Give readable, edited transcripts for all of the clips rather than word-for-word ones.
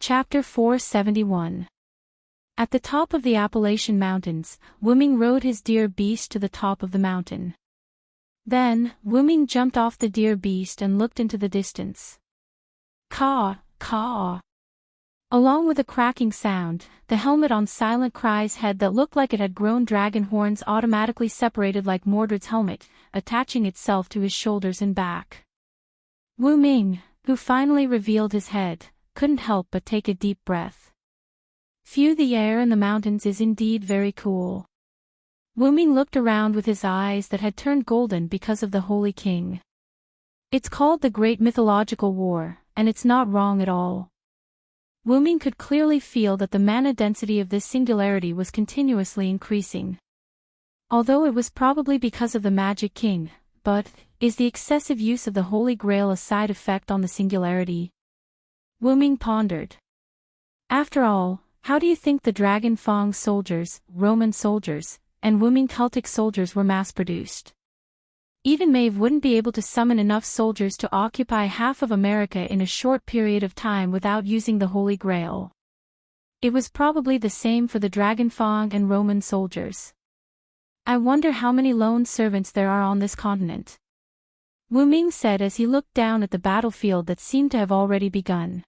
Chapter 471. At the top of the Appalachian Mountains, Wuming rode his deer beast to the top of the mountain. Then, Wuming jumped off the deer beast and looked into the distance. Caw, caw. Along with a cracking sound, the helmet on Silent Cry's head that looked like it had grown dragon horns automatically separated like Mordred's helmet, attaching itself to his shoulders and back. Wuming, who finally revealed his head, couldn't help but take a deep breath. Phew, the air in the mountains is indeed very cool. Wuming looked around with his eyes that had turned golden because of the Holy King. It's called the Great Mythological War, and it's not wrong at all. Wuming could clearly feel that the mana density of this singularity was continuously increasing. Although it was probably because of the Magic King, but, is the excessive use of the Holy Grail a side effect on the singularity? Wuming pondered. After all, how do you think the Dragon Fang soldiers, Roman soldiers, and Wuming Celtic soldiers were mass-produced? Even Maeve wouldn't be able to summon enough soldiers to occupy half of America in a short period of time without using the Holy Grail. It was probably the same for the Dragon Fang and Roman soldiers. I wonder how many lone servants there are on this continent. Wuming said as he looked down at the battlefield that seemed to have already begun.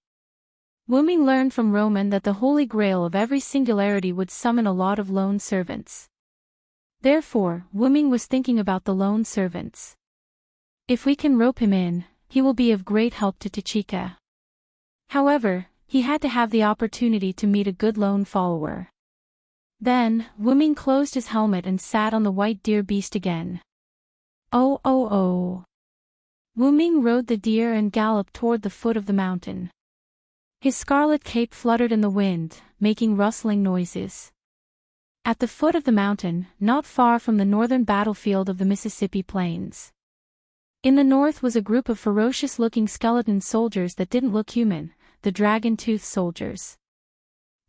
Wuming learned from Roman that the Holy Grail of every singularity would summon a lot of lone servants. Therefore, Wuming was thinking about the lone servants. If we can rope him in, he will be of great help to Tachika. However, he had to have the opportunity to meet a good lone follower. Then, Wuming closed his helmet and sat on the white deer beast again. Oh oh oh. Wuming rode the deer and galloped toward the foot of the mountain. His scarlet cape fluttered in the wind, making rustling noises. At the foot of the mountain, not far from the northern battlefield of the Mississippi Plains. In the north was a group of ferocious-looking skeleton soldiers that didn't look human, the Dragon Tooth soldiers.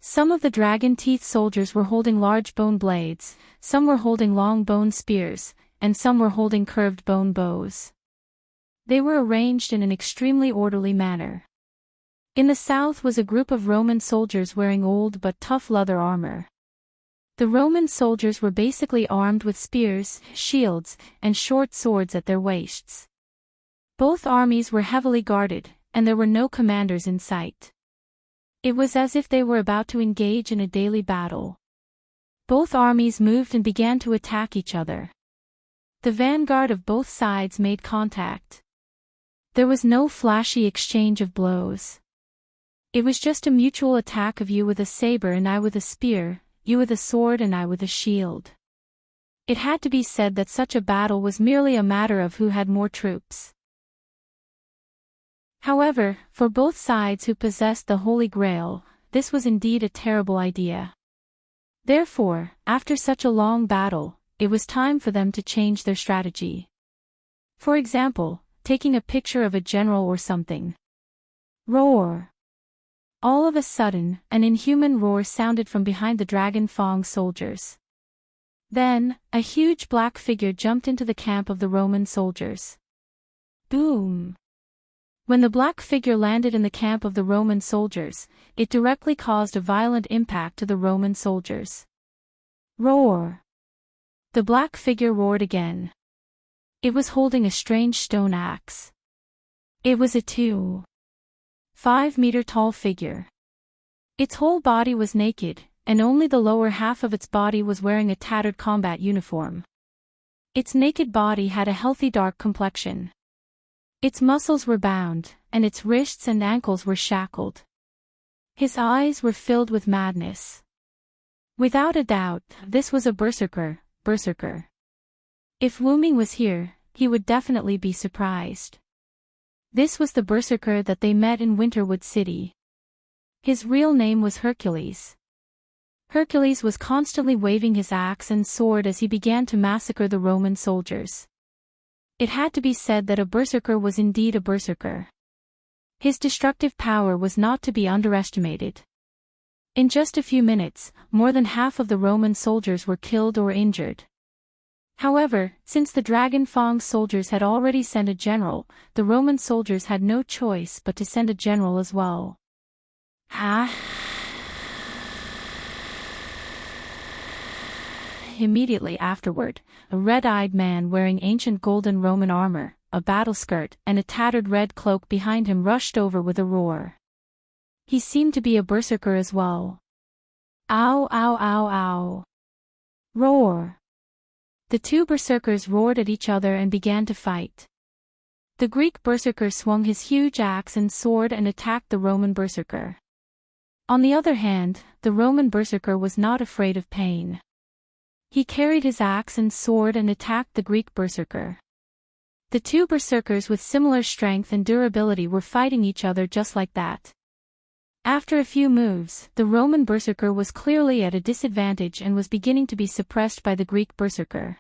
Some of the Dragon Teeth soldiers were holding large bone blades, some were holding long bone spears, and some were holding curved bone bows. They were arranged in an extremely orderly manner. In the south was a group of Roman soldiers wearing old but tough leather armor. The Roman soldiers were basically armed with spears, shields, and short swords at their waists. Both armies were heavily guarded, and there were no commanders in sight. It was as if they were about to engage in a daily battle. Both armies moved and began to attack each other. The vanguard of both sides made contact. There was no flashy exchange of blows. It was just a mutual attack of you with a saber and I with a spear, you with a sword and I with a shield. It had to be said that such a battle was merely a matter of who had more troops. However, for both sides who possessed the Holy Grail, this was indeed a terrible idea. Therefore, after such a long battle, it was time for them to change their strategy. For example, taking a picture of a general or something. Roar! All of a sudden, an inhuman roar sounded from behind the Dragon Fang soldiers. Then, a huge black figure jumped into the camp of the Roman soldiers. Boom! When the black figure landed in the camp of the Roman soldiers, it directly caused a violent impact to the Roman soldiers. Roar! The black figure roared again. It was holding a strange stone axe. It was a 2.5-meter-tall figure. Its whole body was naked, and only the lower half of its body was wearing a tattered combat uniform. Its naked body had a healthy dark complexion. Its muscles were bound, and its wrists and ankles were shackled. His eyes were filled with madness. Without a doubt, this was a berserker. If Wuming was here, he would definitely be surprised. This was the berserker that they met in Winterwood City. His real name was Hercules. Hercules was constantly waving his axe and sword as he began to massacre the Roman soldiers. It had to be said that a berserker was indeed a berserker. His destructive power was not to be underestimated. In just a few minutes, more than half of the Roman soldiers were killed or injured. However, since the Dragon Fang soldiers had already sent a general, the Roman soldiers had no choice but to send a general as well. Ah! Immediately afterward, a red-eyed man wearing ancient golden Roman armor, a battle skirt, and a tattered red cloak behind him rushed over with a roar. He seemed to be a berserker as well. Ow, ow, ow, ow. Roar. The two berserkers roared at each other and began to fight. The Greek berserker swung his huge axe and sword and attacked the Roman berserker. On the other hand, the Roman berserker was not afraid of pain. He carried his axe and sword and attacked the Greek berserker. The two berserkers with similar strength and durability were fighting each other just like that. After a few moves, the Roman berserker was clearly at a disadvantage and was beginning to be suppressed by the Greek berserker.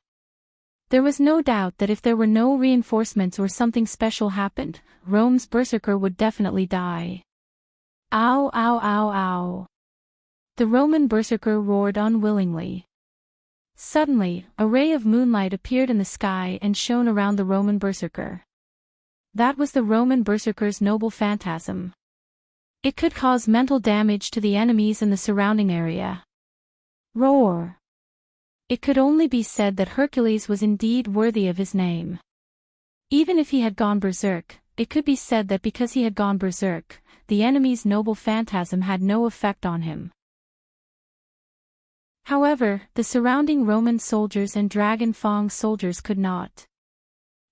There was no doubt that if there were no reinforcements or something special happened, Rome's berserker would definitely die. Ow, ow, ow, ow. The Roman berserker roared unwillingly. Suddenly, a ray of moonlight appeared in the sky and shone around the Roman berserker. That was the Roman berserker's noble phantasm. It could cause mental damage to the enemies in the surrounding area. Roar. It could only be said that Hercules was indeed worthy of his name. Even if he had gone berserk, it could be said that because he had gone berserk, the enemy's noble phantasm had no effect on him. However, the surrounding Roman soldiers and Dragon Fang soldiers could not.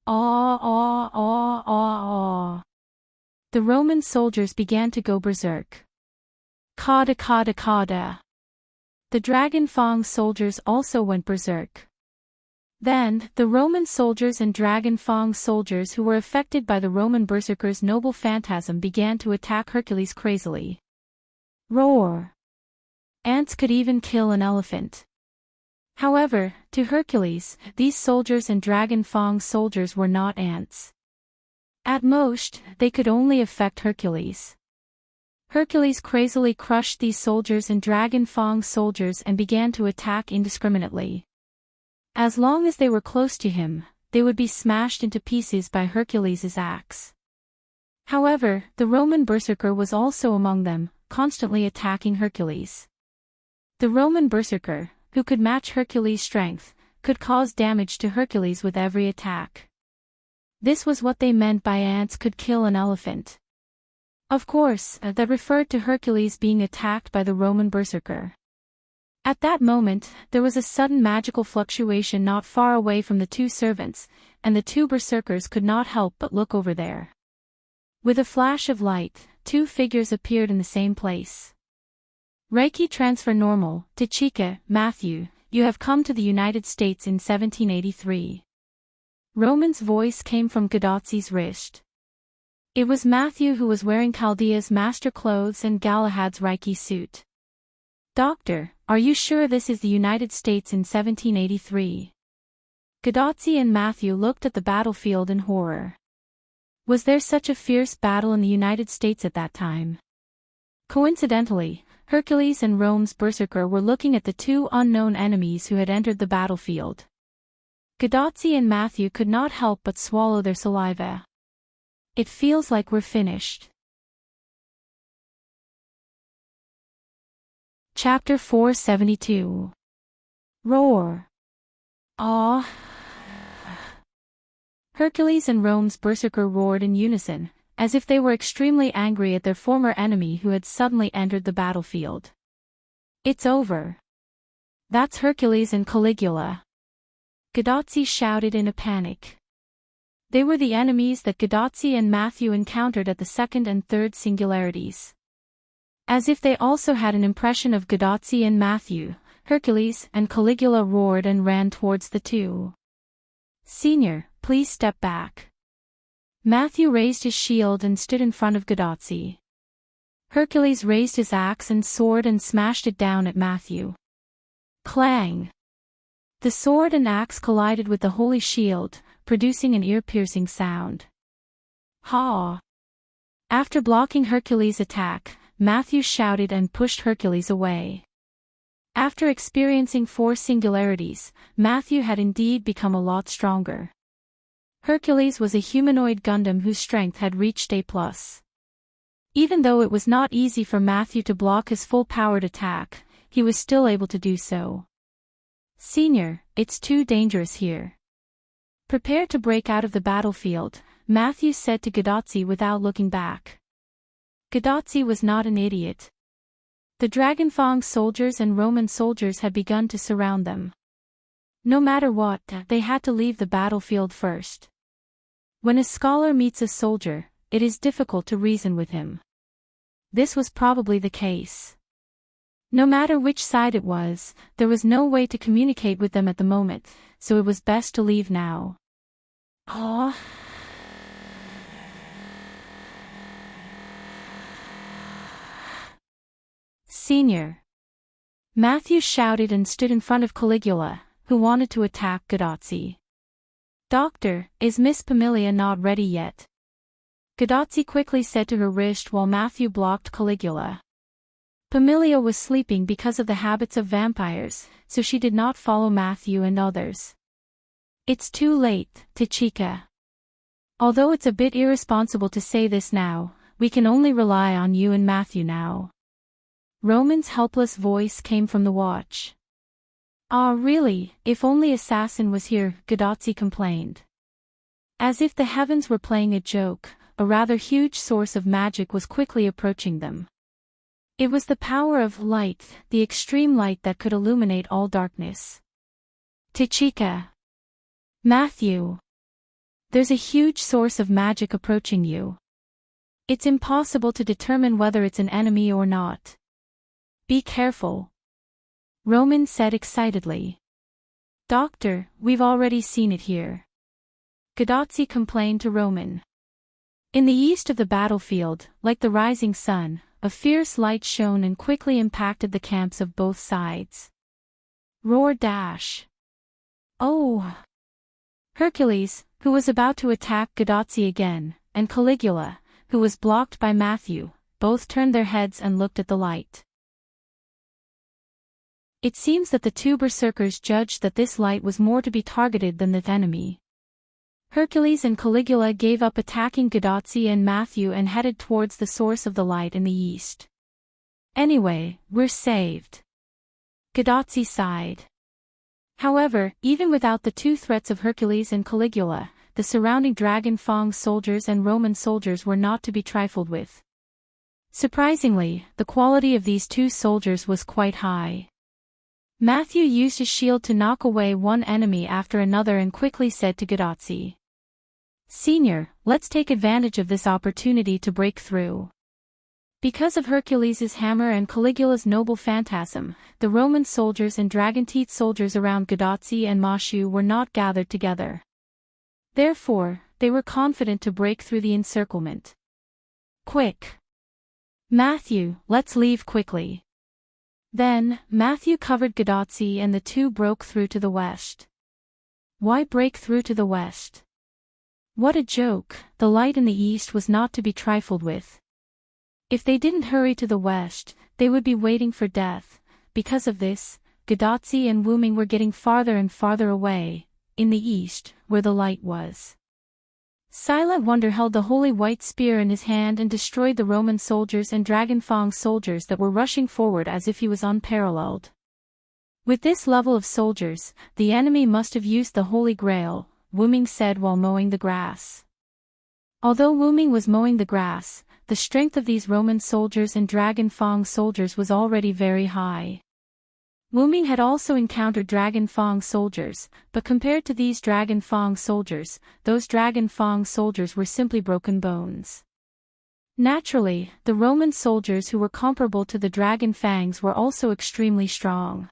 Aw, aw, aw, aw, aw. The Roman soldiers began to go berserk. Kada, kada, kada. The Dragon Fang soldiers also went berserk. Then, the Roman soldiers and Dragon Fang soldiers who were affected by the Roman berserker's noble phantasm began to attack Hercules crazily. Roar. Ants could even kill an elephant. However, to Hercules, these soldiers and Dragon Fang soldiers were not ants. At most, they could only affect Hercules. Hercules crazily crushed these soldiers and Dragon Fang soldiers and began to attack indiscriminately. As long as they were close to him, they would be smashed into pieces by Hercules' axe. However, the Roman berserker was also among them, constantly attacking Hercules. The Roman berserker, who could match Hercules' strength, could cause damage to Hercules with every attack. This was what they meant by ants could kill an elephant. Of course, that referred to Hercules being attacked by the Roman berserker. At that moment, there was a sudden magical fluctuation not far away from the two servants, and the two berserkers could not help but look over there. With a flash of light, two figures appeared in the same place. Reiki transfer normal, Tachika, Matthew, you have come to the United States in 1783. Roman's voice came from Gadotzi's wrist. It was Matthew who was wearing Chaldea's master clothes and Galahad's Reiki suit. Doctor, are you sure this is the United States in 1783? Gadotzi and Matthew looked at the battlefield in horror. Was there such a fierce battle in the United States at that time? Coincidentally, Hercules and Rome's berserker were looking at the two unknown enemies who had entered the battlefield. Gadotzi and Matthew could not help but swallow their saliva. It feels like we're finished. Chapter 472. Roar. Aw. Hercules and Rome's berserker roared in unison, as if they were extremely angry at their former enemy who had suddenly entered the battlefield. It's over. That's Hercules and Caligula. Gadotzi shouted in a panic. They were the enemies that Gadotzi and Matthew encountered at the second and third singularities. As if they also had an impression of Gadotzi and Matthew, Hercules and Caligula roared and ran towards the two. Senior, please step back. Matthew raised his shield and stood in front of Gadotzi. Hercules raised his axe and sword and smashed it down at Matthew. Clang! The sword and axe collided with the holy shield, producing an ear-piercing sound. Ha! After blocking Hercules' attack, Matthew shouted and pushed Hercules away. After experiencing 4 singularities, Matthew had indeed become a lot stronger. Hercules was a humanoid Gundam whose strength had reached A+. Even though it was not easy for Matthew to block his full-powered attack, he was still able to do so. "Senior, it's too dangerous here. Prepare to break out of the battlefield," Matthew said to Gadotsi without looking back. Gadotsi was not an idiot. The Dragonfang soldiers and Roman soldiers had begun to surround them. No matter what, they had to leave the battlefield first. When a scholar meets a soldier, it is difficult to reason with him. This was probably the case. No matter which side it was, there was no way to communicate with them at the moment, so it was best to leave now. "Ah." "Senior." Matthew shouted and stood in front of Caligula, who wanted to attack Gadotsi. "Doctor, is Miss Pamilia not ready yet?" Gadotsi quickly said to her wrist while Matthew blocked Caligula. Pamilia was sleeping because of the habits of vampires, so she did not follow Matthew and others. "It's too late, Tachika. Although it's a bit irresponsible to say this now, we can only rely on you and Matthew now." Roman's helpless voice came from the watch. "Ah, really, if only Assassin was here," Gadotsi complained. As if the heavens were playing a joke, a rather huge source of magic was quickly approaching them. It was the power of light, the extreme light that could illuminate all darkness. "Tachika. Matthew. There's a huge source of magic approaching you. It's impossible to determine whether it's an enemy or not. Be careful," Roman said excitedly. "Doctor, we've already seen it here," Gadotsi complained to Roman. In the east of the battlefield, like the rising sun, a fierce light shone and quickly impacted the camps of both sides. Roar dash. "Oh!" Hercules, who was about to attack Gadotsi again, and Caligula, who was blocked by Matthew, both turned their heads and looked at the light. It seems that the two berserkers judged that this light was more to be targeted than the enemy. Hercules and Caligula gave up attacking Gadotsi and Matthew and headed towards the source of the light in the east. "Anyway, we're saved," Gadotsi sighed. However, even without the two threats of Hercules and Caligula, the surrounding Dragonfang soldiers and Roman soldiers were not to be trifled with. Surprisingly, the quality of these two soldiers was quite high. Matthew used his shield to knock away one enemy after another and quickly said to Gadotsi, "Senior, let's take advantage of this opportunity to break through." Because of Hercules' hammer and Caligula's noble phantasm, the Roman soldiers and dragon-teeth soldiers around Gadotsi and Mashu were not gathered together. Therefore, they were confident to break through the encirclement. "Quick! Matthew, let's leave quickly." Then, Matthew covered Gadotsi and the two broke through to the west. Why break through to the west? What a joke, the light in the east was not to be trifled with. If they didn't hurry to the west, they would be waiting for death. Because of this, Gadotsi and Wuming were getting farther and farther away, in the east, where the light was. Silent Wonder held the holy white spear in his hand and destroyed the Roman soldiers and Dragonfang soldiers that were rushing forward as if he was unparalleled. With this level of soldiers, the enemy must have used the Holy Grail, Wuming said while mowing the grass. Although Wuming was mowing the grass, the strength of these Roman soldiers and Dragonfang soldiers was already very high. Wuming had also encountered Dragonfang soldiers, but compared to these Dragonfang soldiers, those Dragonfang soldiers were simply broken bones. Naturally, the Roman soldiers who were comparable to the Dragonfangs were also extremely strong.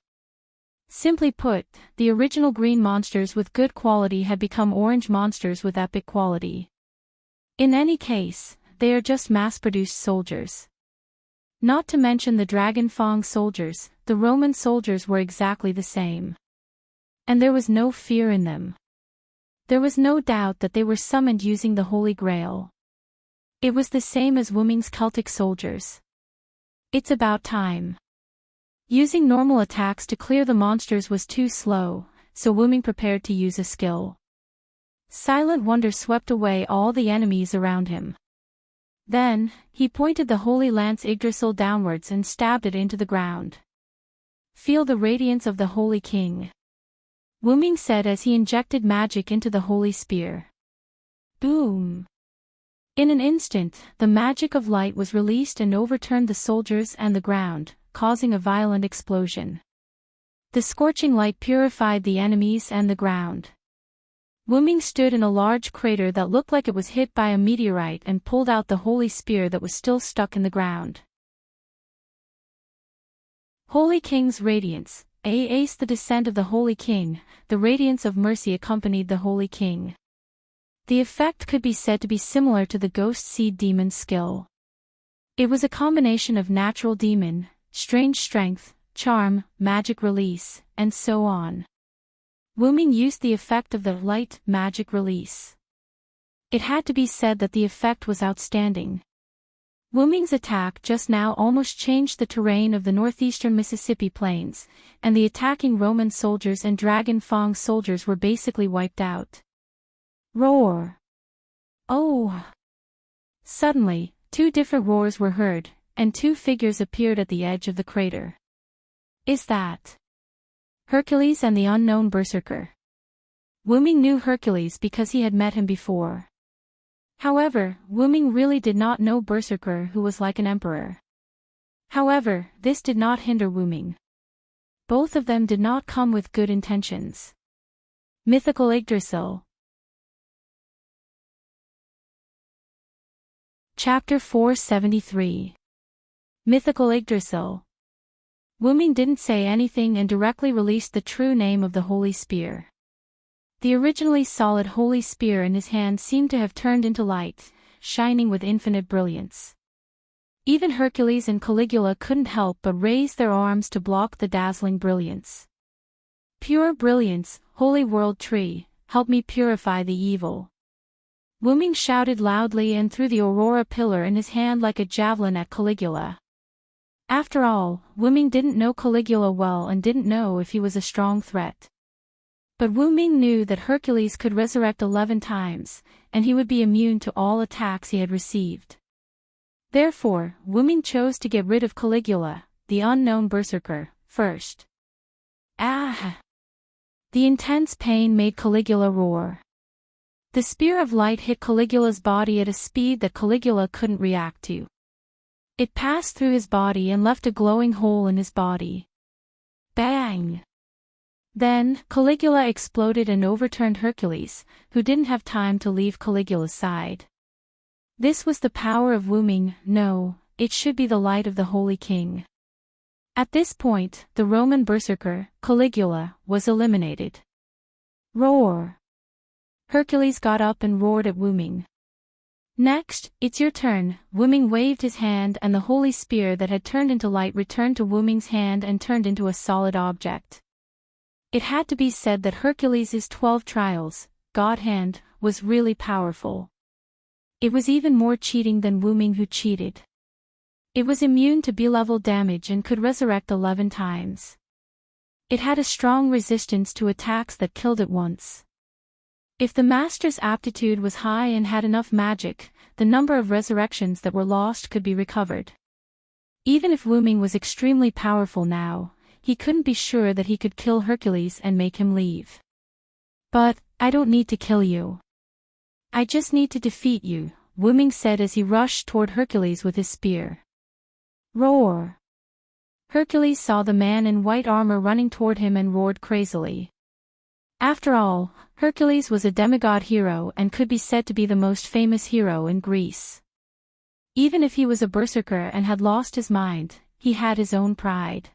Simply put, the original green monsters with good quality had become orange monsters with epic quality. In any case, they are just mass-produced soldiers. Not to mention the Dragonfang soldiers, the Roman soldiers were exactly the same. And there was no fear in them. There was no doubt that they were summoned using the Holy Grail. It was the same as Wuming's Celtic soldiers. It's about time. Using normal attacks to clear the monsters was too slow, so Wuming prepared to use a skill. Silent Wonder swept away all the enemies around him. Then, he pointed the holy lance Yggdrasil downwards and stabbed it into the ground. "Feel the radiance of the Holy King," Wuming said as he injected magic into the holy spear. Boom! In an instant, the magic of light was released and overturned the soldiers and the ground, causing a violent explosion. The scorching light purified the enemies and the ground. Wuming stood in a large crater that looked like it was hit by a meteorite and pulled out the holy spear that was still stuck in the ground. Holy King's Radiance. The descent of the Holy King, the radiance of mercy accompanied the Holy King. The effect could be said to be similar to the Ghost Seed Demon's skill. It was a combination of natural demon, strange strength, charm, magic release, and so on. Wuming used the effect of the light magic release. It had to be said that the effect was outstanding. Wuming's attack just now almost changed the terrain of the northeastern Mississippi plains, and the attacking Roman soldiers and Dragon Fang soldiers were basically wiped out. Roar! Oh! Suddenly, two different roars were heard, and two figures appeared at the edge of the crater. Is that Hercules and the unknown berserker? Wuming knew Hercules because he had met him before. However, Wuming really did not know Berserker, who was like an emperor. However, this did not hinder Wuming. Both of them did not come with good intentions. Mythical Yggdrasil. Chapter 473. Mythical Yggdrasil. Wuming didn't say anything and directly released the true name of the holy spear. The originally solid holy spear in his hand seemed to have turned into light, shining with infinite brilliance. Even Hercules and Caligula couldn't help but raise their arms to block the dazzling brilliance. Pure brilliance, holy world tree, help me purify the evil. Wuming shouted loudly and threw the aurora pillar in his hand like a javelin at Caligula. After all, Wuming didn't know Caligula well and didn't know if he was a strong threat. But Wuming knew that Hercules could resurrect 11 times, and he would be immune to all attacks he had received. Therefore, Wuming chose to get rid of Caligula, the unknown berserker, first. Ah! The intense pain made Caligula roar. The spear of light hit Caligula's body at a speed that Caligula couldn't react to. It passed through his body and left a glowing hole in his body. Bang! Then, Caligula exploded and overturned Hercules, who didn't have time to leave Caligula's side. This was the power of Wuming. No, it should be the light of the Holy King. At this point, the Roman berserker, Caligula, was eliminated. Roar! Hercules got up and roared at Wuming. Next, it's your turn. Wuming waved his hand and the holy spear that had turned into light returned to Wuming's hand and turned into a solid object. It had to be said that Hercules' 12 trials, God Hand, was really powerful. It was even more cheating than Wuming, who cheated. It was immune to B-level damage and could resurrect 11 times. It had a strong resistance to attacks that killed it once. If the master's aptitude was high and had enough magic, the number of resurrections that were lost could be recovered. Even if Wuming was extremely powerful now, he couldn't be sure that he could kill Hercules and make him leave. But, I don't need to kill you. I just need to defeat you, Wuming said as he rushed toward Hercules with his spear. Roar! Hercules saw the man in white armor running toward him and roared crazily. After all, Hercules was a demigod hero and could be said to be the most famous hero in Greece. Even if he was a berserker and had lost his mind, he had his own pride.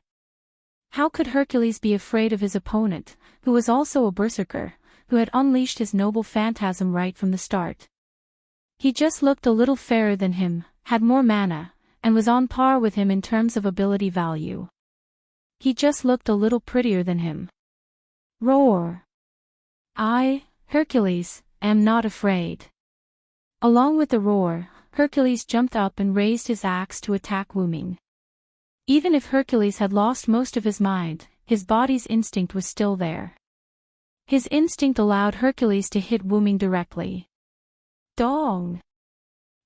How could Hercules be afraid of his opponent, who was also a berserker, who had unleashed his noble phantasm right from the start? He just looked a little fairer than him, had more mana, and was on par with him in terms of ability value. He just looked a little prettier than him. Roar! I, Hercules, am not afraid. Along with the roar, Hercules jumped up and raised his axe to attack Wuming. Even if Hercules had lost most of his mind, his body's instinct was still there. His instinct allowed Hercules to hit Wuming directly. Dong!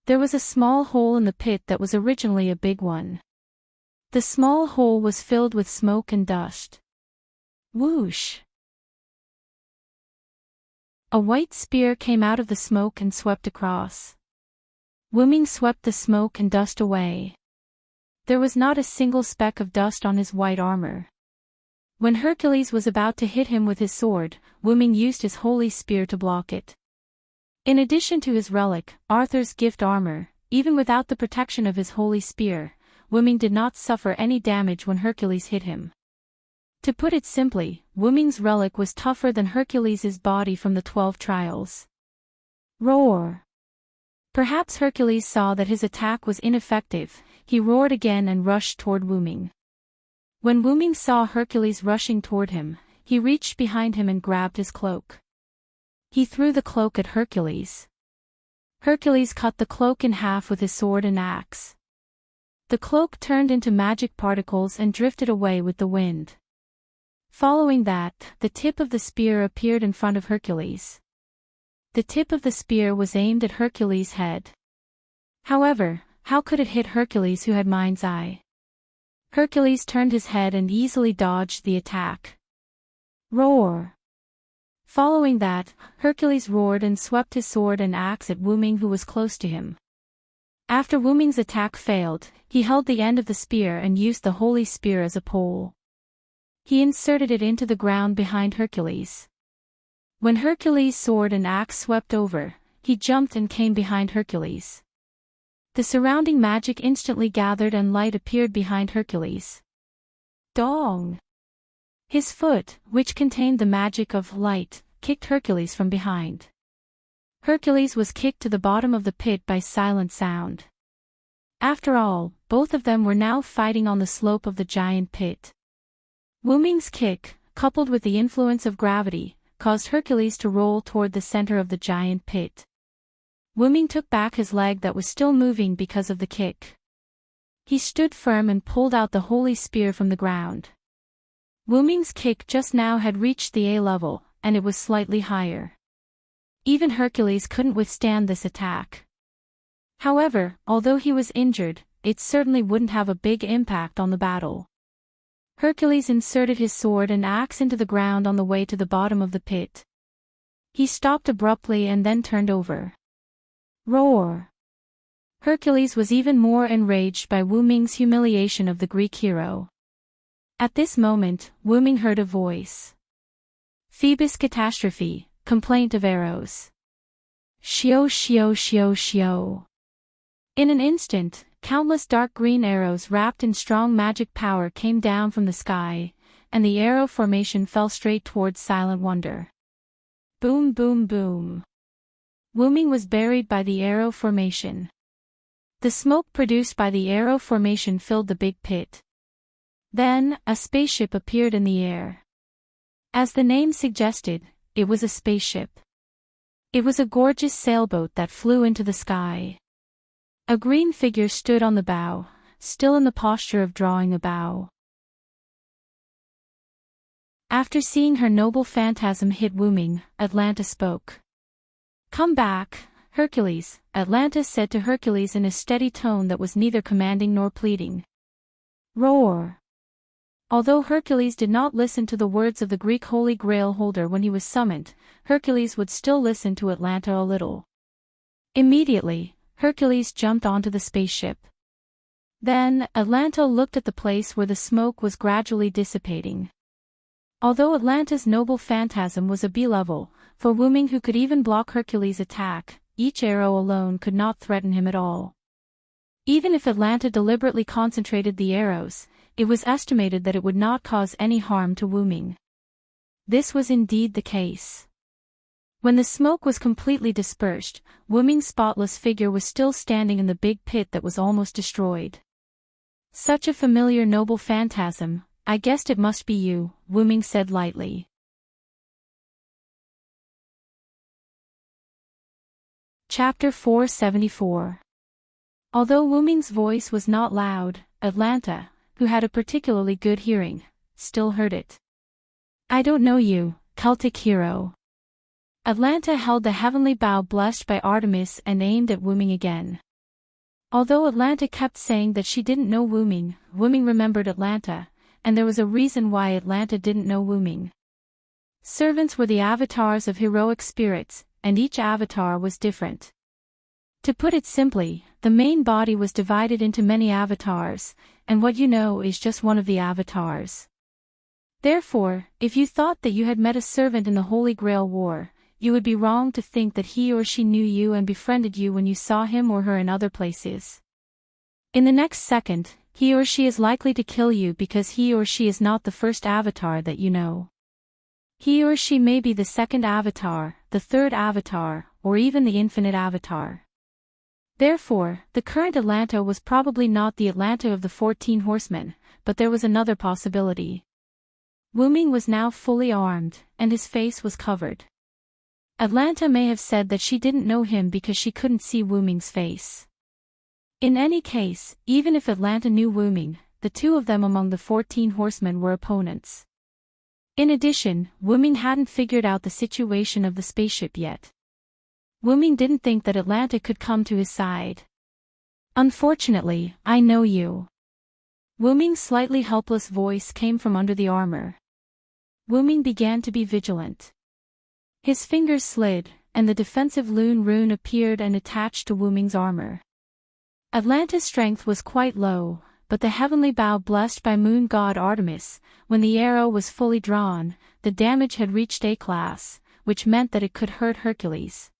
There was a small hole in the pit that was originally a big one. The small hole was filled with smoke and dust. Whoosh! A white spear came out of the smoke and swept across. Wuming swept the smoke and dust away. There was not a single speck of dust on his white armor. When Hercules was about to hit him with his sword, Wuming used his holy spear to block it. In addition to his relic, Arthur's gift armor, even without the protection of his holy spear, Wuming did not suffer any damage when Hercules hit him. To put it simply, Wuming's relic was tougher than Hercules' body from the 12 trials. Roar! Perhaps Hercules saw that his attack was ineffective. He roared again and rushed toward Wuming. When Wuming saw Hercules rushing toward him, he reached behind him and grabbed his cloak. He threw the cloak at Hercules. Hercules cut the cloak in half with his sword and axe. The cloak turned into magic particles and drifted away with the wind. Following that, the tip of the spear appeared in front of Hercules. The tip of the spear was aimed at Hercules' head. However, how could it hit Hercules who had Mind's Eye? Hercules turned his head and easily dodged the attack. Roar! Following that, Hercules roared and swept his sword and axe at Wuming, who was close to him. After Wuming's attack failed, he held the end of the spear and used the holy spear as a pole. He inserted it into the ground behind Hercules. When Hercules' sword and axe swept over, he jumped and came behind Hercules. The surrounding magic instantly gathered and light appeared behind Hercules. Dong! His foot, which contained the magic of light, kicked Hercules from behind. Hercules was kicked to the bottom of the pit by Silent Sound. After all, both of them were now fighting on the slope of the giant pit. Wuming's kick, coupled with the influence of gravity, caused Hercules to roll toward the center of the giant pit. Wuming took back his leg that was still moving because of the kick. He stood firm and pulled out the holy spear from the ground. Wuming's kick just now had reached the A level, and it was slightly higher. Even Hercules couldn't withstand this attack. However, although he was injured, it certainly wouldn't have a big impact on the battle. Hercules inserted his sword and axe into the ground on the way to the bottom of the pit. He stopped abruptly and then turned over. Roar! Hercules was even more enraged by Wuming's humiliation of the Greek hero. At this moment, Wuming heard a voice. Phoebus' catastrophe, complaint of arrows. Shio shio shio shio. In an instant, countless dark green arrows wrapped in strong magic power came down from the sky, and the arrow formation fell straight towards Silent Wonder. Boom boom boom. Wuming was buried by the arrow formation. The smoke produced by the arrow formation filled the big pit. Then, a spaceship appeared in the air. As the name suggested, it was a spaceship. It was a gorgeous sailboat that flew into the sky. A green figure stood on the bow, still in the posture of drawing a bow. After seeing her noble phantasm hit Wuming, Atlanta spoke. Come back, Hercules, Atlantis said to Hercules in a steady tone that was neither commanding nor pleading. Roar! Although Hercules did not listen to the words of the Greek Holy Grail holder when he was summoned, Hercules would still listen to Atlanta a little. Immediately, Hercules jumped onto the spaceship. Then, Atlanta looked at the place where the smoke was gradually dissipating. Although Atlanta's noble phantasm was a B-level, for Wuming who could even block Hercules' attack, each arrow alone could not threaten him at all. Even if Atlanta deliberately concentrated the arrows, it was estimated that it would not cause any harm to Wuming. This was indeed the case. When the smoke was completely dispersed, Wuming's spotless figure was still standing in the big pit that was almost destroyed. Such a familiar noble phantasm, I guessed it must be you, Wuming said lightly. Chapter 474. Although Wuming's voice was not loud, Atlanta, who had a particularly good hearing, still heard it. I don't know you, Celtic hero. Atlanta held the heavenly bow blessed by Artemis and aimed at Wuming again. Although Atlanta kept saying that she didn't know Wuming, Wuming remembered Atlanta, and there was a reason why Atlanta didn't know Wuming. Servants were the avatars of heroic spirits, and each avatar was different. To put it simply, the main body was divided into many avatars, and what you know is just one of the avatars. Therefore, if you thought that you had met a servant in the Holy Grail War, you would be wrong to think that he or she knew you and befriended you when you saw him or her in other places. In the next second, he or she is likely to kill you because he or she is not the first avatar that you know. He or she may be the second avatar, the third avatar, or even the infinite avatar. Therefore, the current Atlanta was probably not the Atlanta of the 14 Horsemen, but there was another possibility. Wuming was now fully armed, and his face was covered. Atlanta may have said that she didn't know him because she couldn't see Wuming's face. In any case, even if Atlanta knew Wuming, the two of them among the 14 Horsemen were opponents. In addition, Wuming hadn't figured out the situation of the spaceship yet. Wuming didn't think that Atlanta could come to his side. "Unfortunately, I know you." Wuming's slightly helpless voice came from under the armor. Wuming began to be vigilant. His fingers slid, and the defensive rune appeared and attached to Wuming's armor. Atlanta's strength was quite low, but the heavenly bow blessed by moon god Artemis, when the arrow was fully drawn, the damage had reached A class, which meant that it could hurt Hercules.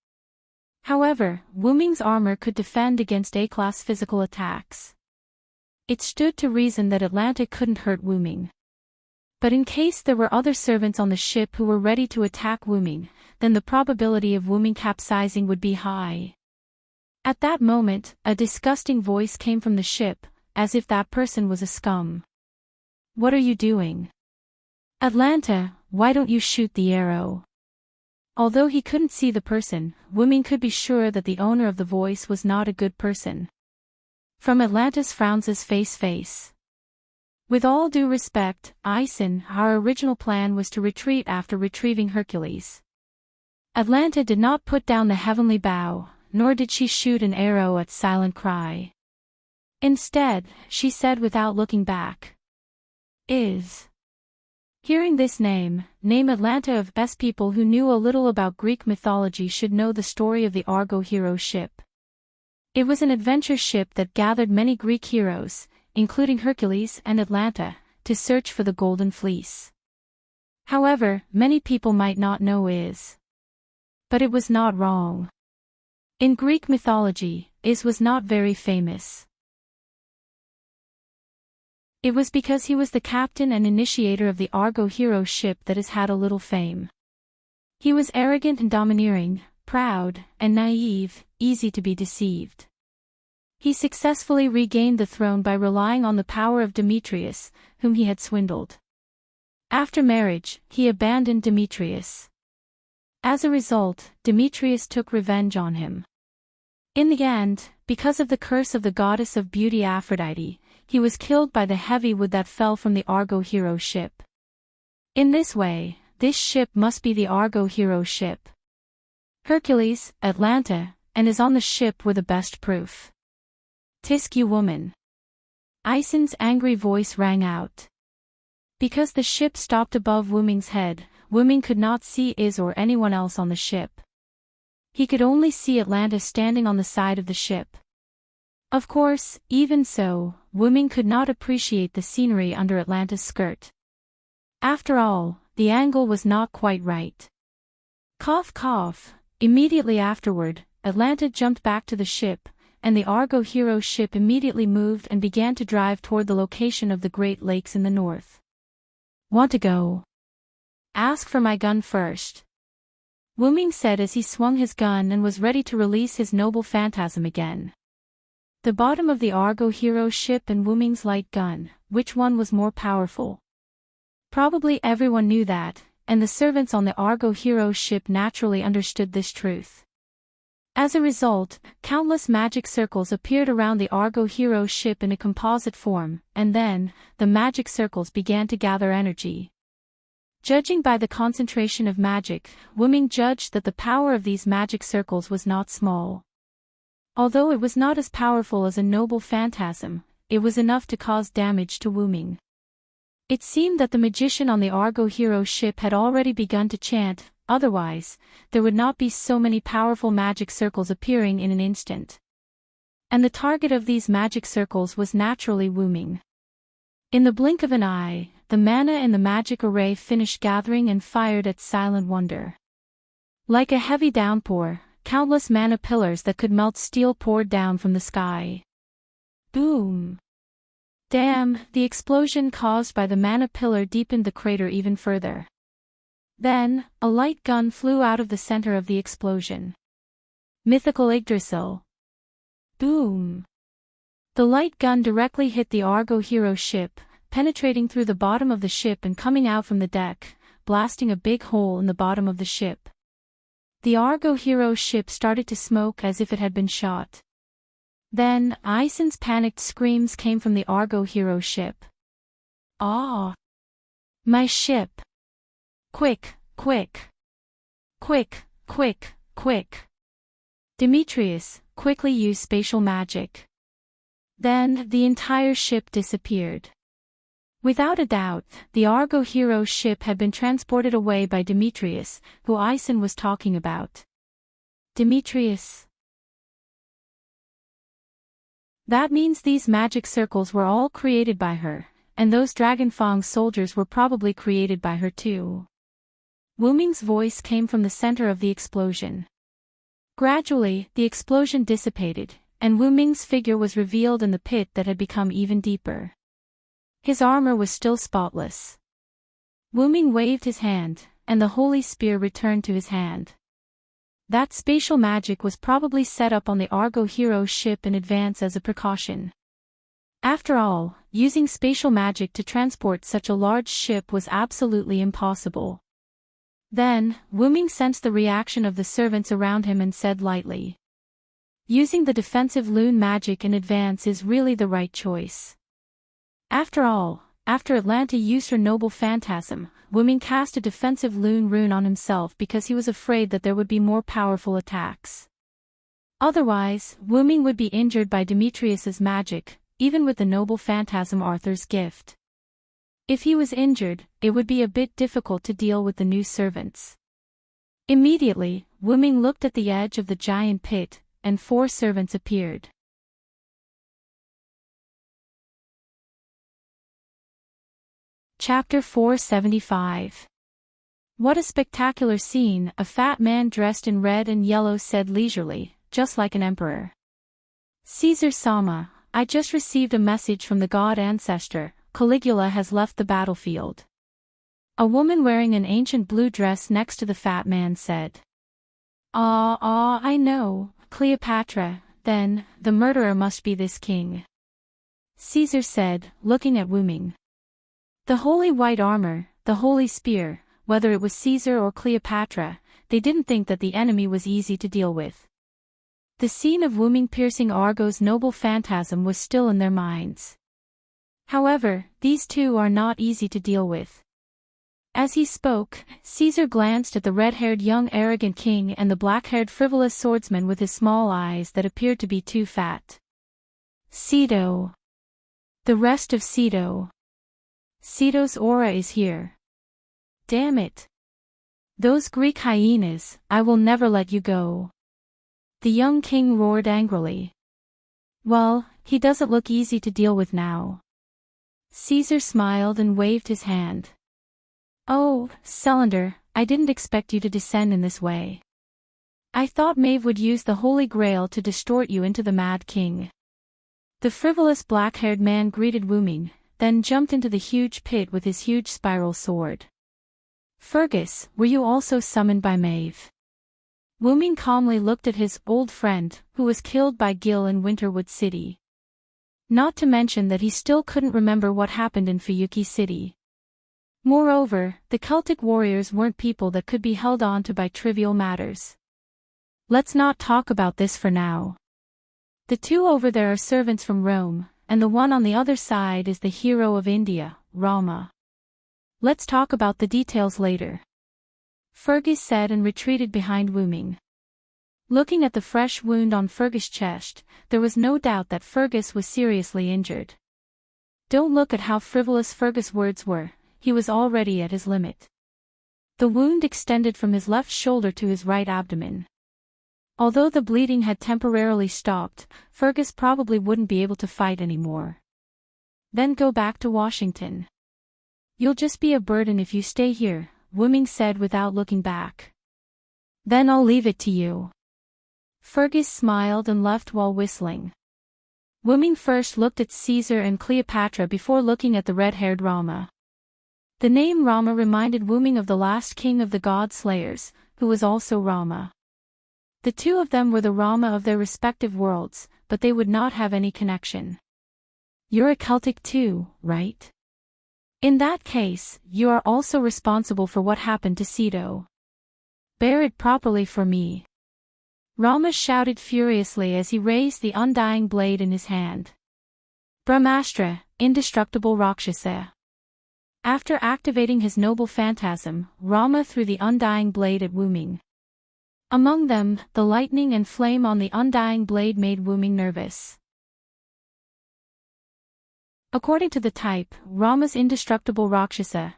However, Wuming's armor could defend against A class physical attacks. It stood to reason that Atlanta couldn't hurt Wuming. But in case there were other servants on the ship who were ready to attack Wuming, then the probability of Wuming capsizing would be high. At that moment, a disgusting voice came from the ship, as if that person was a scum. "What are you doing? Atlanta, why don't you shoot the arrow?" Although he couldn't see the person, Wuming could be sure that the owner of the voice was not a good person. From Atlanta's frowns' face. "With all due respect, Ison, our original plan was to retreat after retrieving Hercules." Atlanta did not put down the heavenly bow, nor did she shoot an arrow at Silent Cry. Instead, she said without looking back. Hearing this name Atlanta of S people who knew a little about Greek mythology should know the story of the Argo hero ship. It was an adventure ship that gathered many Greek heroes, including Hercules and Atlanta, to search for the Golden Fleece. However, many people might not know but it was not wrong. In Greek mythology, was not very famous. It was because he was the captain and initiator of the Argo hero ship that has had a little fame. He was arrogant and domineering, proud, and naive, easy to be deceived. He successfully regained the throne by relying on the power of Demetrius, whom he had swindled. After marriage, he abandoned Demetrius. As a result, Demetrius took revenge on him. In the end, because of the curse of the goddess of beauty Aphrodite, he was killed by the heavy wood that fell from the Argo hero ship. In this way, this ship must be the Argo hero ship. Hercules, Atlanta, and is on the ship were the best proof. "Tisk you woman." Ison's angry voice rang out. Because the ship stopped above Wuming's head, Wuming could not see or anyone else on the ship. He could only see Atlanta standing on the side of the ship. Of course, even so, Wuming could not appreciate the scenery under Atlanta's skirt. After all, the angle was not quite right. Cough cough. Immediately afterward, Atlanta jumped back to the ship, and the Argo hero ship immediately moved and began to drive toward the location of the Great Lakes in the north. "Want to go?" "Ask for my gun first," Wuming said as he swung his gun and was ready to release his noble phantasm again. The bottom of the Argo hero ship and Wuming's light gun, which one was more powerful? Probably everyone knew that, and the servants on the Argo hero ship naturally understood this truth. As a result, countless magic circles appeared around the Argo hero ship in a composite form, and then, the magic circles began to gather energy. Judging by the concentration of magic, Wuming judged that the power of these magic circles was not small. Although it was not as powerful as a noble phantasm, it was enough to cause damage to Wu Ming. It seemed that the magician on the Argo hero's ship had already begun to chant, otherwise, there would not be so many powerful magic circles appearing in an instant. And the target of these magic circles was naturally Wu Ming. In the blink of an eye, the mana in the magic array finished gathering and fired at silent wonder. Like a heavy downpour, countless mana pillars that could melt steel poured down from the sky. Boom! Damn, the explosion caused by the mana pillar deepened the crater even further. Then, a light gun flew out of the center of the explosion. Mythical Yggdrasil. Boom! The light gun directly hit the Argo hero's ship, penetrating through the bottom of the ship and coming out from the deck, blasting a big hole in the bottom of the ship. The Argo hero's ship started to smoke as if it had been shot. Then, Isen's panicked screams came from the Argo hero's ship. Ah! My ship! Quick, quick! Quick, quick, quick! Demetrius, quickly use spatial magic. Then, the entire ship disappeared. Without a doubt, the Argo hero's ship had been transported away by Demetrius, who Isen was talking about. Demetrius. That means these magic circles were all created by her, and those Dragonfang soldiers were probably created by her too. Wu Ming's voice came from the center of the explosion. Gradually, the explosion dissipated, and Wu Ming's figure was revealed in the pit that had become even deeper. His armor was still spotless. Wu Ming waved his hand, and the holy spear returned to his hand. That spatial magic was probably set up on the Argo hero's ship in advance as a precaution. After all, using spatial magic to transport such a large ship was absolutely impossible. Then, Wu Ming sensed the reaction of the servants around him and said lightly, "Using the defensive Lune magic in advance is really the right choice." After all, after Atlanta used her noble phantasm, Wu Ming cast a defensive Lune rune on himself because he was afraid that there would be more powerful attacks. Otherwise, Wu Ming would be injured by Demetrius's magic, even with the noble phantasm Arthur's gift. If he was injured, it would be a bit difficult to deal with the new servants. Immediately, Wu Ming looked at the edge of the giant pit, and 4 servants appeared. Chapter 475. What a spectacular scene, a fat man dressed in red and yellow said leisurely, just like an emperor. Caesar Sama, I just received a message from the god ancestor, Caligula has left the battlefield. A woman wearing an ancient blue dress next to the fat man said. I know, Cleopatra, then, the murderer must be this king. Caesar said, looking at Wu Ming. The holy white armor, the holy spear, whether it was Caesar or Cleopatra, they didn't think that the enemy was easy to deal with. The scene of Wu Ming piercing Argo's noble phantasm was still in their minds. However, these two are not easy to deal with. As he spoke, Caesar glanced at the red-haired young arrogant king and the black-haired frivolous swordsman with his small eyes that appeared to be too fat. Cedo. The rest of Cedo. Cedo's aura is here. Damn it. Those Greek hyenas, I will never let you go. The young king roared angrily. Well, he doesn't look easy to deal with now. Caesar smiled and waved his hand. Oh, Cylinder, I didn't expect you to descend in this way. I thought Maeve would use the Holy Grail to distort you into the Mad King. The frivolous black-haired man greeted Wu Ming, then jumped into the huge pit with his huge spiral sword. Fergus, were you also summoned by Maeve? Wu Ming calmly looked at his old friend, who was killed by Gil in Winterwood City. Not to mention that he still couldn't remember what happened in Fuyuki City. Moreover, the Celtic warriors weren't people that could be held on to by trivial matters. Let's not talk about this for now. The two over there are servants from Rome, and the one on the other side is the hero of India, Rama. Let's talk about the details later. Fergus said and retreated behind Wu Ming. Looking at the fresh wound on Fergus' chest, there was no doubt that Fergus was seriously injured. Don't look at how frivolous Fergus' words were, he was already at his limit. The wound extended from his left shoulder to his right abdomen. Although the bleeding had temporarily stopped, Fergus probably wouldn't be able to fight anymore. Then go back to Washington. You'll just be a burden if you stay here, Wuming said without looking back. Then I'll leave it to you. Fergus smiled and left while whistling. Wuming first looked at Caesar and Cleopatra before looking at the red-haired Rama. The name Rama reminded Wuming of the last king of the god slayers, who was also Rama. The two of them were the Rama of their respective worlds, but they would not have any connection. You're a Celtic too, right? In that case, you are also responsible for what happened to Cedo. Bear it properly for me. Rama shouted furiously as he raised the undying blade in his hand. Brahmastra, indestructible Rakshasa. After activating his noble phantasm, Rama threw the undying blade at Wuming. Among them, the lightning and flame on the undying blade made Wuming nervous. According to the type, Rama's indestructible Rakshasa,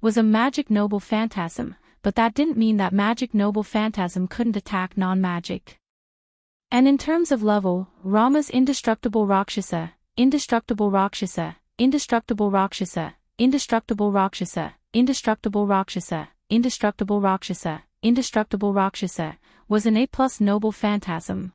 was a magic noble phantasm, but that didn't mean that magic noble phantasm couldn't attack non-magic. And in terms of level, Rama's indestructible Rakshasa, indestructible Rakshasa, indestructible Rakshasa, indestructible Rakshasa, indestructible Rakshasa, indestructible Rakshasa, indestructible Rakshasa, was an A+ noble phantasm.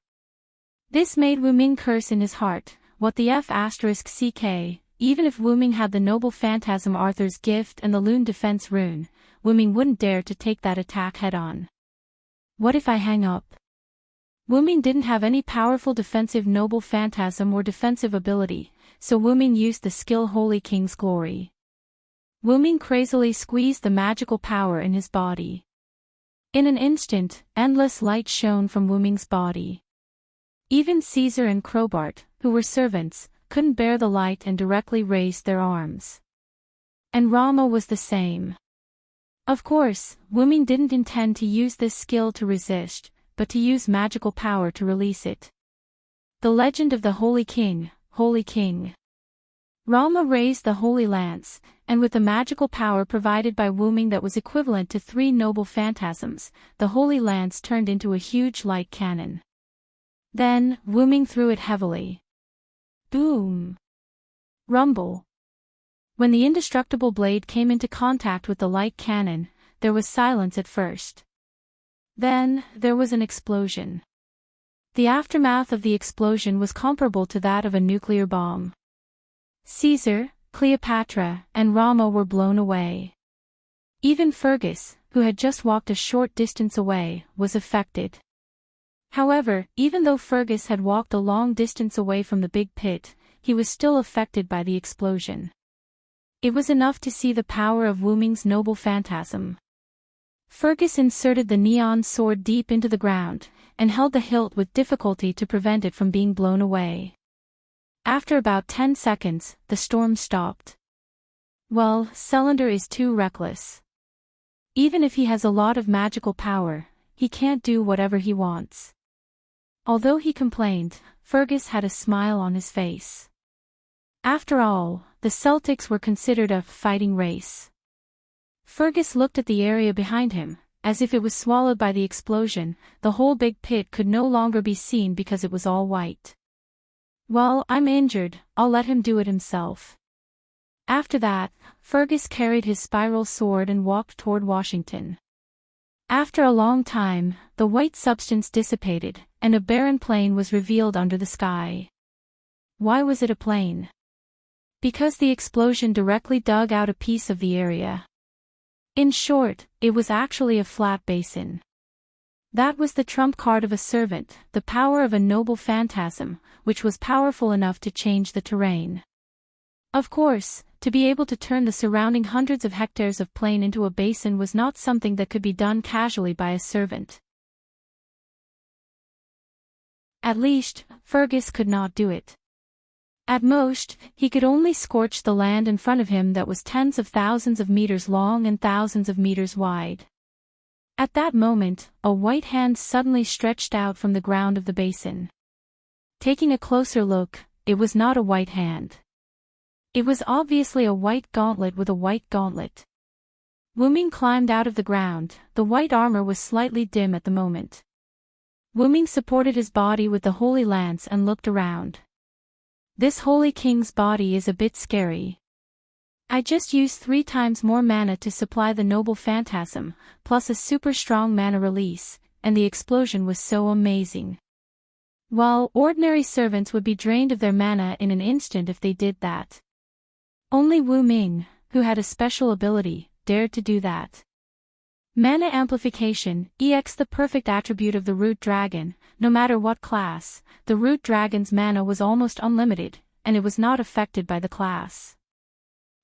This made Wuming curse in his heart, what the F***ck, even if Wuming had the noble phantasm Arthur's gift and the Lune defense rune, Wuming wouldn't dare to take that attack head-on. What if I hang up? Wuming didn't have any powerful defensive noble phantasm or defensive ability, so Wuming used the skill Holy King's Glory. Wuming crazily squeezed the magical power in his body. In an instant, endless light shone from Wuming's body. Even Caesar and Crowbart, who were servants, couldn't bear the light and directly raised their arms. And Rama was the same. Of course, Wuming didn't intend to use this skill to resist, but to use magical power to release it. The legend of the Holy King, Holy King. Rama raised the Holy Lance, and with the magical power provided by Wuming that was equivalent to 3 noble phantasms, the Holy Lance turned into a huge light cannon. Then, Wuming threw it heavily. Boom! Rumble! When the indestructible blade came into contact with the light cannon, there was silence at first. Then, there was an explosion. The aftermath of the explosion was comparable to that of a nuclear bomb. Caesar, Cleopatra, and Rama were blown away. Even Fergus, who had just walked a short distance away, was affected. However, even though Fergus had walked a long distance away from the big pit, he was still affected by the explosion. It was enough to see the power of Wuming's noble phantasm. Fergus inserted the neon sword deep into the ground, and held the hilt with difficulty to prevent it from being blown away. After about 10 seconds, the storm stopped. Well, Cylinder is too reckless. Even if he has a lot of magical power, he can't do whatever he wants. Although he complained, Fergus had a smile on his face. After all, the Celtics were considered a fighting race. Fergus looked at the area behind him, as if it was swallowed by the explosion. The whole big pit could no longer be seen because it was all white. Well, I'm injured, I'll let him do it himself. After that, Fergus carried his spiral sword and walked toward Washington. After a long time, the white substance dissipated, and a barren plain was revealed under the sky. Why was it a plain? Because the explosion directly dug out a piece of the area. In short, it was actually a flat basin. That was the trump card of a servant, the power of a noble phantasm, which was powerful enough to change the terrain. Of course, to be able to turn the surrounding hundreds of hectares of plain into a basin was not something that could be done casually by a servant. At least, Fergus could not do it. At most, he could only scorch the land in front of him that was tens of thousands of meters long and thousands of meters wide. At that moment, a white hand suddenly stretched out from the ground of the basin. Taking a closer look, it was not a white hand. It was obviously a white gauntlet with a white gauntlet. Wuming climbed out of the ground. The white armor was slightly dim at the moment. Wuming supported his body with the holy lance and looked around. This holy king's body is a bit scary. I just used 3 times more mana to supply the noble phantasm, plus a super strong mana release, and the explosion was so amazing. While ordinary servants would be drained of their mana in an instant if they did that. Only Wu Ming, who had a special ability, dared to do that. Mana amplification, EX, the perfect attribute of the root dragon. No matter what class, the root dragon's mana was almost unlimited, and it was not affected by the class.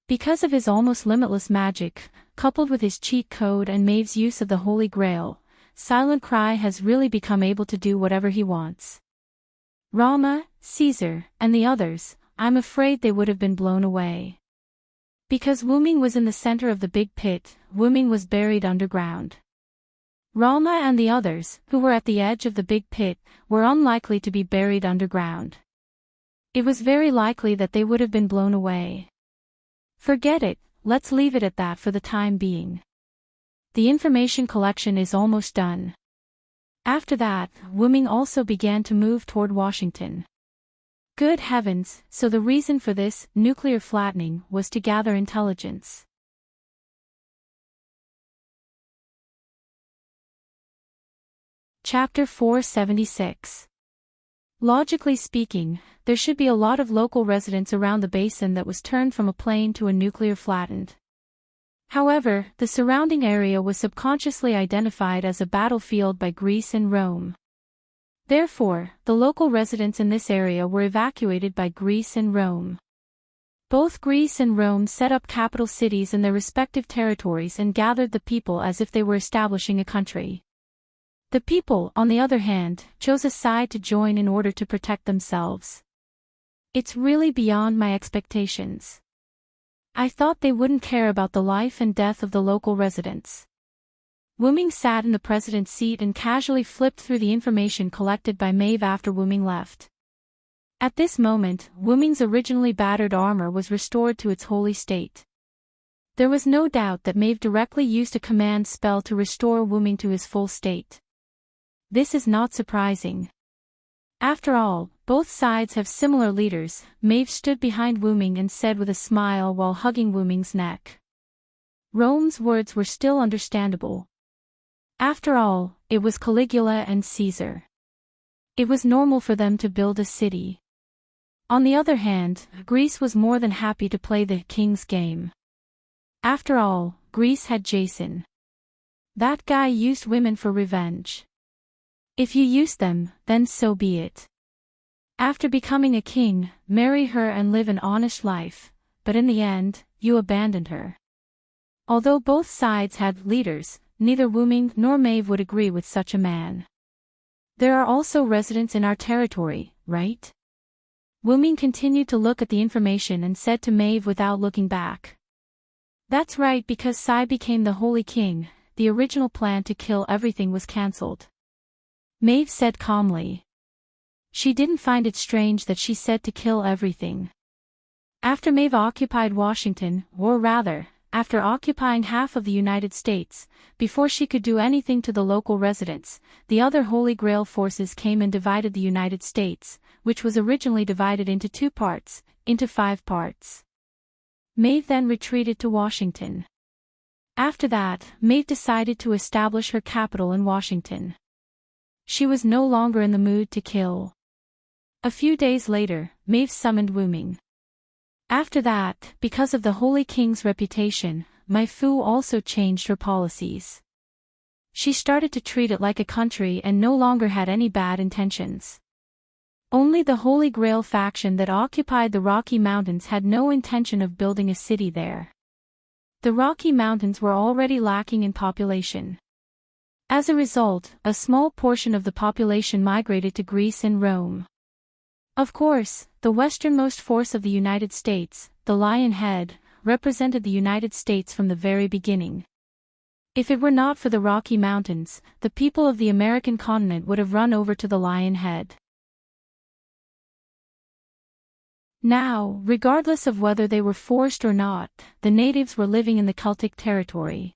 Because of his almost limitless magic, coupled with his cheat code and Maeve's use of the Holy Grail, Silent Cry has really become able to do whatever he wants. Rama, Caesar, and the others, I'm afraid they would have been blown away. Because Wu Ming was in the center of the big pit, Wu Ming was buried underground. Rama and the others, who were at the edge of the big pit, were unlikely to be buried underground. It was very likely that they would have been blown away. Forget it, let's leave it at that for the time being. The information collection is almost done. After that, Wu Ming also began to move toward Washington. Good heavens, so the reason for this nuclear flattening was to gather intelligence. Chapter 476. Logically speaking, there should be a lot of local residents around the basin that was turned from a plain to a nuclear flattened. However, the surrounding area was subconsciously identified as a battlefield by Greece and Rome. Therefore, the local residents in this area were evacuated by Greece and Rome. Both Greece and Rome set up capital cities in their respective territories and gathered the people as if they were establishing a country. The people, on the other hand, chose a side to join in order to protect themselves. It's really beyond my expectations. I thought they wouldn't care about the life and death of the local residents. Wu Ming sat in the president's seat and casually flipped through the information collected by Maeve after Wu Ming left. At this moment, Wu Ming's originally battered armor was restored to its holy state. There was no doubt that Maeve directly used a command spell to restore Wu Ming to his full state. This is not surprising. After all, both sides have similar leaders. Maeve stood behind Wu Ming and said with a smile while hugging Wu Ming's neck. Rome's words were still understandable. After all, it was Caligula and Caesar. It was normal for them to build a city. On the other hand, Greece was more than happy to play the king's game. After all, Greece had Jason. That guy used women for revenge. If you use them, then so be it. After becoming a king, marry her and live an honest life, but in the end, you abandoned her. Although both sides had leaders, neither Wu Ming nor Maeve would agree with such a man. There are also residents in our territory, right? Wu Ming continued to look at the information and said to Maeve without looking back. That's right, because Sai became the Holy King, the original plan to kill everything was cancelled. Maeve said calmly. She didn't find it strange that she said to kill everything. After Maeve occupied Washington, or rather, after occupying half of the United States, before she could do anything to the local residents, the other Holy Grail forces came and divided the United States, which was originally divided into 2 parts, into 5 parts. Maeve then retreated to Washington. After that, Maeve decided to establish her capital in Washington. She was no longer in the mood to kill. A few days later, Maeve summoned Wu Ming. After that, because of the Holy King's reputation, Mai Fu also changed her policies. She started to treat it like a country and no longer had any bad intentions. Only the Holy Grail faction that occupied the Rocky Mountains had no intention of building a city there. The Rocky Mountains were already lacking in population. As a result, a small portion of the population migrated to Greece and Rome. Of course, the westernmost force of the United States, the Lion Head, represented the United States from the very beginning. If it were not for the Rocky Mountains, the people of the American continent would have run over to the Lion Head. Now, regardless of whether they were forced or not, the natives were living in the Celtic territory.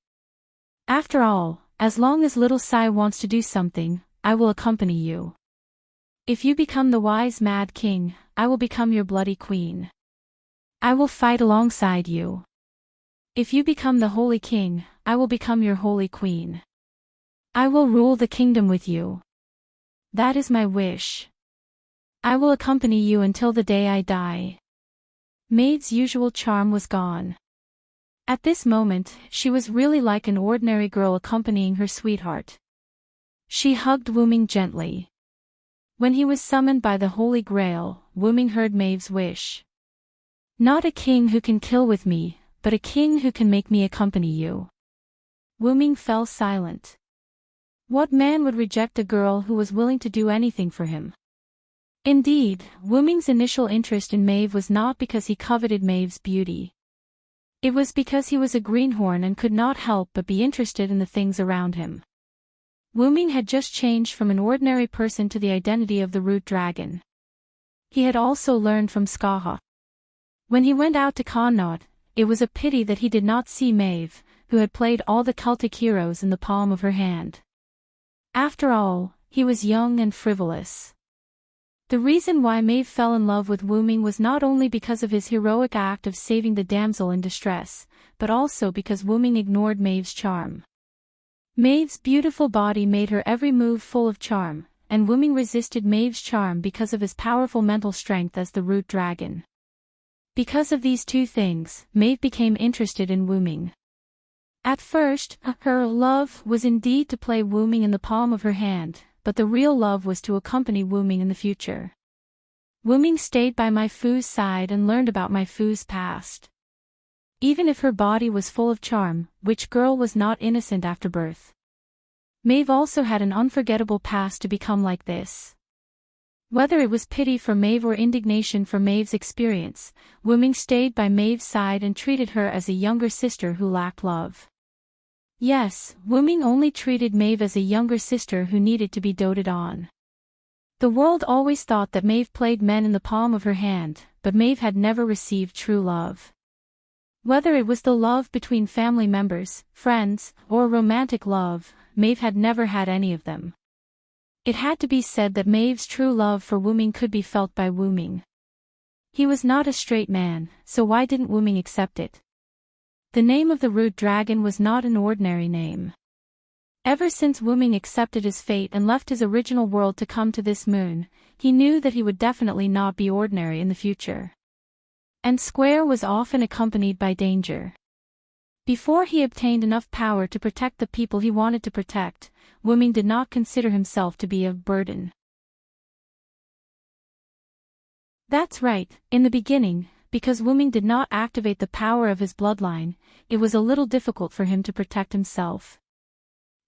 After all, as long as little Sai wants to do something, I will accompany you. If you become the wise Mad King, I will become your bloody queen. I will fight alongside you. If you become the Holy King, I will become your Holy Queen. I will rule the kingdom with you. That is my wish. I will accompany you until the day I die. Maeve's usual charm was gone. At this moment, she was really like an ordinary girl accompanying her sweetheart. She hugged Wuming gently. When he was summoned by the Holy Grail, Wuming heard Maeve's wish. Not a king who can kill with me, but a king who can make me accompany you. Wuming fell silent. What man would reject a girl who was willing to do anything for him? Indeed, Wuming's initial interest in Maeve was not because he coveted Maeve's beauty. It was because he was a greenhorn and could not help but be interested in the things around him. Wuming had just changed from an ordinary person to the identity of the root dragon. He had also learned from Skaha. When he went out to Connaught, it was a pity that he did not see Maeve, who had played all the Celtic heroes in the palm of her hand. After all, he was young and frivolous. The reason why Maeve fell in love with Wuming was not only because of his heroic act of saving the damsel in distress, but also because Wuming ignored Maeve's charm. Maeve's beautiful body made her every move full of charm, and Wuming resisted Maeve's charm because of his powerful mental strength as the root dragon. Because of these two things, Maeve became interested in Wuming. At first, her love was indeed to play Wuming in the palm of her hand, but the real love was to accompany Wuming in the future. Wuming stayed by Mai Fu's side and learned about Mai Fu's past. Even if her body was full of charm, which girl was not innocent after birth? Maeve also had an unforgettable past to become like this. Whether it was pity for Maeve or indignation for Maeve's experience, Wuming stayed by Maeve's side and treated her as a younger sister who lacked love. Yes, Wuming only treated Maeve as a younger sister who needed to be doted on. The world always thought that Maeve played men in the palm of her hand, but Maeve had never received true love. Whether it was the love between family members, friends, or romantic love, Maeve had never had any of them. It had to be said that Maeve's true love for Wuming could be felt by Wuming. He was not a straight man, so why didn't Wuming accept it? The name of the root dragon was not an ordinary name. Ever since Wuming accepted his fate and left his original world to come to this moon, he knew that he would definitely not be ordinary in the future. And Square was often accompanied by danger. Before he obtained enough power to protect the people he wanted to protect, Wuming did not consider himself to be a burden. That's right, in the beginning, because Wuming did not activate the power of his bloodline, it was a little difficult for him to protect himself.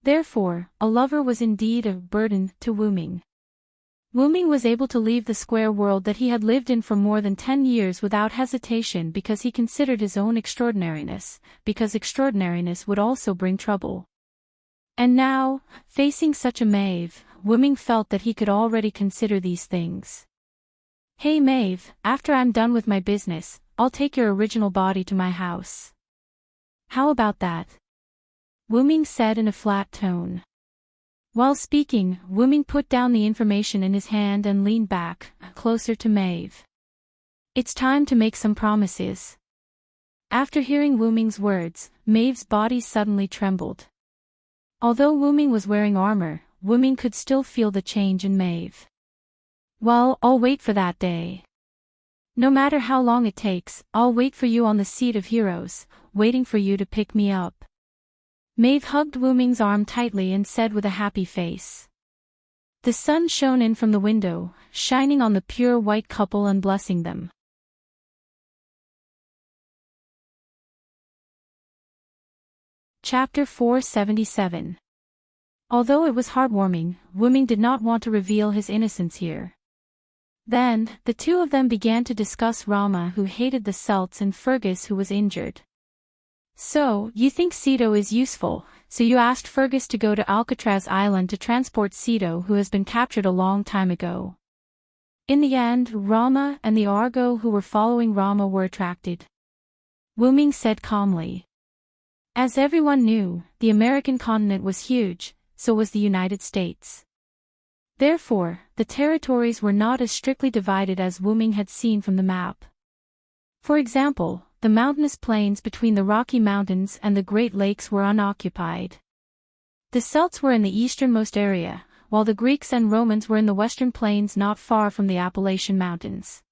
Therefore, a lover was indeed a burden to Wuming. Wuming was able to leave the square world that he had lived in for more than 10 years without hesitation because he considered his own extraordinariness, because extraordinariness would also bring trouble. And now, facing such a Maeve, Wuming felt that he could already consider these things. Hey Maeve, after I'm done with my business, I'll take your original body to my house. How about that? Wuming said in a flat tone. While speaking, Wuming put down the information in his hand and leaned back, closer to Maeve. It's time to make some promises. After hearing Wuming's words, Maeve's body suddenly trembled. Although Wuming was wearing armor, Wuming could still feel the change in Maeve. Well, I'll wait for that day. No matter how long it takes, I'll wait for you on the seat of heroes, waiting for you to pick me up. Maeve hugged Wuming's arm tightly and said with a happy face. The sun shone in from the window, shining on the pure white couple and blessing them. Chapter 477. Although it was heartwarming, Wuming did not want to reveal his innocence here. Then, the two of them began to discuss Rama who hated the Celts and Fergus who was injured. So, you think Cedo is useful, so you asked Fergus to go to Alcatraz Island to transport Cedo, who has been captured a long time ago. In the end, Rama and the Argo who were following Rama were attracted. Wu Ming said calmly. As everyone knew, the American continent was huge, so was the United States. Therefore, the territories were not as strictly divided as Wu Ming had seen from the map. For example, the mountainous plains between the Rocky Mountains and the Great Lakes were unoccupied. The Celts were in the easternmost area, while the Greeks and Romans were in the western plains not far from the Appalachian Mountains.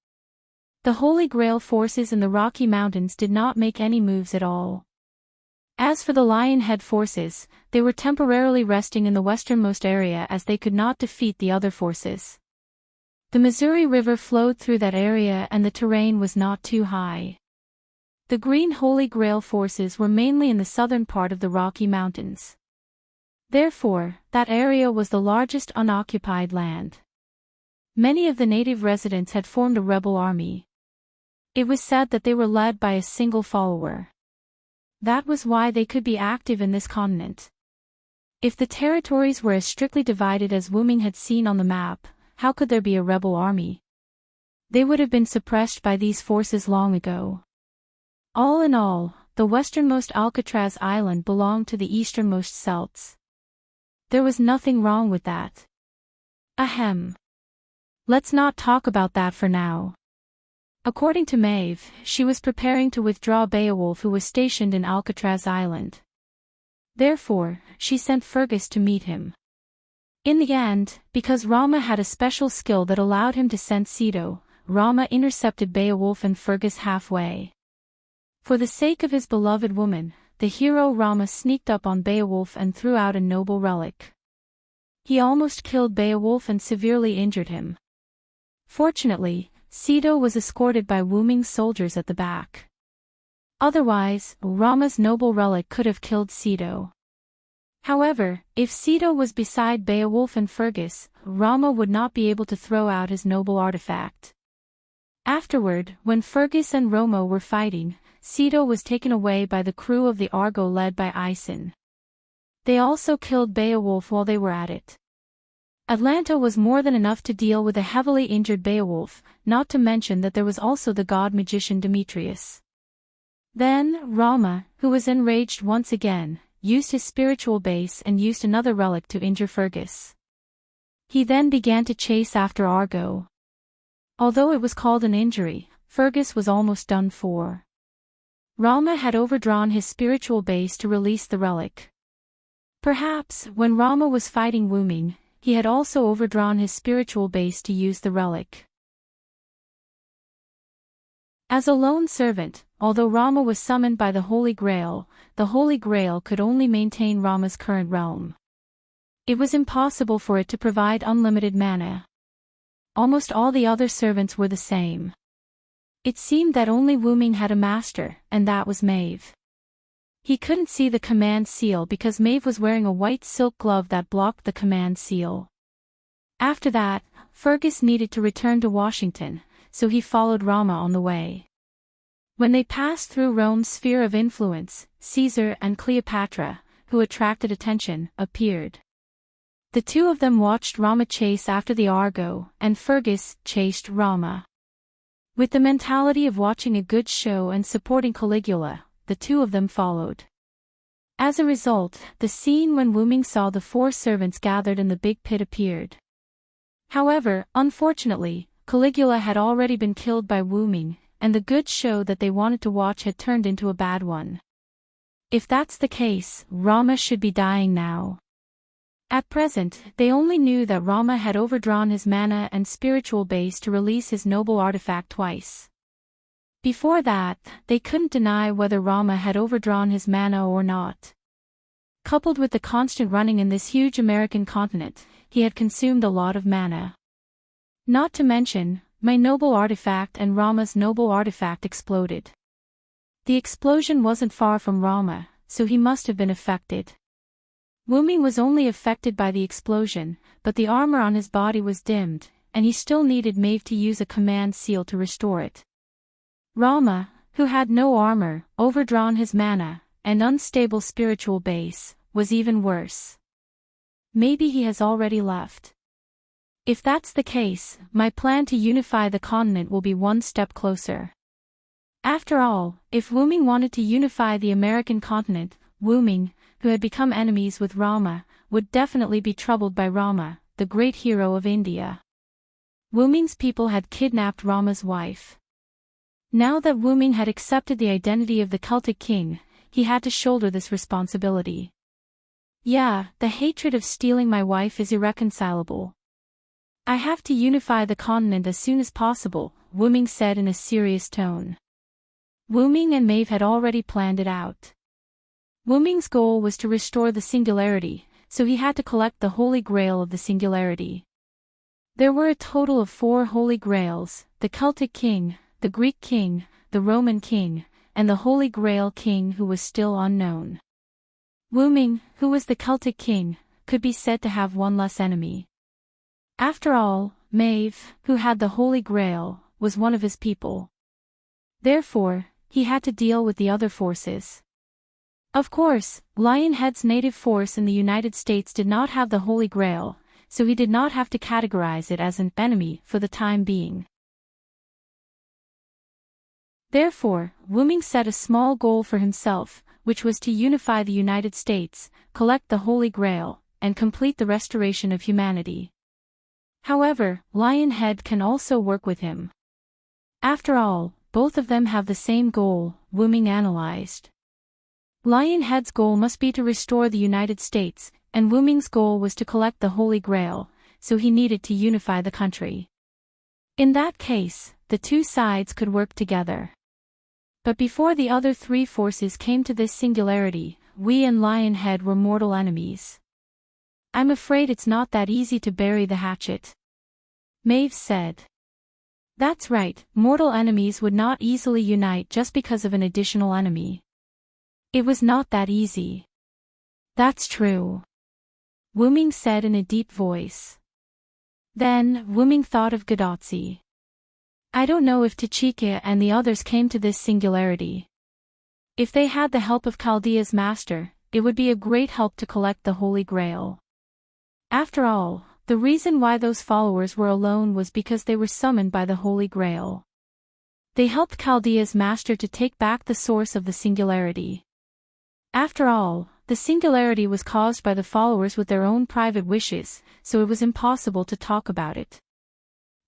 The Holy Grail forces in the Rocky Mountains did not make any moves at all. As for the Lionhead forces, they were temporarily resting in the westernmost area as they could not defeat the other forces. The Missouri River flowed through that area and the terrain was not too high. The Green Holy Grail forces were mainly in the southern part of the Rocky Mountains. Therefore, that area was the largest unoccupied land. Many of the native residents had formed a rebel army. It was said that they were led by a single follower. That was why they could be active in this continent. If the territories were as strictly divided as Wu Ming had seen on the map, how could there be a rebel army? They would have been suppressed by these forces long ago. All in all, the westernmost Alcatraz Island belonged to the easternmost Celts. There was nothing wrong with that. Ahem. Let's not talk about that for now. According to Maeve, she was preparing to withdraw Beowulf, who was stationed in Alcatraz Island. Therefore, she sent Fergus to meet him. In the end, because Rama had a special skill that allowed him to sense Cedo, Rama intercepted Beowulf and Fergus halfway. For the sake of his beloved woman, the hero Rama sneaked up on Beowulf and threw out a noble relic. He almost killed Beowulf and severely injured him. Fortunately, Cedo was escorted by Wu Ming's soldiers at the back. Otherwise, Rama's noble relic could have killed Cedo. However, if Cedo was beside Beowulf and Fergus, Rama would not be able to throw out his noble artifact. Afterward, when Fergus and Roma were fighting, Cedo was taken away by the crew of the Argo led by Aeson. They also killed Beowulf while they were at it. Atlanta was more than enough to deal with a heavily injured Beowulf, not to mention that there was also the god-magician Demetrius. Then, Rama, who was enraged once again, used his spiritual base and used another relic to injure Fergus. He then began to chase after Argo. Although it was called an injury, Fergus was almost done for. Rama had overdrawn his spiritual base to release the relic. Perhaps, when Rama was fighting Wu Ming, he had also overdrawn his spiritual base to use the relic. As a lone servant, although Rama was summoned by the Holy Grail could only maintain Rama's current realm. It was impossible for it to provide unlimited mana. Almost all the other servants were the same. It seemed that only Wu Ming had a master, and that was Maeve. He couldn't see the command seal because Maeve was wearing a white silk glove that blocked the command seal. After that, Fergus needed to return to Washington, so he followed Rama on the way. When they passed through Rome's sphere of influence, Caesar and Cleopatra, who attracted attention, appeared. The two of them watched Rama chase after the Argo, and Fergus chased Rama. With the mentality of watching a good show and supporting Caligula, the two of them followed. As a result, the scene when Wu Ming saw the four servants gathered in the big pit appeared. However, unfortunately, Caligula had already been killed by Wu Ming, and the good show that they wanted to watch had turned into a bad one. If that's the case, Rama should be dying now. At present, they only knew that Rama had overdrawn his mana and spiritual base to release his noble artifact twice. Before that, they couldn't deny whether Rama had overdrawn his mana or not. Coupled with the constant running in this huge American continent, he had consumed a lot of mana. Not to mention, my noble artifact and Rama's noble artifact exploded. The explosion wasn't far from Rama, so he must have been affected. Wu Ming was only affected by the explosion, but the armor on his body was dimmed, and he still needed Maeve to use a command seal to restore it. Rama, who had no armor, overdrawn his mana, and unstable spiritual base, was even worse. Maybe he has already left. If that's the case, my plan to unify the continent will be one step closer. After all, if Wu Ming wanted to unify the American continent, Wu Ming, who had become enemies with Rama, would definitely be troubled by Rama, the great hero of India. Wu Ming's people had kidnapped Rama's wife. Now that Wu Ming had accepted the identity of the Celtic king, he had to shoulder this responsibility. Yeah, the hatred of stealing my wife is irreconcilable. I have to unify the continent as soon as possible, Wu Ming said in a serious tone. Wu Ming and Maeve had already planned it out. Wu Ming's goal was to restore the singularity, so he had to collect the Holy Grail of the singularity. There were a total of 4 Holy Grails: the Celtic king, the Greek king, the Roman king, and the Holy Grail king who was still unknown. Wu Ming, who was the Celtic king, could be said to have one less enemy. After all, Maeve, who had the Holy Grail, was one of his people. Therefore, he had to deal with the other forces. Of course, Lionhead's native force in the United States did not have the Holy Grail, so he did not have to categorize it as an enemy for the time being. Therefore, Wu Ming set a small goal for himself, which was to unify the United States, collect the Holy Grail, and complete the restoration of humanity. However, Lionhead can also work with him. After all, both of them have the same goal, Wu Ming analyzed. Lionhead's goal must be to restore the United States, and Wu Ming's goal was to collect the Holy Grail, so he needed to unify the country. In that case, the two sides could work together. But before the other 3 forces came to this singularity, we and Lionhead were mortal enemies. I'm afraid it's not that easy to bury the hatchet, Maeve said. That's right, mortal enemies would not easily unite just because of an additional enemy. It was not that easy. That's true, Wu Ming said in a deep voice. Then, Wu Ming thought of Gadotsi. I don't know if Tachika and the others came to this singularity. If they had the help of Chaldea's master, it would be a great help to collect the Holy Grail. After all, the reason why those followers were alone was because they were summoned by the Holy Grail. They helped Chaldea's master to take back the source of the singularity. After all, the singularity was caused by the followers with their own private wishes, so it was impossible to talk about it.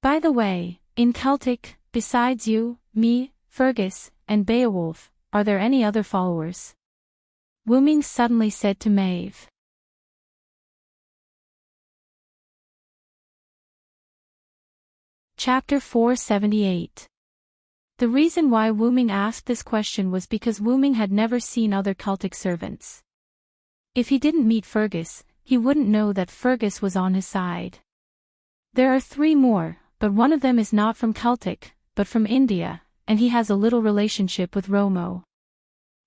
By the way, in Celtic, besides you, me, Fergus, and Beowulf, are there any other followers? Wu Ming suddenly said to Maeve. Chapter 478. The reason why Wu Ming asked this question was because Wu Ming had never seen other Celtic servants. If he didn't meet Fergus, he wouldn't know that Fergus was on his side. There are 3 more, but one of them is not from Celtic, but from India, and he has a little relationship with Romo.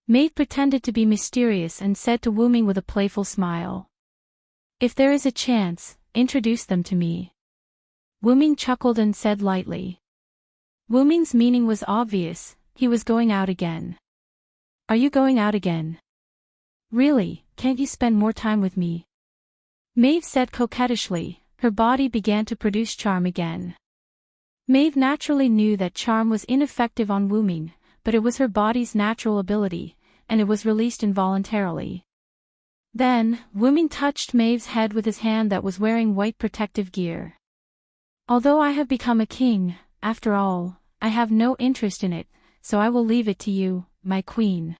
Maeve pretended to be mysterious and said to Wu Ming with a playful smile. If there is a chance, introduce them to me. Wu Ming chuckled and said lightly. Wu Ming's meaning was obvious, he was going out again. Are you going out again? Really, can't you spend more time with me? Maeve said coquettishly, her body began to produce charm again. Maeve naturally knew that charm was ineffective on Wu Ming, but it was her body's natural ability, and it was released involuntarily. Then, Wu Ming touched Maeve's head with his hand that was wearing white protective gear. Although I have become a king, after all, I have no interest in it, so I will leave it to you, my queen.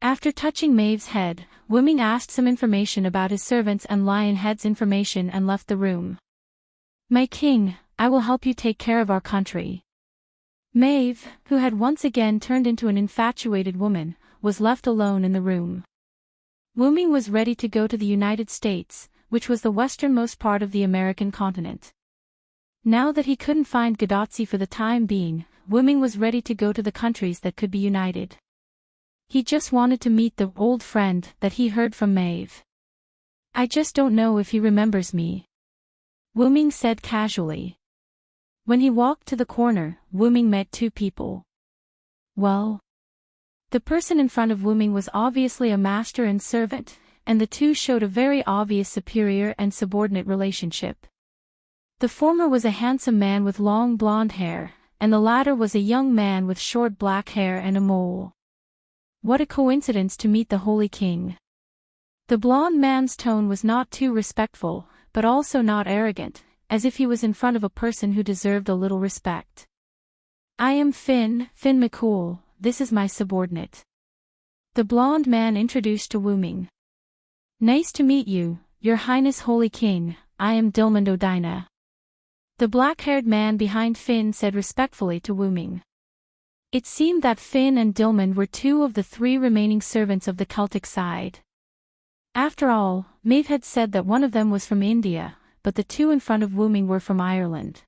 After touching Maeve's head, Wu Ming asked some information about his servants and Lionhead's information and left the room. My king, I will help you take care of our country. Maeve, who had once again turned into an infatuated woman, was left alone in the room. Wu Ming was ready to go to the United States, which was the westernmost part of the American continent. Now that he couldn't find Gadotsi for the time being, Wu Ming was ready to go to the countries that could be united. He just wanted to meet the old friend that he heard from Maeve. I just don't know if he remembers me, Wu Ming said casually. When he walked to the corner, Wu Ming met 2 people. Well? The person in front of Wuming was obviously a master and servant, and the two showed a very obvious superior and subordinate relationship. The former was a handsome man with long blonde hair, and the latter was a young man with short black hair and a mole. What a coincidence to meet the Holy King. The blonde man's tone was not too respectful, but also not arrogant, as if he was in front of a person who deserved a little respect. I am Finn McCool, this is my subordinate. The blonde man introduced to Wuming. Nice to meet you, Your Highness Holy King, I am Dilmund O'Dina. The black-haired man behind Finn said respectfully to Wuming. It seemed that Finn and Dilmund were two of the three remaining servants of the Celtic side. After all, Maeve had said that one of them was from India, but the two in front of Wuming were from Ireland.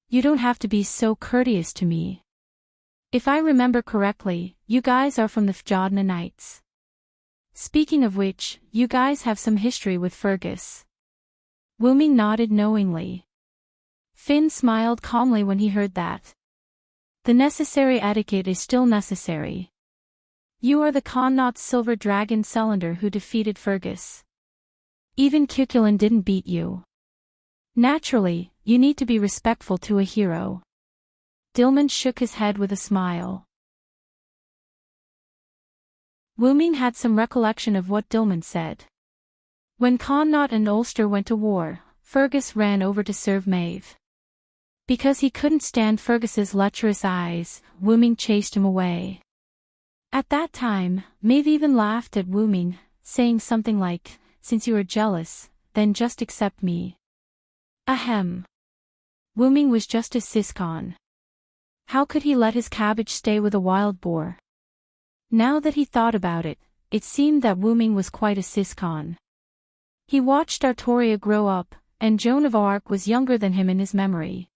You don't have to be so courteous to me. If I remember correctly, you guys are from the Fjordna Knights. Speaking of which, you guys have some history with Fergus. Wuming nodded knowingly. Finn smiled calmly when he heard that. The necessary etiquette is still necessary. You are the Connaught's silver dragon cylinder who defeated Fergus. Even Cuchulainn didn't beat you. Naturally, you need to be respectful to a hero. Dilmund shook his head with a smile. Wuming had some recollection of what Dilmund said. When Connaught and Ulster went to war, Fergus ran over to serve Maeve. Because he couldn't stand Fergus's lecherous eyes, Wuming chased him away. At that time, Maeve even laughed at Wuming, saying something like, "Since you are jealous, then just accept me." Ahem. Wuming was just a siscon. How could he let his cabbage stay with a wild boar? Now that he thought about it, it seemed that Wuming was quite a siscon. He watched Artoria grow up, and Joan of Arc was younger than him in his memory.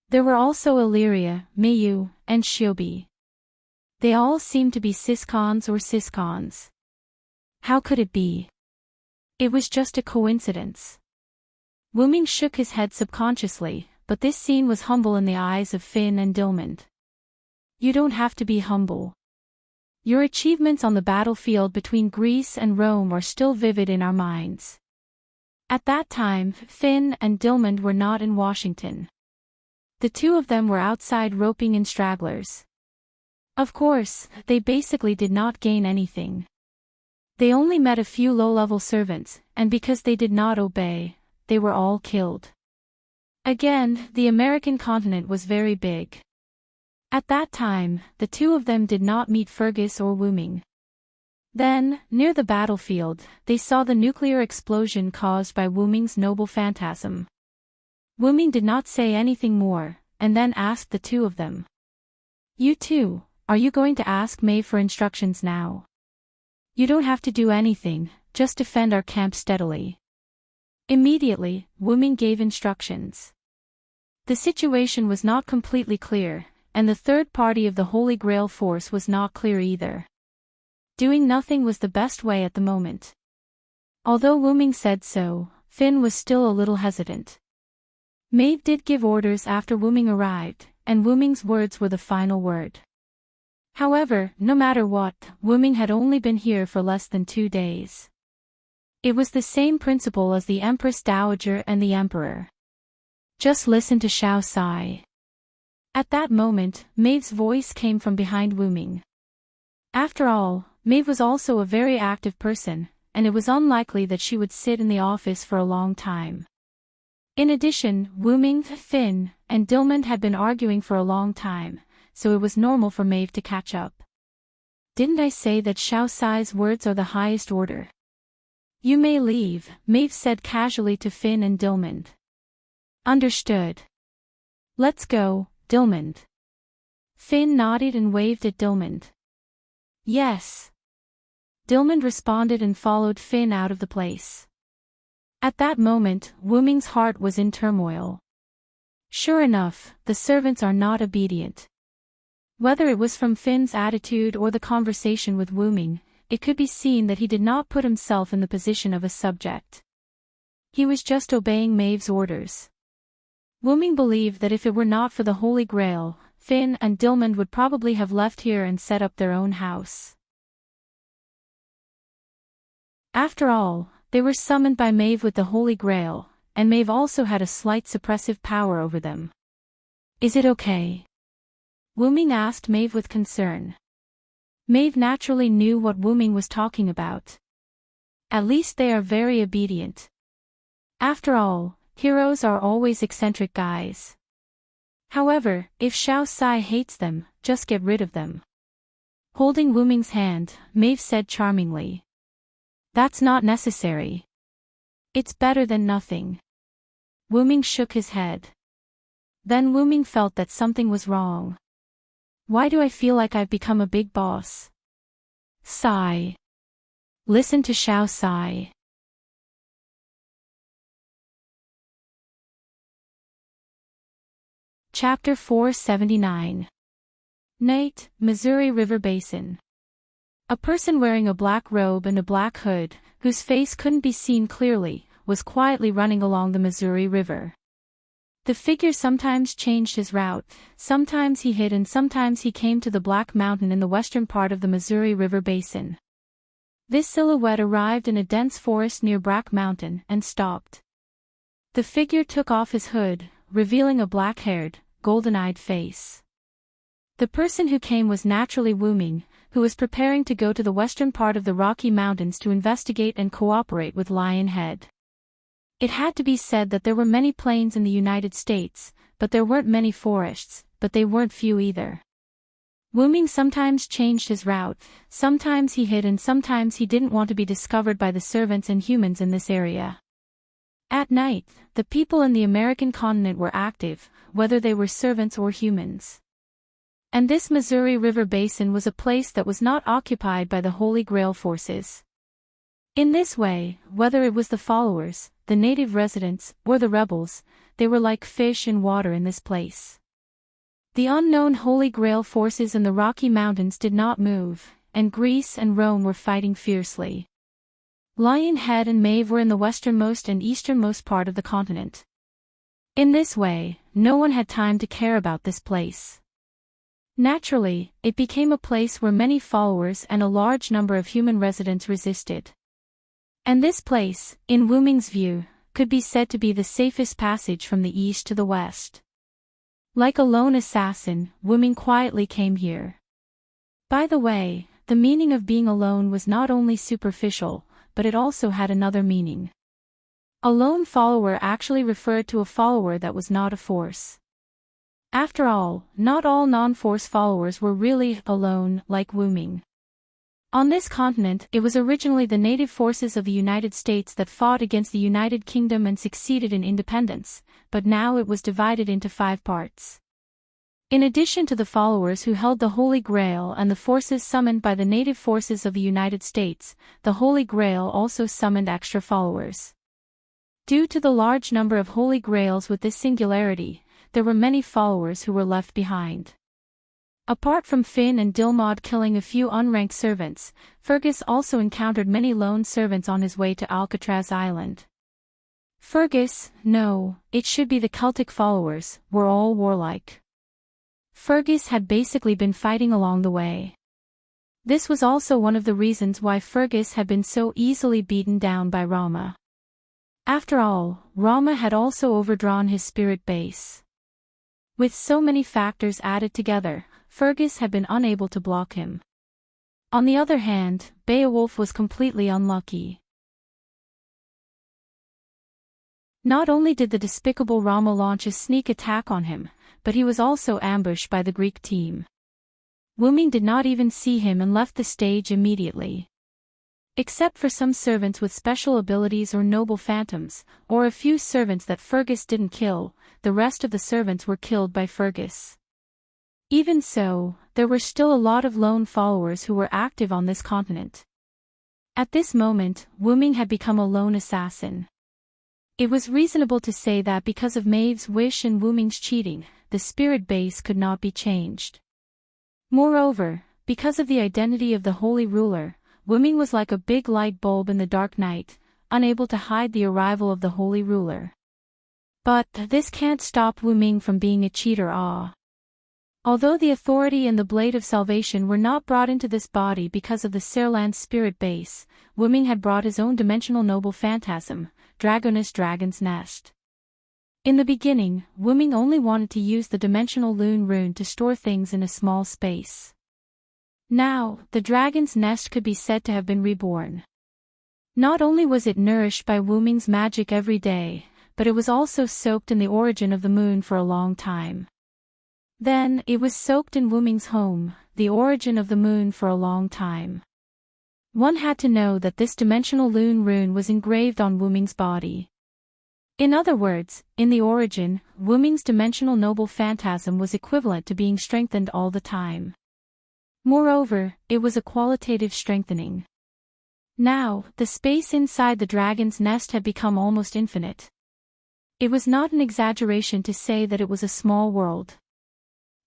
There were also Illyria, Mayu, and Shiobi. They all seemed to be siscons or siscons. How could it be? It was just a coincidence. Wuming shook his head subconsciously, but this scene was humble in the eyes of Finn and Dilmund. You don't have to be humble. Your achievements on the battlefield between Greece and Rome are still vivid in our minds. At that time, Finn and Dilmund were not in Washington. The two of them were outside roping in stragglers. Of course, they basically did not gain anything. They only met a few low-level servants, and because they did not obey, they were all killed. Again, the American continent was very big. At that time, the two of them did not meet Fergus or Wuming. Then, near the battlefield, they saw the nuclear explosion caused by Wuming's noble phantasm. Wuming did not say anything more, and then asked the two of them. You two, are you going to ask Maeve for instructions now? You don't have to do anything, just defend our camp steadily. Immediately, Wuming gave instructions. The situation was not completely clear, and the third party of the Holy Grail force was not clear either. Doing nothing was the best way at the moment. Although Wuming said so, Finn was still a little hesitant. Maeve did give orders after Wuming arrived, and Wuming's words were the final word. However, no matter what, Wuming had only been here for less than 2 days. It was the same principle as the Empress Dowager and the Emperor. Just listen to Xiao Sai. At that moment, Maeve's voice came from behind Wuming. After all, Maeve was also a very active person, and it was unlikely that she would sit in the office for a long time. In addition, Wuming, Finn, and Dilmund had been arguing for a long time, so it was normal for Maeve to catch up. Didn't I say that Xiao Sai's words are the highest order? You may leave, Maeve said casually to Finn and Dilmund. Understood. Let's go, Dilmund. Finn nodded and waved at Dilmund. Yes. Dilmund responded and followed Finn out of the place. At that moment, Wuming's heart was in turmoil. Sure enough, the servants are not obedient. Whether it was from Finn's attitude or the conversation with Wuming, it could be seen that he did not put himself in the position of a subject. He was just obeying Maeve's orders. Wuming believed that if it were not for the Holy Grail, Finn and Dilmund would probably have left here and set up their own house. After all, they were summoned by Maeve with the Holy Grail, and Maeve also had a slight suppressive power over them. Is it okay? Wu-Ming asked Maeve with concern. Maeve naturally knew what Wu-Ming was talking about. At least they are very obedient. After all, heroes are always eccentric guys. However, if Xiao Sai hates them, just get rid of them. Holding Wu-Ming's hand, Maeve said charmingly. That's not necessary. It's better than nothing. Wu-Ming shook his head. Then Wu-Ming felt that something was wrong. Why do I feel like I've become a big boss? Sai. Listen to Xiao Sai. Chapter 479. Night, Missouri River Basin. A person wearing a black robe and a black hood, whose face couldn't be seen clearly, was quietly running along the Missouri River. The figure sometimes changed his route, sometimes he hid and sometimes he came to the Black Mountain in the western part of the Missouri River Basin. This silhouette arrived in a dense forest near Black Mountain and stopped. The figure took off his hood, revealing a black-haired, golden-eyed face. The person who came was naturally Wu-Ming, who was preparing to go to the western part of the Rocky Mountains to investigate and cooperate with Lionhead. It had to be said that there were many plains in the United States, but there weren't many forests, but they weren't few either. Wu-Ming sometimes changed his route, sometimes he hid and sometimes he didn't want to be discovered by the servants and humans in this area. At night, the people in the American continent were active, whether they were servants or humans. And this Missouri River Basin was a place that was not occupied by the Holy Grail forces. In this way, whether it was the followers, the native residents, or the rebels, they were like fish in water in this place. The unknown Holy Grail forces in the Rocky Mountains did not move, and Greece and Rome were fighting fiercely. Lionhead and Maeve were in the westernmost and easternmost part of the continent. In this way, no one had time to care about this place. Naturally, it became a place where many followers and a large number of human residents resisted. And this place, in Wu-Ming's view, could be said to be the safest passage from the east to the west. Like a lone assassin, Wu-Ming quietly came here. By the way, the meaning of being alone was not only superficial, but it also had another meaning. A lone follower actually referred to a follower that was not a force. After all, not all non-force followers were really alone, like Wu-Ming. On this continent, it was originally the native forces of the United States that fought against the United Kingdom and succeeded in independence, but now it was divided into 5 parts. In addition to the followers who held the Holy Grail and the forces summoned by the native forces of the United States, the Holy Grail also summoned extra followers. Due to the large number of Holy Grails with this singularity, there were many followers who were left behind. Apart from Finn and Dilmund killing a few unranked servants, Fergus also encountered many lone servants on his way to Alcatraz Island. Fergus, no, it should be the Celtic followers, were all warlike. Fergus had basically been fighting along the way. This was also one of the reasons why Fergus had been so easily beaten down by Rama. After all, Rama had also overdrawn his spirit base. With so many factors added together, Fergus had been unable to block him. On the other hand, Beowulf was completely unlucky. Not only did the despicable Rama launch a sneak attack on him, but he was also ambushed by the Greek team. Wu-Ming did not even see him and left the stage immediately. Except for some servants with special abilities or noble phantoms, or a few servants that Fergus didn't kill, the rest of the servants were killed by Fergus. Even so, there were still a lot of lone followers who were active on this continent. At this moment, Wu-Ming had become a lone assassin. It was reasonable to say that because of Maeve's wish and Wu-Ming's cheating, the spirit base could not be changed. Moreover, because of the identity of the Holy Ruler, Wu-Ming was like a big light bulb in the dark night, unable to hide the arrival of the Holy Ruler. But this can't stop Wu-Ming from being a cheater. Although the authority and the blade of salvation were not brought into this body because of the Serland's spirit base, Wuming had brought his own dimensional noble phantasm, Dragoness Dragon's Nest. In the beginning, Wuming only wanted to use the dimensional Lune rune to store things in a small space. Now, the Dragon's Nest could be said to have been reborn. Not only was it nourished by Wuming's magic every day, but it was also soaked in the origin of the moon for a long time. Then, it was soaked in Wuming's home, the origin of the moon for a long time. One had to know that this dimensional Lune rune was engraved on Wuming's body. In other words, in the origin, Wuming's dimensional noble phantasm was equivalent to being strengthened all the time. Moreover, it was a qualitative strengthening. Now, the space inside the dragon's nest had become almost infinite. It was not an exaggeration to say that it was a small world.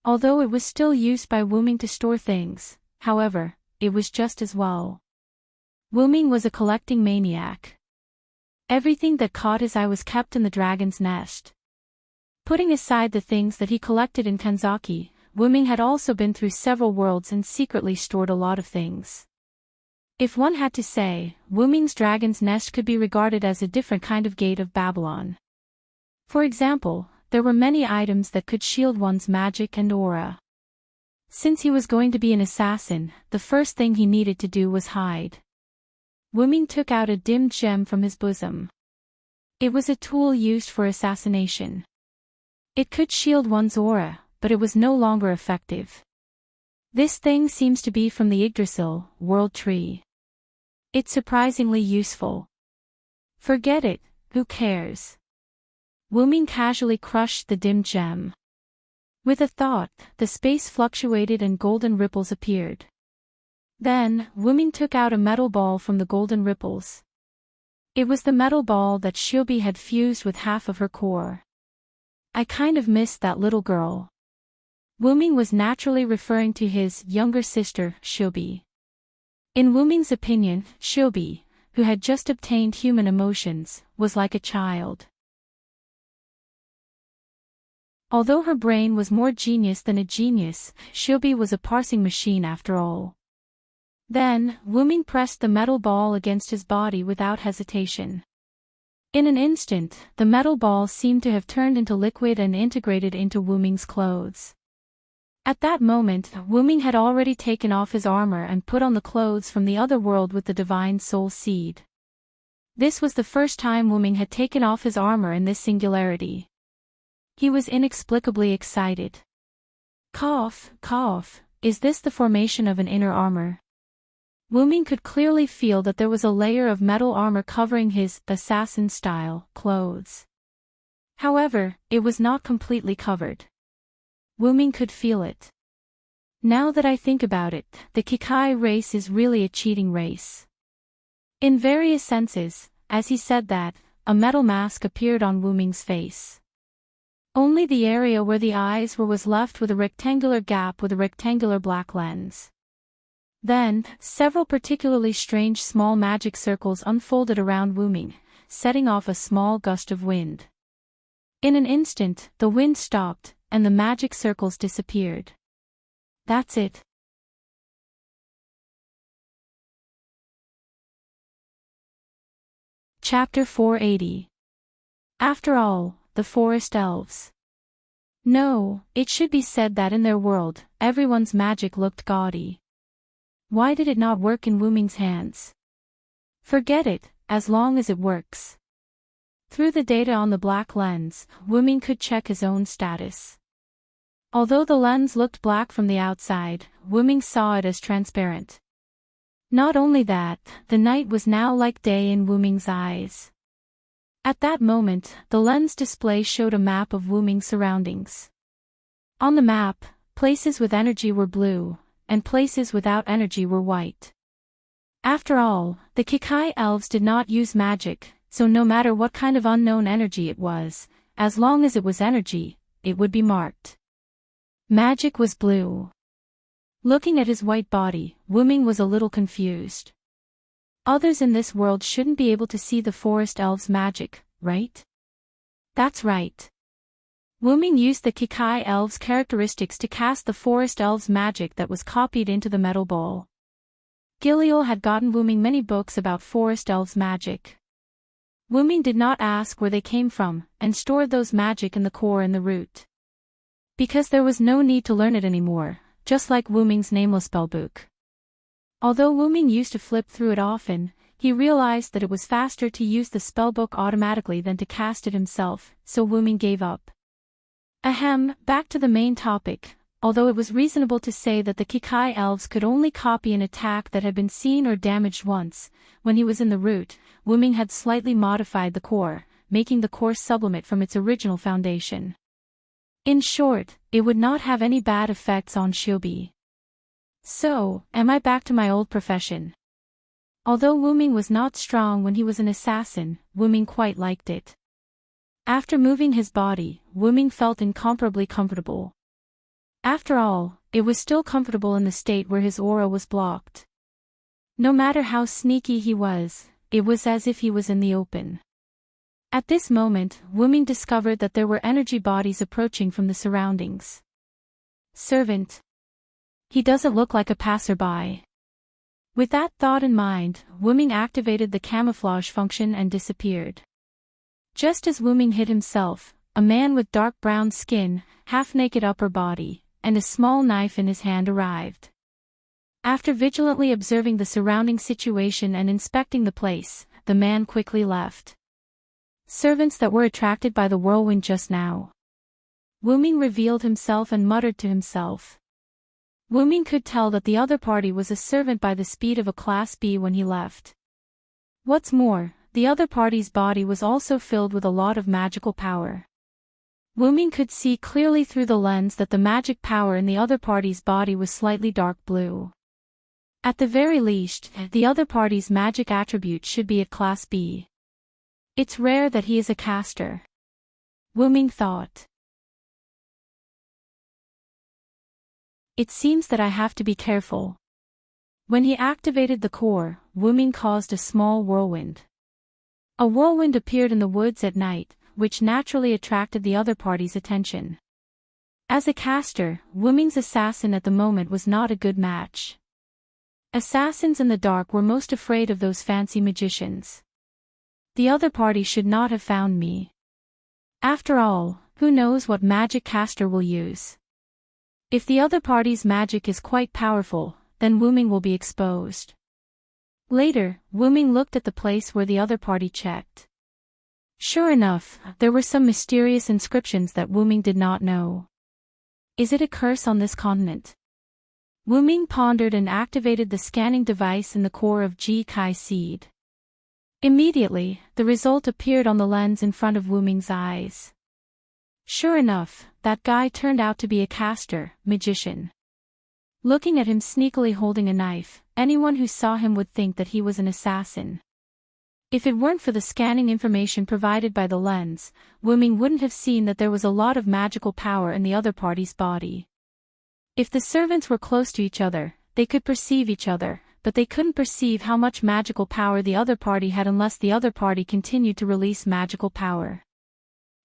Although it was still used by Wuming to store things, however, it was just as well. Wuming was a collecting maniac. Everything that caught his eye was kept in the dragon's nest. Putting aside the things that he collected in Kanzaki, Wuming had also been through several worlds and secretly stored a lot of things. If one had to say, Wuming's dragon's nest could be regarded as a different kind of gate of Babylon. For example, there were many items that could shield one's magic and aura. Since he was going to be an assassin, the first thing he needed to do was hide. Wuming took out a dimmed gem from his bosom. It was a tool used for assassination. It could shield one's aura, but it was no longer effective. This thing seems to be from the Yggdrasil, world tree. It's surprisingly useful. Forget it, who cares? Wuming casually crushed the dim gem. With a thought, the space fluctuated and golden ripples appeared. Then, Wuming took out a metal ball from the golden ripples. It was the metal ball that Shiobi had fused with half of her core. I kind of missed that little girl. Wuming was naturally referring to his younger sister, Shiobi. In Wuming's opinion, Shiobi, who had just obtained human emotions, was like a child. Although her brain was more genius than a genius, Shiobi was a parsing machine after all. Then, Wuming pressed the metal ball against his body without hesitation. In an instant, the metal ball seemed to have turned into liquid and integrated into Wuming's clothes. At that moment, Wuming had already taken off his armor and put on the clothes from the other world with the divine soul seed. This was the first time Wuming had taken off his armor in this singularity. He was inexplicably excited. Cough, cough, is this the formation of an inner armor? Wuming could clearly feel that there was a layer of metal armor covering his assassin-style clothes. However, it was not completely covered. Wuming could feel it. Now that I think about it, the Kikai race is really a cheating race. In various senses, as he said that, a metal mask appeared on Wuming's face. Only the area where the eyes were was left with a rectangular gap with a rectangular black lens. Then, several particularly strange small magic circles unfolded around Wuming, setting off a small gust of wind. In an instant, the wind stopped, and the magic circles disappeared. That's it. Chapter 480. After all, the forest elves. No, it should be said that in their world, everyone's magic looked gaudy. Why did it not work in Wuming's hands? Forget it, as long as it works. Through the data on the black lens, Wuming could check his own status. Although the lens looked black from the outside, Wuming saw it as transparent. Not only that, the night was now like day in Wuming's eyes. At that moment, the lens display showed a map of Wuming's surroundings. On the map, places with energy were blue, and places without energy were white. After all, the Kikai elves did not use magic, so no matter what kind of unknown energy it was, as long as it was energy, it would be marked. Magic was blue. Looking at his white body, Wuming was a little confused. Others in this world shouldn't be able to see the forest elves' magic, right? That's right. Wuming used the Kikai elves' characteristics to cast the forest elves' magic that was copied into the metal ball. Giliel had gotten Wuming many books about forest elves' magic. Wuming did not ask where they came from, and stored those magic in the core and the root. Because there was no need to learn it anymore, just like Wuming's nameless spellbook. Although Wuming used to flip through it often, he realized that it was faster to use the spellbook automatically than to cast it himself, so Wuming gave up. Ahem, back to the main topic. Although it was reasonable to say that the Kikai elves could only copy an attack that had been seen or damaged once, when he was in the root, Wuming had slightly modified the core, making the core sublimate from its original foundation. In short, it would not have any bad effects on Shiobi. So, am I back to my old profession? Although Wuming was not strong when he was an assassin, Wuming quite liked it. After moving his body, Wuming felt incomparably comfortable. After all, it was still comfortable in the state where his aura was blocked. No matter how sneaky he was, it was as if he was in the open. At this moment, Wuming discovered that there were energy bodies approaching from the surroundings. Servant. He doesn't look like a passerby. With that thought in mind, Wuming activated the camouflage function and disappeared. Just as Wuming hid himself, a man with dark brown skin, half-naked upper body, and a small knife in his hand arrived. After vigilantly observing the surrounding situation and inspecting the place, the man quickly left. Servants that were attracted by the whirlwind just now. Wuming revealed himself and muttered to himself. Wuming could tell that the other party was a servant by the speed of a Class B when he left. What's more, the other party's body was also filled with a lot of magical power. Wuming could see clearly through the lens that the magic power in the other party's body was slightly dark blue. At the very least, the other party's magic attribute should be at Class B. It's rare that he is a caster. Wuming thought. It seems that I have to be careful. When he activated the core, Wuming caused a small whirlwind. A whirlwind appeared in the woods at night, which naturally attracted the other party's attention. As a caster, Wuming's assassin at the moment was not a good match. Assassins in the dark were most afraid of those fancy magicians. The other party should not have found me. After all, who knows what magic caster will use? If the other party's magic is quite powerful, then Wuming will be exposed. Later, Wuming looked at the place where the other party checked. Sure enough, there were some mysterious inscriptions that Wuming did not know. Is it a curse on this continent? Wuming pondered and activated the scanning device in the core of Ji Kai Seed. Immediately, the result appeared on the lens in front of Wuming's eyes. Sure enough, that guy turned out to be a caster, magician. Looking at him sneakily holding a knife, anyone who saw him would think that he was an assassin. If it weren't for the scanning information provided by the lens, Wuming wouldn't have seen that there was a lot of magical power in the other party's body. If the servants were close to each other, they could perceive each other, but they couldn't perceive how much magical power the other party had unless the other party continued to release magical power.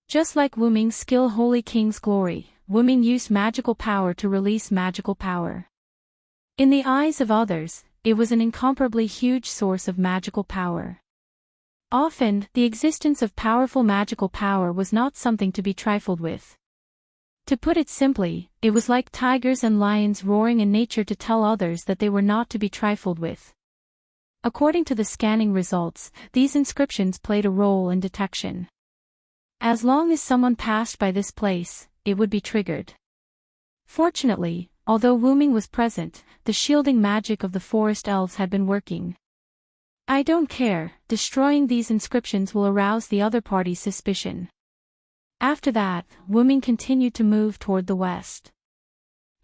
Just like Wuming's skill Holy King's Glory, Wuming used magical power to release magical power. In the eyes of others, it was an incomparably huge source of magical power. Often, the existence of powerful magical power was not something to be trifled with. To put it simply, it was like tigers and lions roaring in nature to tell others that they were not to be trifled with. According to the scanning results, these inscriptions played a role in detection. As long as someone passed by this place, it would be triggered. Fortunately, although Wuming was present, the shielding magic of the forest elves had been working. I don't care, destroying these inscriptions will arouse the other party's suspicion. After that, Wuming continued to move toward the west.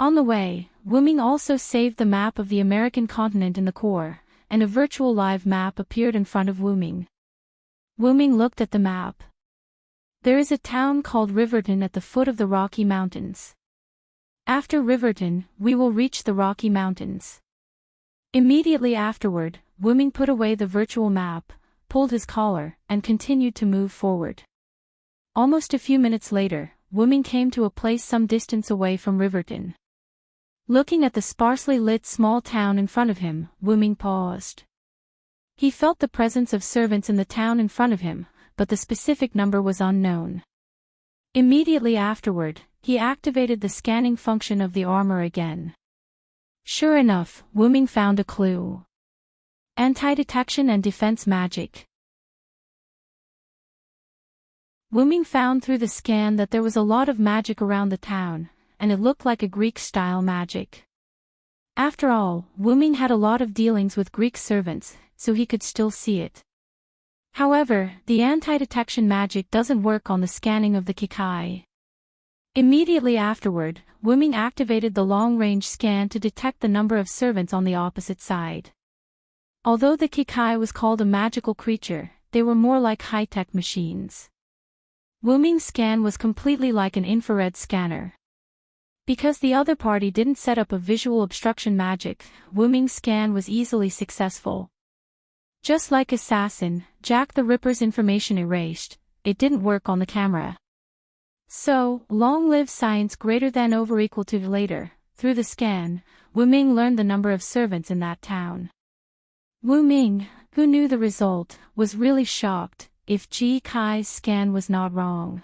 On the way, Wuming also saved the map of the American continent in the core, and a virtual live map appeared in front of Wuming. Wuming looked at the map. There is a town called Riverton at the foot of the Rocky Mountains. After Riverton, we will reach the Rocky Mountains. Immediately afterward, Wuming put away the virtual map, pulled his collar, and continued to move forward. Almost a few minutes later, Wu Ming came to a place some distance away from Riverton. Looking at the sparsely lit small town in front of him, Wu Ming paused. He felt the presence of servants in the town in front of him, but the specific number was unknown. Immediately afterward, he activated the scanning function of the armor again. Sure enough, Wu Ming found a clue. Anti-detection and defense magic. Wu Ming found through the scan that there was a lot of magic around the town, and it looked like a Greek-style magic. After all, Wu Ming had a lot of dealings with Greek servants, so he could still see it. However, the anti-detection magic doesn't work on the scanning of the Kikai. Immediately afterward, Wu Ming activated the long-range scan to detect the number of servants on the opposite side. Although the Kikai was called a magical creature, they were more like high-tech machines. Wu Ming's scan was completely like an infrared scanner. Because the other party didn't set up a visual obstruction magic, Wu Ming's scan was easily successful. Just like Assassin, Jack the Ripper's information erased, it didn't work on the camera. So, long live science greater than over equal to later, through the scan, Wu Ming learned the number of servants in that town. Wu Ming, who knew the result, was really shocked, if Ji Kai's scan was not wrong.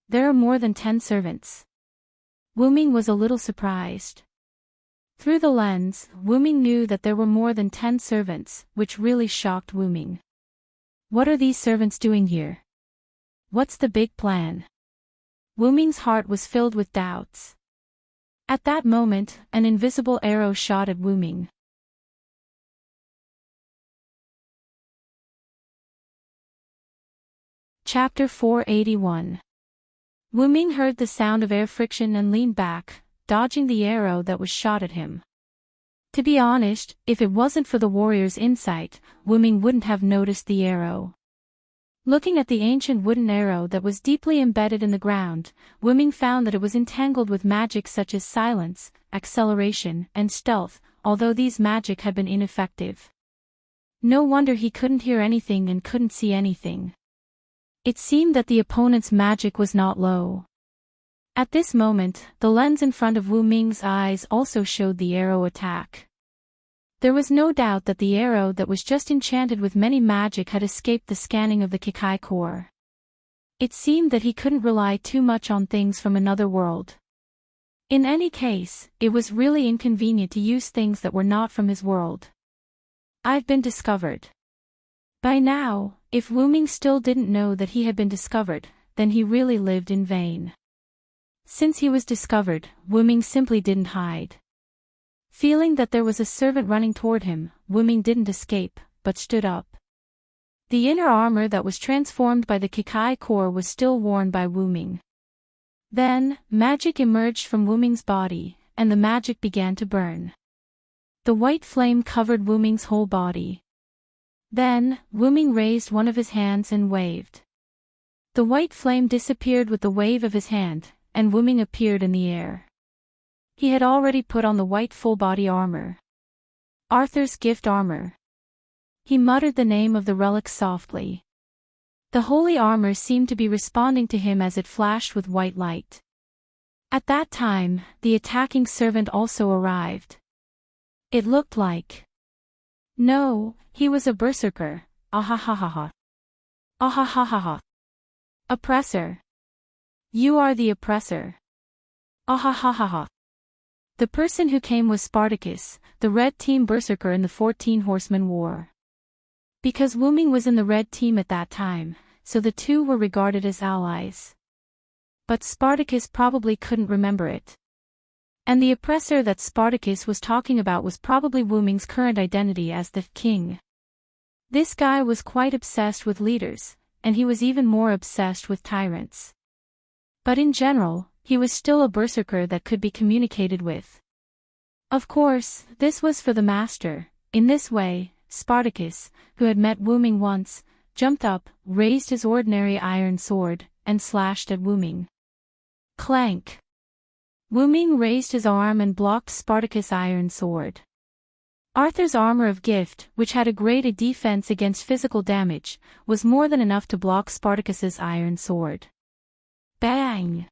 There are more than 10 servants. Wu Ming was a little surprised. Through the lens, Wu Ming knew that there were more than 10 servants, which really shocked Wu Ming. What are these servants doing here? What's the big plan? Wu Ming's heart was filled with doubts. At that moment, an invisible arrow shot at Wu Ming. Chapter 481. Wu Ming heard the sound of air friction and leaned back, dodging the arrow that was shot at him. To be honest, if it wasn't for the warrior's insight, Wu Ming wouldn't have noticed the arrow. Looking at the ancient wooden arrow that was deeply embedded in the ground, Wu Ming found that it was entangled with magic such as silence, acceleration, and stealth, although these magic had been ineffective. No wonder he couldn't hear anything and couldn't see anything. It seemed that the opponent's magic was not low. At this moment, the lens in front of Wu Ming's eyes also showed the arrow attack. There was no doubt that the arrow that was just enchanted with many magic had escaped the scanning of the Kikai core. It seemed that he couldn't rely too much on things from another world. In any case, it was really inconvenient to use things that were not from his world. I've been discovered. By now, if Wu Ming still didn't know that he had been discovered, then he really lived in vain. Since he was discovered, Wu Ming simply didn't hide. Feeling that there was a servant running toward him, Wu Ming didn't escape, but stood up. The inner armor that was transformed by the Kikai core was still worn by Wu Ming. Then, magic emerged from Wu Ming's body, and the magic began to burn. The white flame covered Wu Ming's whole body. Then, Wu Ming raised one of his hands and waved. The white flame disappeared with the wave of his hand, and Wu Ming appeared in the air. He had already put on the white full-body armor. Arthur's gift armor. He muttered the name of the relic softly. The holy armor seemed to be responding to him as it flashed with white light. At that time, the attacking servant also arrived. It looked like... No, he was a berserker. Ahahaha. Ahahaha. Oppressor. You are the oppressor. Ahahaha. The person who came was Spartacus, the Red Team berserker in the 14 Horsemen War. Because Wu Ming was in the Red Team at that time, so the two were regarded as allies. But Spartacus probably couldn't remember it. And the oppressor that Spartacus was talking about was probably Wu Ming's current identity as the king. This guy was quite obsessed with leaders, and he was even more obsessed with tyrants. But in general, he was still a berserker that could be communicated with. Of course, this was for the master. In this way, Spartacus, who had met Wu Ming once, jumped up, raised his ordinary iron sword, and slashed at Wu Ming. Clank! Wu Ming raised his arm and blocked Spartacus' iron sword. Arthur's armor of gift, which had a great defense against physical damage, was more than enough to block Spartacus's iron sword. Bang!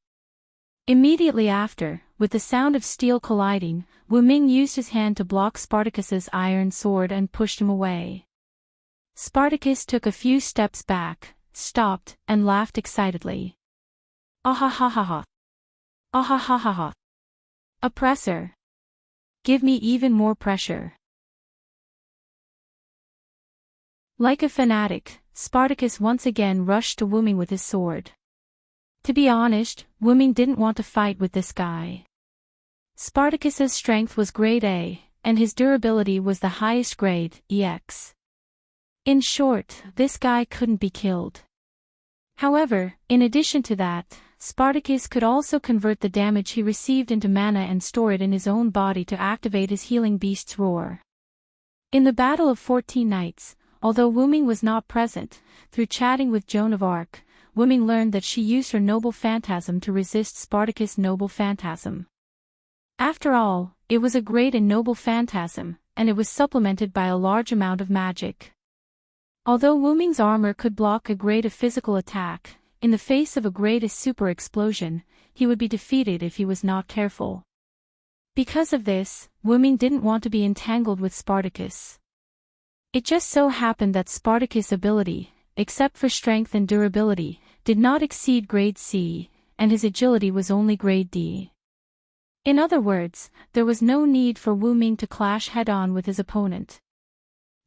Immediately after, with the sound of steel colliding, Wu Ming used his hand to block Spartacus's iron sword and pushed him away. Spartacus took a few steps back, stopped, and laughed excitedly. Ahahaha. Ahahaha. Oppressor. Give me even more pressure. Like a fanatic, Spartacus once again rushed to Wu Ming with his sword. To be honest, Wu Ming didn't want to fight with this guy. Spartacus's strength was grade A, and his durability was the highest grade, EX. In short, this guy couldn't be killed. However, in addition to that, Spartacus could also convert the damage he received into mana and store it in his own body to activate his healing beast's roar. In the Battle of 14 Nights, although Wu Ming was not present, through chatting with Joan of Arc, Wu Ming learned that she used her Noble Phantasm to resist Spartacus' Noble Phantasm. After all, it was a great and noble phantasm, and it was supplemented by a large amount of magic. Although Wu Ming's armor could block a grade of physical attack, in the face of a grade of super explosion, he would be defeated if he was not careful. Because of this, Wu Ming didn't want to be entangled with Spartacus. It just so happened that Spartacus' ability, except for strength and durability, did not exceed grade C, and his agility was only grade D. In other words, there was no need for Wu Ming to clash head-on with his opponent.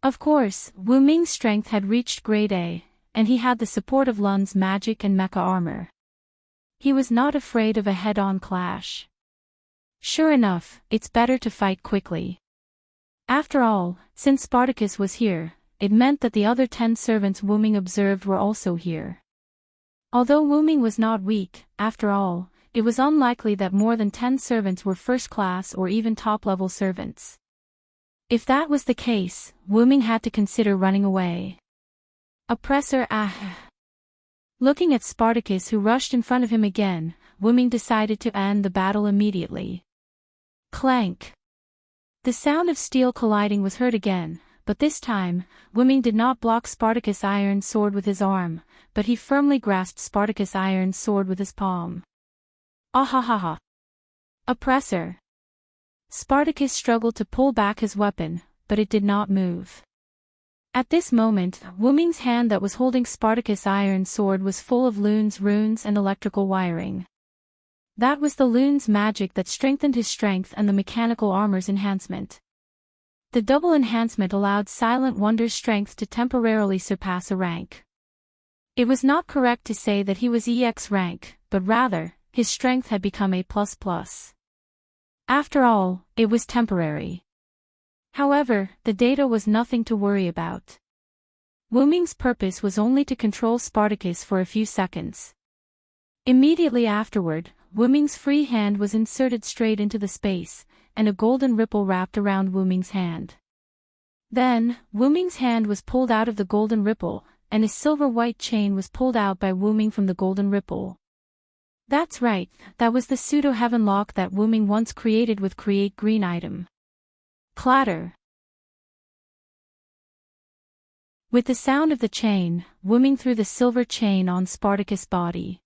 Of course, Wu Ming's strength had reached grade A, and he had the support of Lun's magic and mecha armor. He was not afraid of a head-on clash. Sure enough, it's better to fight quickly. After all, since Spartacus was here, it meant that the other 10 servants Wu Ming observed were also here. Although Wu Ming was not weak, after all, it was unlikely that more than 10 servants were first-class or even top-level servants. If that was the case, Wu Ming had to consider running away. Oppressor Looking at Spartacus who rushed in front of him again, Wu Ming decided to end the battle immediately. Clank. The sound of steel colliding was heard again, but this time, Wu Ming did not block Spartacus' iron sword with his arm, but he firmly grasped Spartacus' iron sword with his palm. Ahahaha. Oppressor. Spartacus struggled to pull back his weapon, but it did not move. At this moment, Wu Ming's hand that was holding Spartacus' iron sword was full of Lun's runes and electrical wiring. That was the Lun's magic that strengthened his strength and the mechanical armor's enhancement. The double enhancement allowed Silent Wonder's strength to temporarily surpass a rank. It was not correct to say that he was EX rank, but rather, his strength had become A++. After all, it was temporary. However, the data was nothing to worry about. Wu Ming's purpose was only to control Spartacus for a few seconds. Immediately afterward, Wu Ming's free hand was inserted straight into the space, and a golden ripple wrapped around Wu Ming's hand. Then, Wu Ming's hand was pulled out of the golden ripple, and a silver-white chain was pulled out by Wu Ming from the golden ripple. That's right, that was the pseudo-heaven lock that Wu Ming once created with Create Green item. Clatter. With the sound of the chain, Wu Ming threw the silver chain on Spartacus' body.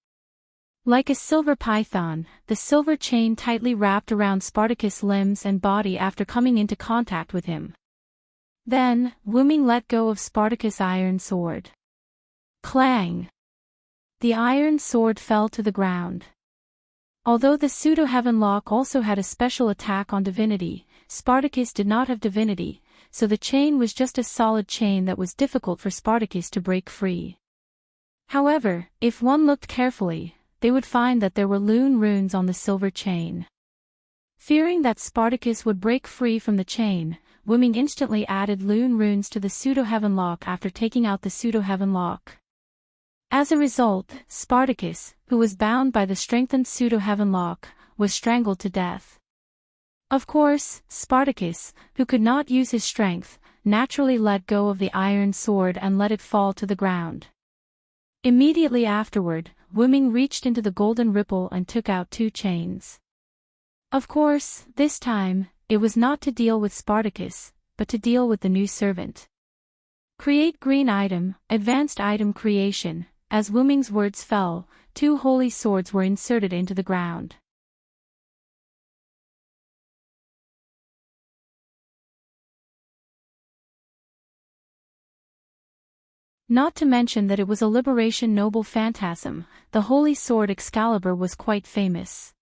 Like a silver python, the silver chain tightly wrapped around Spartacus' limbs and body after coming into contact with him. Then, Wu Ming let go of Spartacus' iron sword. Clang! The iron sword fell to the ground. Although the pseudo-heaven lock also had a special attack on divinity, Spartacus did not have divinity, so the chain was just a solid chain that was difficult for Spartacus to break free. However, if one looked carefully, they would find that there were Lune runes on the silver chain. Fearing that Spartacus would break free from the chain, Wu Ming instantly added Lune runes to the pseudo-heaven lock after taking out the pseudo-heaven lock. As a result, Spartacus, who was bound by the strengthened pseudo-heaven lock, was strangled to death. Of course, Spartacus, who could not use his strength, naturally let go of the iron sword and let it fall to the ground. Immediately afterward, Wu Ming reached into the golden ripple and took out 2 chains. Of course, this time, it was not to deal with Spartacus, but to deal with the new servant. Create Green item, Advanced item creation. As Wu Ming's words fell, 2 holy swords were inserted into the ground. Not to mention that it was a liberation noble phantasm, the holy sword Excalibur was quite famous.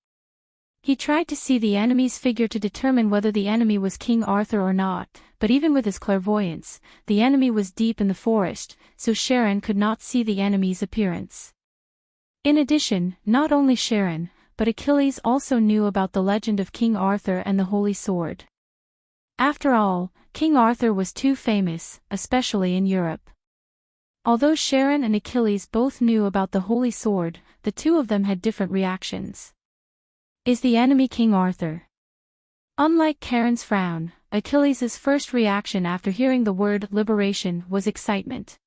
He tried to see the enemy's figure to determine whether the enemy was King Arthur or not, but even with his clairvoyance, the enemy was deep in the forest, so Sharon could not see the enemy's appearance. In addition, not only Sharon, but Achilles also knew about the legend of King Arthur and the holy sword. After all, King Arthur was too famous, especially in Europe. Although Sharon and Achilles both knew about the holy sword, the two of them had different reactions. Is the enemy King Arthur? Unlike Charon's frown, Achilles' first reaction after hearing the word liberation was excitement.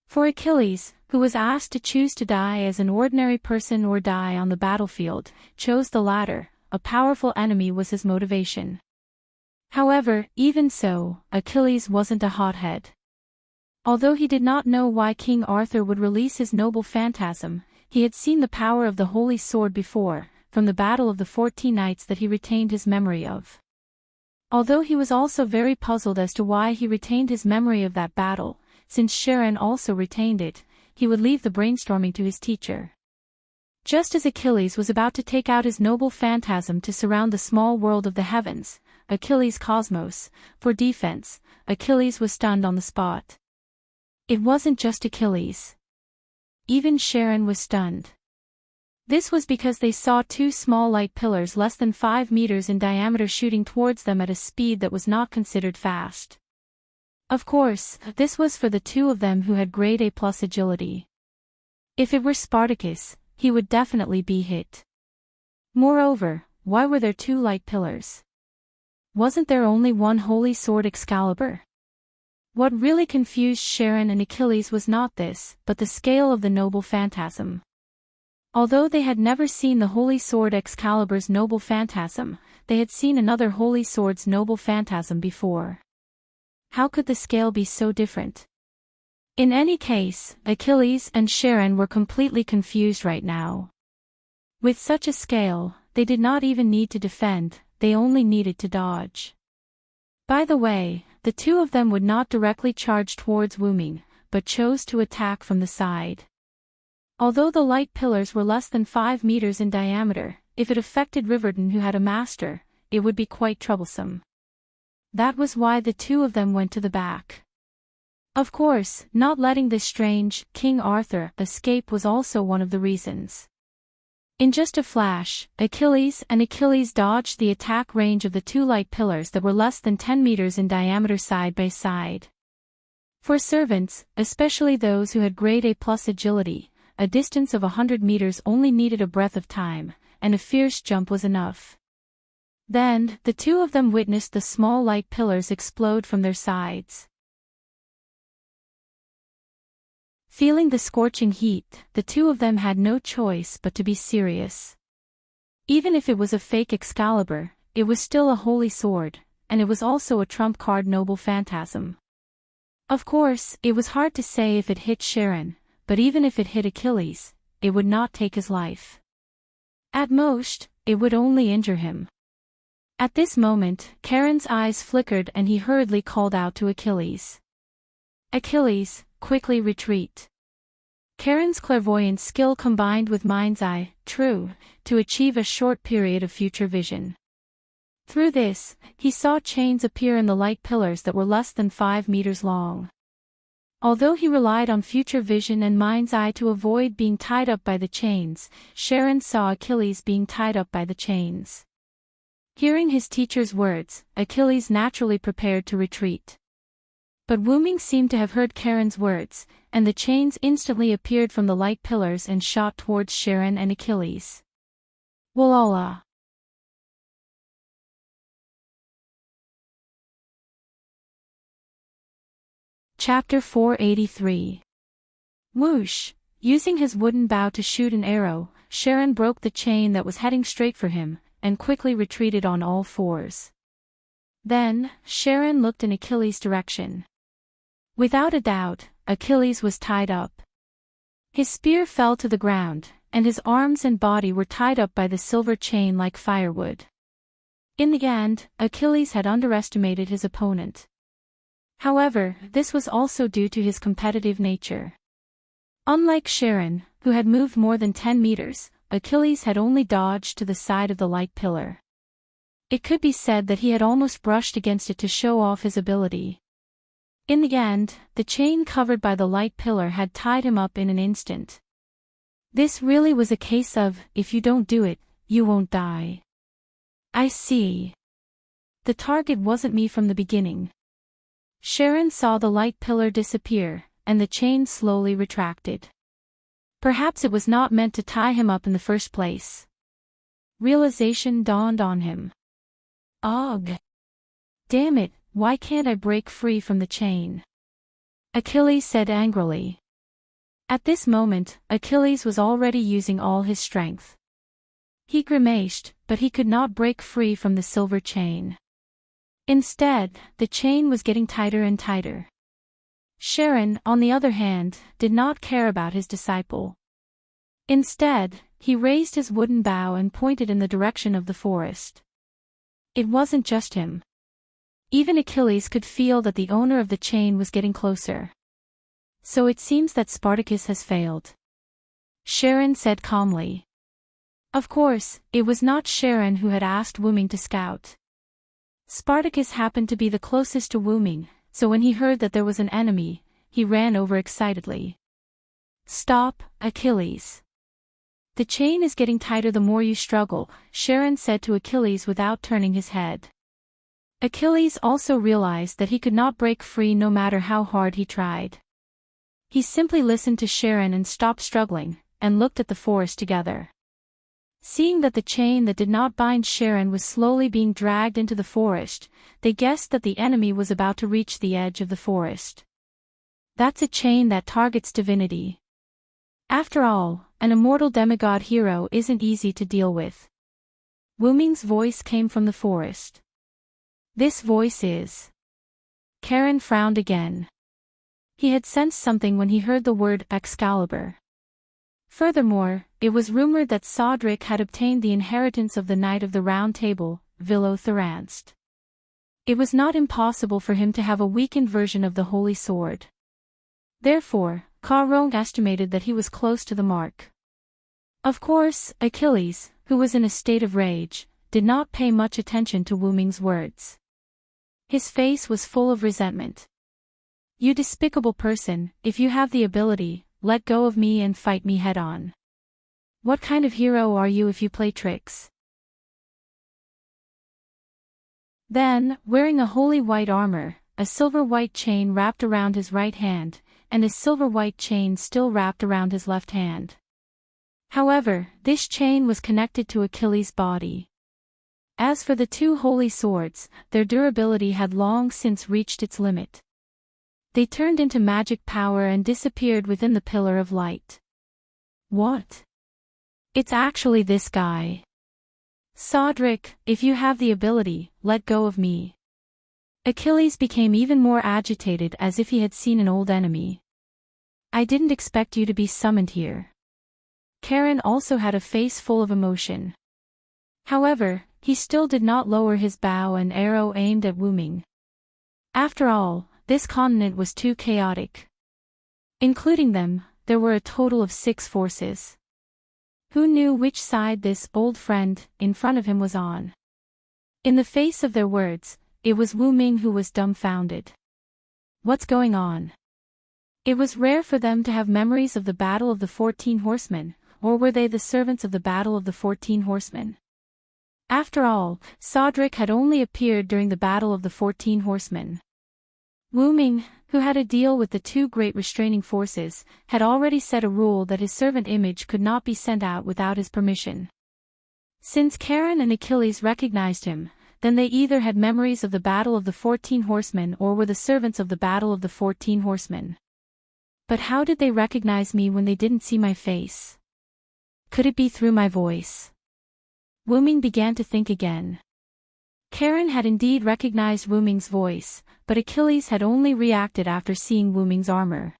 For Achilles, who was asked to choose to die as an ordinary person or die on the battlefield, chose the latter. A powerful enemy was his motivation. However, even so, Achilles wasn't a hothead. Although he did not know why King Arthur would release his noble phantasm, he had seen the power of the holy sword before, from the Battle of the 14 Knights that he retained his memory of. Although he was also very puzzled as to why he retained his memory of that battle, since Sharon also retained it, he would leave the brainstorming to his teacher. Just as Achilles was about to take out his noble phantasm to surround the small world of the heavens, Achilles' cosmos, for defense, Achilles was stunned on the spot. It wasn't just Achilles. Even Sharon was stunned. This was because they saw two small light pillars less than 5 meters in diameter shooting towards them at a speed that was not considered fast. Of course, this was for the two of them who had grade A+ agility. If it were Spartacus, he would definitely be hit. Moreover, why were there two light pillars? Wasn't there only one holy sword Excalibur? What really confused Sharon and Achilles was not this, but the scale of the noble phantasm. Although they had never seen the holy sword Excalibur's noble phantasm, they had seen another holy sword's noble phantasm before. How could the scale be so different? In any case, Achilles and Sharon were completely confused right now. With such a scale, they did not even need to defend, they only needed to dodge. By the way, the two of them would not directly charge towards Wuming, but chose to attack from the side. Although the light pillars were less than 5 meters in diameter, if it affected Riverdon who had a master, it would be quite troublesome. That was why the two of them went to the back. Of course, not letting this strange King Arthur escape was also one of the reasons. In just a flash, Achilles dodged the attack range of the two light pillars that were less than 10 meters in diameter side by side. For servants, especially those who had grade A+ agility, a distance of 100 meters only needed a breath of time, and a fierce jump was enough. Then, the two of them witnessed the small light pillars explode from their sides. Feeling the scorching heat, the two of them had no choice but to be serious. Even if it was a fake Excalibur, it was still a holy sword, and it was also a trump card noble phantasm. Of course, it was hard to say if it hit Sharon, but even if it hit Achilles, it would not take his life. At most, it would only injure him. At this moment, Charon's eyes flickered and he hurriedly called out to Achilles. Achilles, quickly retreat. Charon's clairvoyant skill combined with mind's eye, true, to achieve a short period of future vision. Through this, he saw chains appear in the light pillars that were less than 5 meters long. Although he relied on future vision and mind's eye to avoid being tied up by the chains, Sharon saw Achilles being tied up by the chains. Hearing his teacher's words, Achilles naturally prepared to retreat. But Wuming seemed to have heard Charon's words, and the chains instantly appeared from the light pillars and shot towards Sharon and Achilles. Walala. Chapter 483. Whoosh! Using his wooden bow to shoot an arrow, Sharon broke the chain that was heading straight for him, and quickly retreated on all fours. Then, Sharon looked in Achilles' direction. Without a doubt, Achilles was tied up. His spear fell to the ground, and his arms and body were tied up by the silver chain like firewood. In the end, Achilles had underestimated his opponent. However, this was also due to his competitive nature. Unlike Sharon, who had moved more than 10 meters, Achilles had only dodged to the side of the light pillar. It could be said that he had almost brushed against it to show off his ability. In the end, the chain covered by the light pillar had tied him up in an instant. This really was a case of, if you don't do it, you won't die. I see. The target wasn't me from the beginning. Sharon saw the light pillar disappear, and the chain slowly retracted. Perhaps it was not meant to tie him up in the first place. Realization dawned on him. Ugh! Damn it, why can't I break free from the chain? Achilles said angrily. At this moment, Achilles was already using all his strength. He grimaced, but he could not break free from the silver chain. Instead, the chain was getting tighter and tighter. Sharon, on the other hand, did not care about his disciple. Instead, he raised his wooden bow and pointed in the direction of the forest. It wasn't just him. Even Achilles could feel that the owner of the chain was getting closer. So it seems that Spartacus has failed. Sharon said calmly. Of course, it was not Sharon who had asked Wu Ming to scout. Spartacus happened to be the closest to Wu Ming, so when he heard that there was an enemy, he ran over excitedly. Stop, Achilles. The chain is getting tighter the more you struggle, Sharon said to Achilles without turning his head. Achilles also realized that he could not break free no matter how hard he tried. He simply listened to Sharon and stopped struggling, and looked at the forest together. Seeing that the chain that did not bind Sharon was slowly being dragged into the forest, they guessed that the enemy was about to reach the edge of the forest. That's a chain that targets divinity. After all, an immortal demigod hero isn't easy to deal with. Wu Ming's voice came from the forest. This voice is... Karen frowned again. He had sensed something when he heard the word Excalibur. Furthermore, it was rumored that Sodric had obtained the inheritance of the Knight of the Round Table, Vilo-Thoranst. It was not impossible for him to have a weakened version of the Holy Sword. Therefore, Ka Rong estimated that he was close to the mark. Of course, Achilles, who was in a state of rage, did not pay much attention to Wu Ming's words. His face was full of resentment. You despicable person, if you have the ability, let go of me and fight me head-on. What kind of hero are you if you play tricks? Then, wearing a holy white armor, a silver white chain wrapped around his right hand, and a silver white chain still wrapped around his left hand. However, this chain was connected to Achilles' body. As for the two holy swords, their durability had long since reached its limit. They turned into magic power and disappeared within the pillar of light. What? It's actually this guy. Sodric, if you have the ability, let go of me. Achilles became even more agitated as if he had seen an old enemy. I didn't expect you to be summoned here. Karen also had a face full of emotion. However, he still did not lower his bow and arrow aimed at Wu Ming. After all, this continent was too chaotic. Including them, there were a total of 6 forces. Who knew which side this old friend in front of him was on? In the face of their words, it was Wu Ming who was dumbfounded. What's going on? It was rare for them to have memories of the Battle of the 14 Horsemen, or were they the servants of the Battle of the 14 Horsemen? After all, Sodric had only appeared during the Battle of the 14 Horsemen. Wu Ming, who had a deal with the 2 great restraining forces, had already set a rule that his servant image could not be sent out without his permission. Since Karen and Achilles recognized him, then they either had memories of the Battle of the 14 Horsemen or were the servants of the Battle of the 14 Horsemen. But how did they recognize me when they didn't see my face? Could it be through my voice? Wu Ming began to think again. Karen had indeed recognized Wu Ming's voice, but Achilles had only reacted after seeing Wu Ming's armor.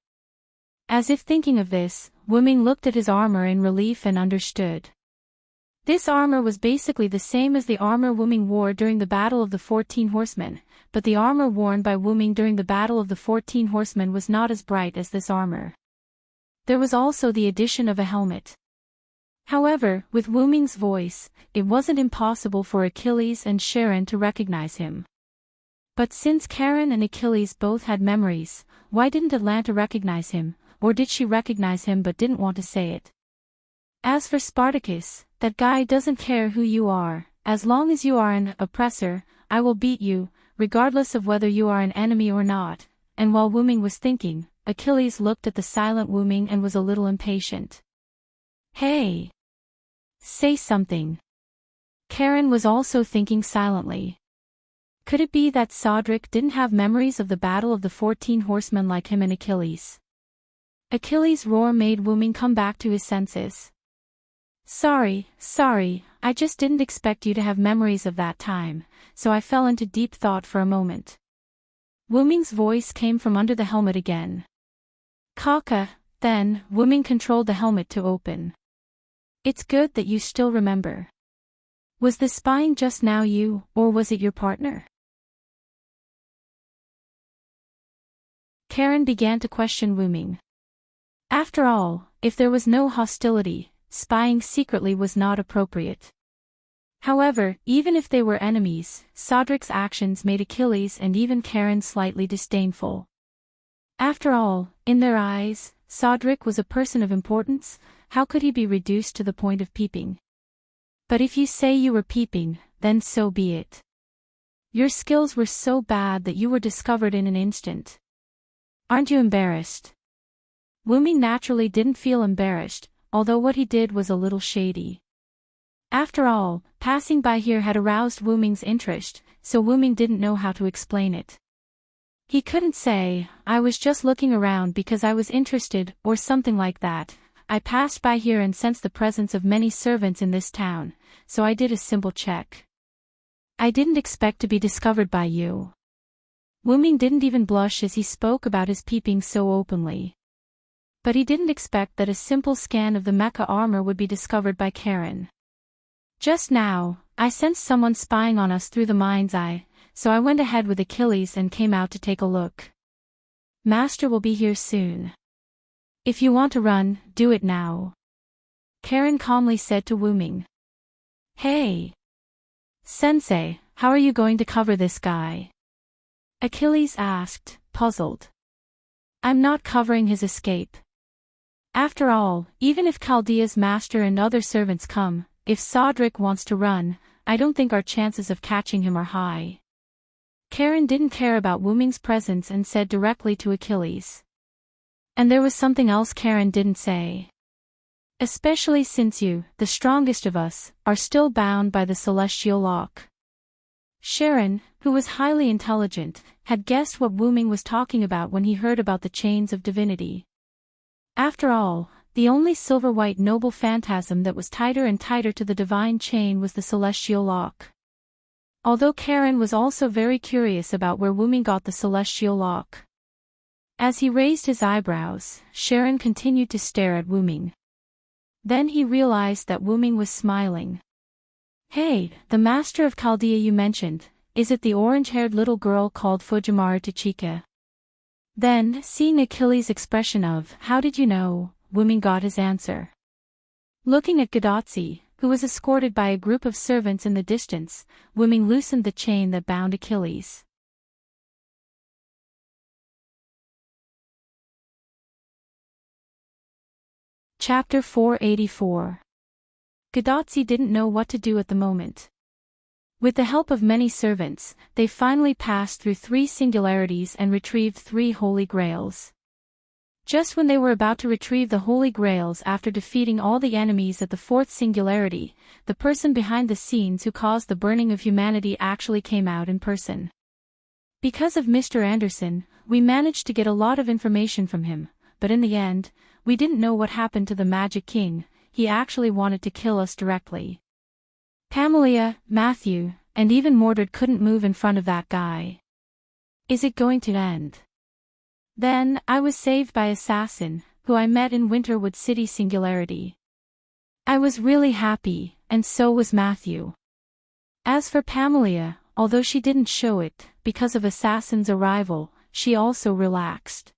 As if thinking of this, Wu Ming looked at his armor in relief and understood. This armor was basically the same as the armor Wu Ming wore during the Battle of the 14 Horsemen, but the armor worn by Wu Ming during the Battle of the 14 Horsemen was not as bright as this armor. There was also the addition of a helmet. However, with Wu Ming's voice, it wasn't impossible for Achilles and Sharon to recognize him. But since Karen and Achilles both had memories, why didn't Atlanta recognize him, or did she recognize him but didn't want to say it? As for Spartacus, that guy doesn't care who you are. As long as you are an oppressor, I will beat you, regardless of whether you are an enemy or not. And while Wu Ming was thinking, Achilles looked at the silent Wu Ming and was a little impatient. Hey! Say something. Karen was also thinking silently. Could it be that Sodric didn't have memories of the Battle of the 14 Horsemen like him and Achilles? Achilles' roar made Wu Ming come back to his senses. Sorry, I just didn't expect you to have memories of that time, so I fell into deep thought for a moment. Wu Ming's voice came from under the helmet again. Kaka, then, Wu Ming controlled the helmet to open. It's good that you still remember. Was the spying just now you, or was it your partner? Karen began to question Wu Ming. After all, if there was no hostility, spying secretly was not appropriate. However, even if they were enemies, Sodric's actions made Achilles and even Karen slightly disdainful. After all, in their eyes, Sodric was a person of importance. How could he be reduced to the point of peeping? But if you say you were peeping, then so be it. Your skills were so bad that you were discovered in an instant. Aren't you embarrassed? Wu Ming naturally didn't feel embarrassed, although what he did was a little shady. After all, passing by here had aroused Wu Ming's interest, so Wu Ming didn't know how to explain it. He couldn't say, I was just looking around because I was interested, or something like that. I passed by here and sensed the presence of many servants in this town, so I did a simple check. I didn't expect to be discovered by you. Wu Ming didn't even blush as he spoke about his peeping so openly. But he didn't expect that a simple scan of the mecha armor would be discovered by Karen. Just now, I sensed someone spying on us through the mind's eye, so I went ahead with Achilles and came out to take a look. Master will be here soon. If you want to run, do it now. Karen calmly said to Wu Ming. Hey! Sensei, how are you going to cover this guy? Achilles asked, puzzled. I'm not covering his escape. After all, even if Chaldea's master and other servants come, if Sodric wants to run, I don't think our chances of catching him are high. Karen didn't care about Wu Ming's presence and said directly to Achilles. And there was something else Karen didn't say. Especially since you, the strongest of us, are still bound by the celestial lock. Sharon, who was highly intelligent, had guessed what Wu Ming was talking about when he heard about the chains of divinity. After all, the only silver-white noble phantasm that was tighter and tighter to the divine chain was the celestial lock. Although Karen was also very curious about where Wu Ming got the celestial lock. As he raised his eyebrows, Sharon continued to stare at Wu Ming. Then he realized that Wu Ming was smiling. Hey, the master of Chaldea you mentioned, is it the orange-haired little girl called Fujimaru Tachika? Then, seeing Achilles' expression of, how did you know, Wu Ming got his answer. Looking at Gadotsi, who was escorted by a group of servants in the distance, Wu Ming loosened the chain that bound Achilles. Chapter 484. Gadotsi didn't know what to do at the moment. With the help of many servants, they finally passed through 3 singularities and retrieved 3 holy grails. Just when they were about to retrieve the holy grails after defeating all the enemies at the 4th singularity, the person behind the scenes who caused the burning of humanity actually came out in person. Because of Mr. Anderson, we managed to get a lot of information from him, but in the end, we didn't know what happened to the Magic King. He actually wanted to kill us directly. Pamela, Matthew, and even Mordred couldn't move in front of that guy. Is it going to end? Then, I was saved by Assassin, who I met in Winterwood City Singularity. I was really happy, and so was Matthew. As for Pamela, although she didn't show it, because of Assassin's arrival, she also relaxed.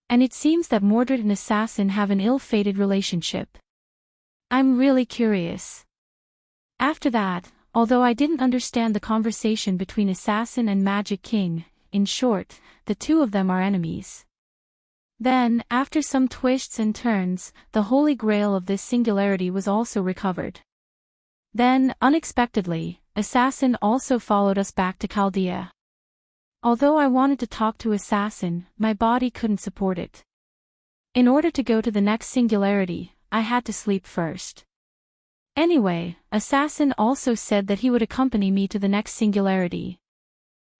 And it seems that Mordred and Assassin have an ill-fated relationship. I'm really curious. After that, although I didn't understand the conversation between Assassin and Magic King, in short, the two of them are enemies. Then, after some twists and turns, the Holy Grail of this singularity was also recovered. Then, unexpectedly, Assassin also followed us back to Chaldea. Although I wanted to talk to Assassin, my body couldn't support it. In order to go to the next singularity, I had to sleep first. Anyway, Assassin also said that he would accompany me to the next singularity.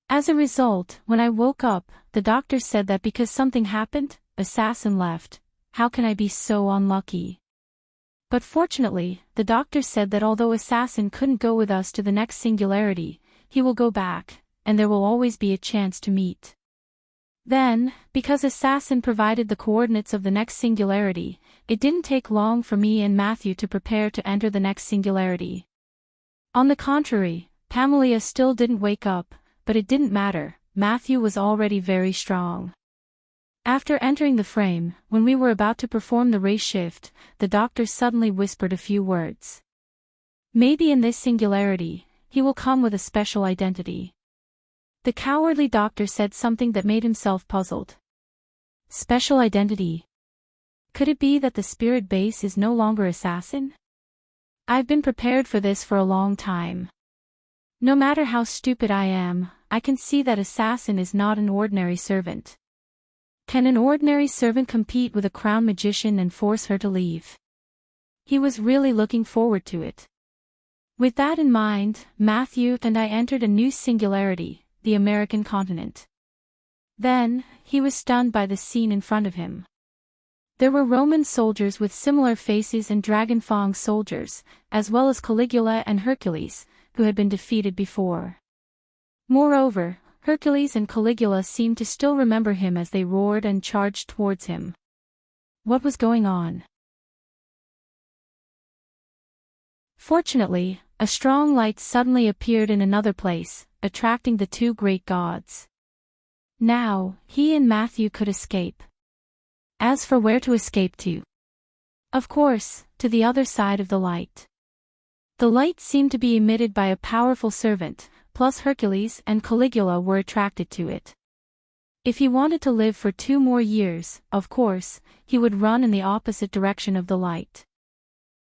As a result, when I woke up, the doctor said that because something happened, Assassin left. How can I be so unlucky? But fortunately, the doctor said that although Assassin couldn't go with us to the next singularity, he will go back, and there will always be a chance to meet. Then, because Assassin provided the coordinates of the next singularity, it didn't take long for me and Matthew to prepare to enter the next singularity. On the contrary, Pamela still didn't wake up, but it didn't matter, Matthew was already very strong. After entering the frame, when we were about to perform the race shift, the doctor suddenly whispered a few words. Maybe in this singularity, he will come with a special identity. The cowardly doctor said something that made himself puzzled. Special identity? Could it be that the spirit base is no longer Assassin? I've been prepared for this for a long time. No matter how stupid I am, I can see that Assassin is not an ordinary servant. Can an ordinary servant compete with a crown magician and force her to leave? He was really looking forward to it. With that in mind, Matthew and I entered a new singularity, the American continent. Then, he was stunned by the scene in front of him. There were Roman soldiers with similar faces and Dragonfang soldiers, as well as Caligula and Hercules, who had been defeated before. Moreover, Hercules and Caligula seemed to still remember him as they roared and charged towards him. What was going on? Fortunately, a strong light suddenly appeared in another place, attracting the two great gods. Now, he and Matthew could escape. As for where to escape to? Of course, to the other side of the light. The light seemed to be emitted by a powerful servant, plus Hercules and Caligula were attracted to it. If he wanted to live for 2 more years, of course, he would run in the opposite direction of the light.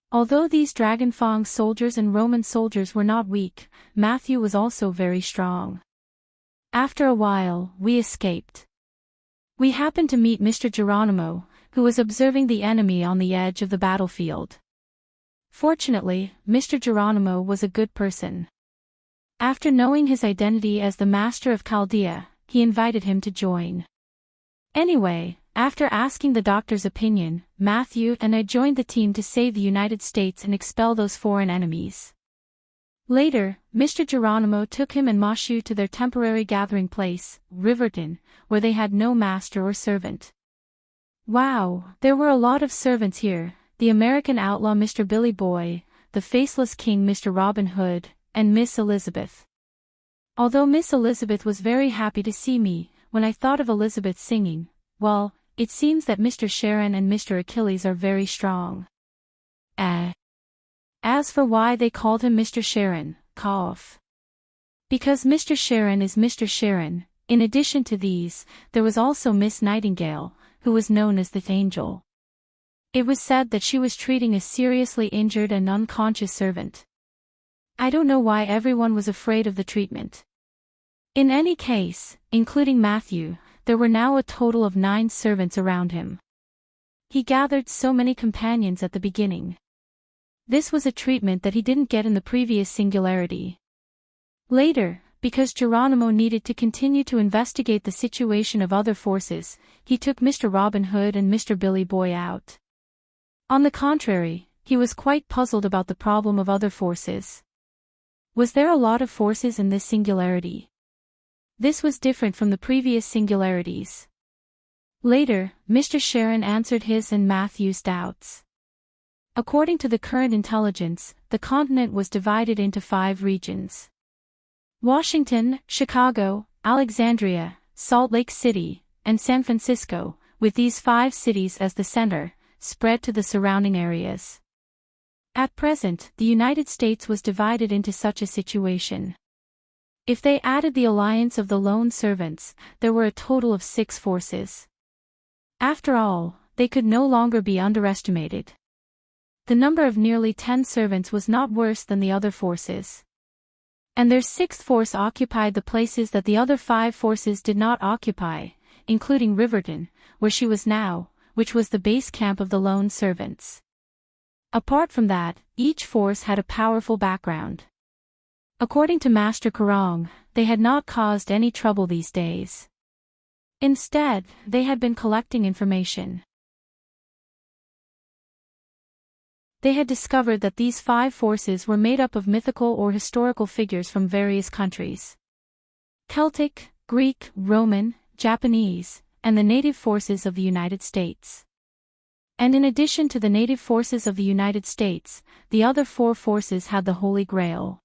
Although these Dragonfang soldiers and Roman soldiers were not weak, Matthew was also very strong. After a while, we escaped. We happened to meet Mr. Geronimo, who was observing the enemy on the edge of the battlefield. Fortunately, Mr. Geronimo was a good person. After knowing his identity as the Master of Chaldea, he invited him to join. Anyway, after asking the doctor's opinion, Matthew and I joined the team to save the United States and expel those foreign enemies. Later, Mr. Geronimo took him and Mashu to their temporary gathering place, Riverton, where they had no master or servant. Wow, there were a lot of servants here, the American outlaw Mr. Billy Boy, the faceless king Mr. Robin Hood, and Miss Elizabeth. Although Miss Elizabeth was very happy to see me, when I thought of Elizabeth singing, well, it seems that Mr. Sharon and Mr. Achilles are very strong. As for why they called him Mr. Sharon, cough. Because Mr. Sharon is Mr. Sharon, in addition to these, there was also Miss Nightingale, who was known as the Angel. It was said that she was treating a seriously injured and unconscious servant. I don't know why everyone was afraid of the treatment. In any case, including Matthew, there were now a total of 9 servants around him. He gathered so many companions at the beginning. This was a treatment that he didn't get in the previous singularity. Later, because Geronimo needed to continue to investigate the situation of other forces, he took Mr. Robin Hood and Mr. Billy Boy out. On the contrary, he was quite puzzled about the problem of other forces. Was there a lot of forces in this singularity? This was different from the previous singularities. Later, Mr. Sharon answered his and Matthew's doubts. According to the current intelligence, the continent was divided into 5 regions: Washington, Chicago, Alexandria, Salt Lake City, and San Francisco, with these 5 cities as the center, spread to the surrounding areas. At present, the United States was divided into such a situation. If they added the alliance of the lone servants, there were a total of 6 forces. After all, they could no longer be underestimated. The number of nearly 10 servants was not worse than the other forces. And their 6th force occupied the places that the other 5 forces did not occupy, including Riverton, where she was now, which was the base camp of the lone servants. Apart from that, each force had a powerful background. According to Master Karong, they had not caused any trouble these days. Instead, they had been collecting information. They had discovered that these 5 forces were made up of mythical or historical figures from various countries: Celtic, Greek, Roman, Japanese, and the native forces of the United States. And in addition to the native forces of the United States, the other 4 forces had the Holy Grail.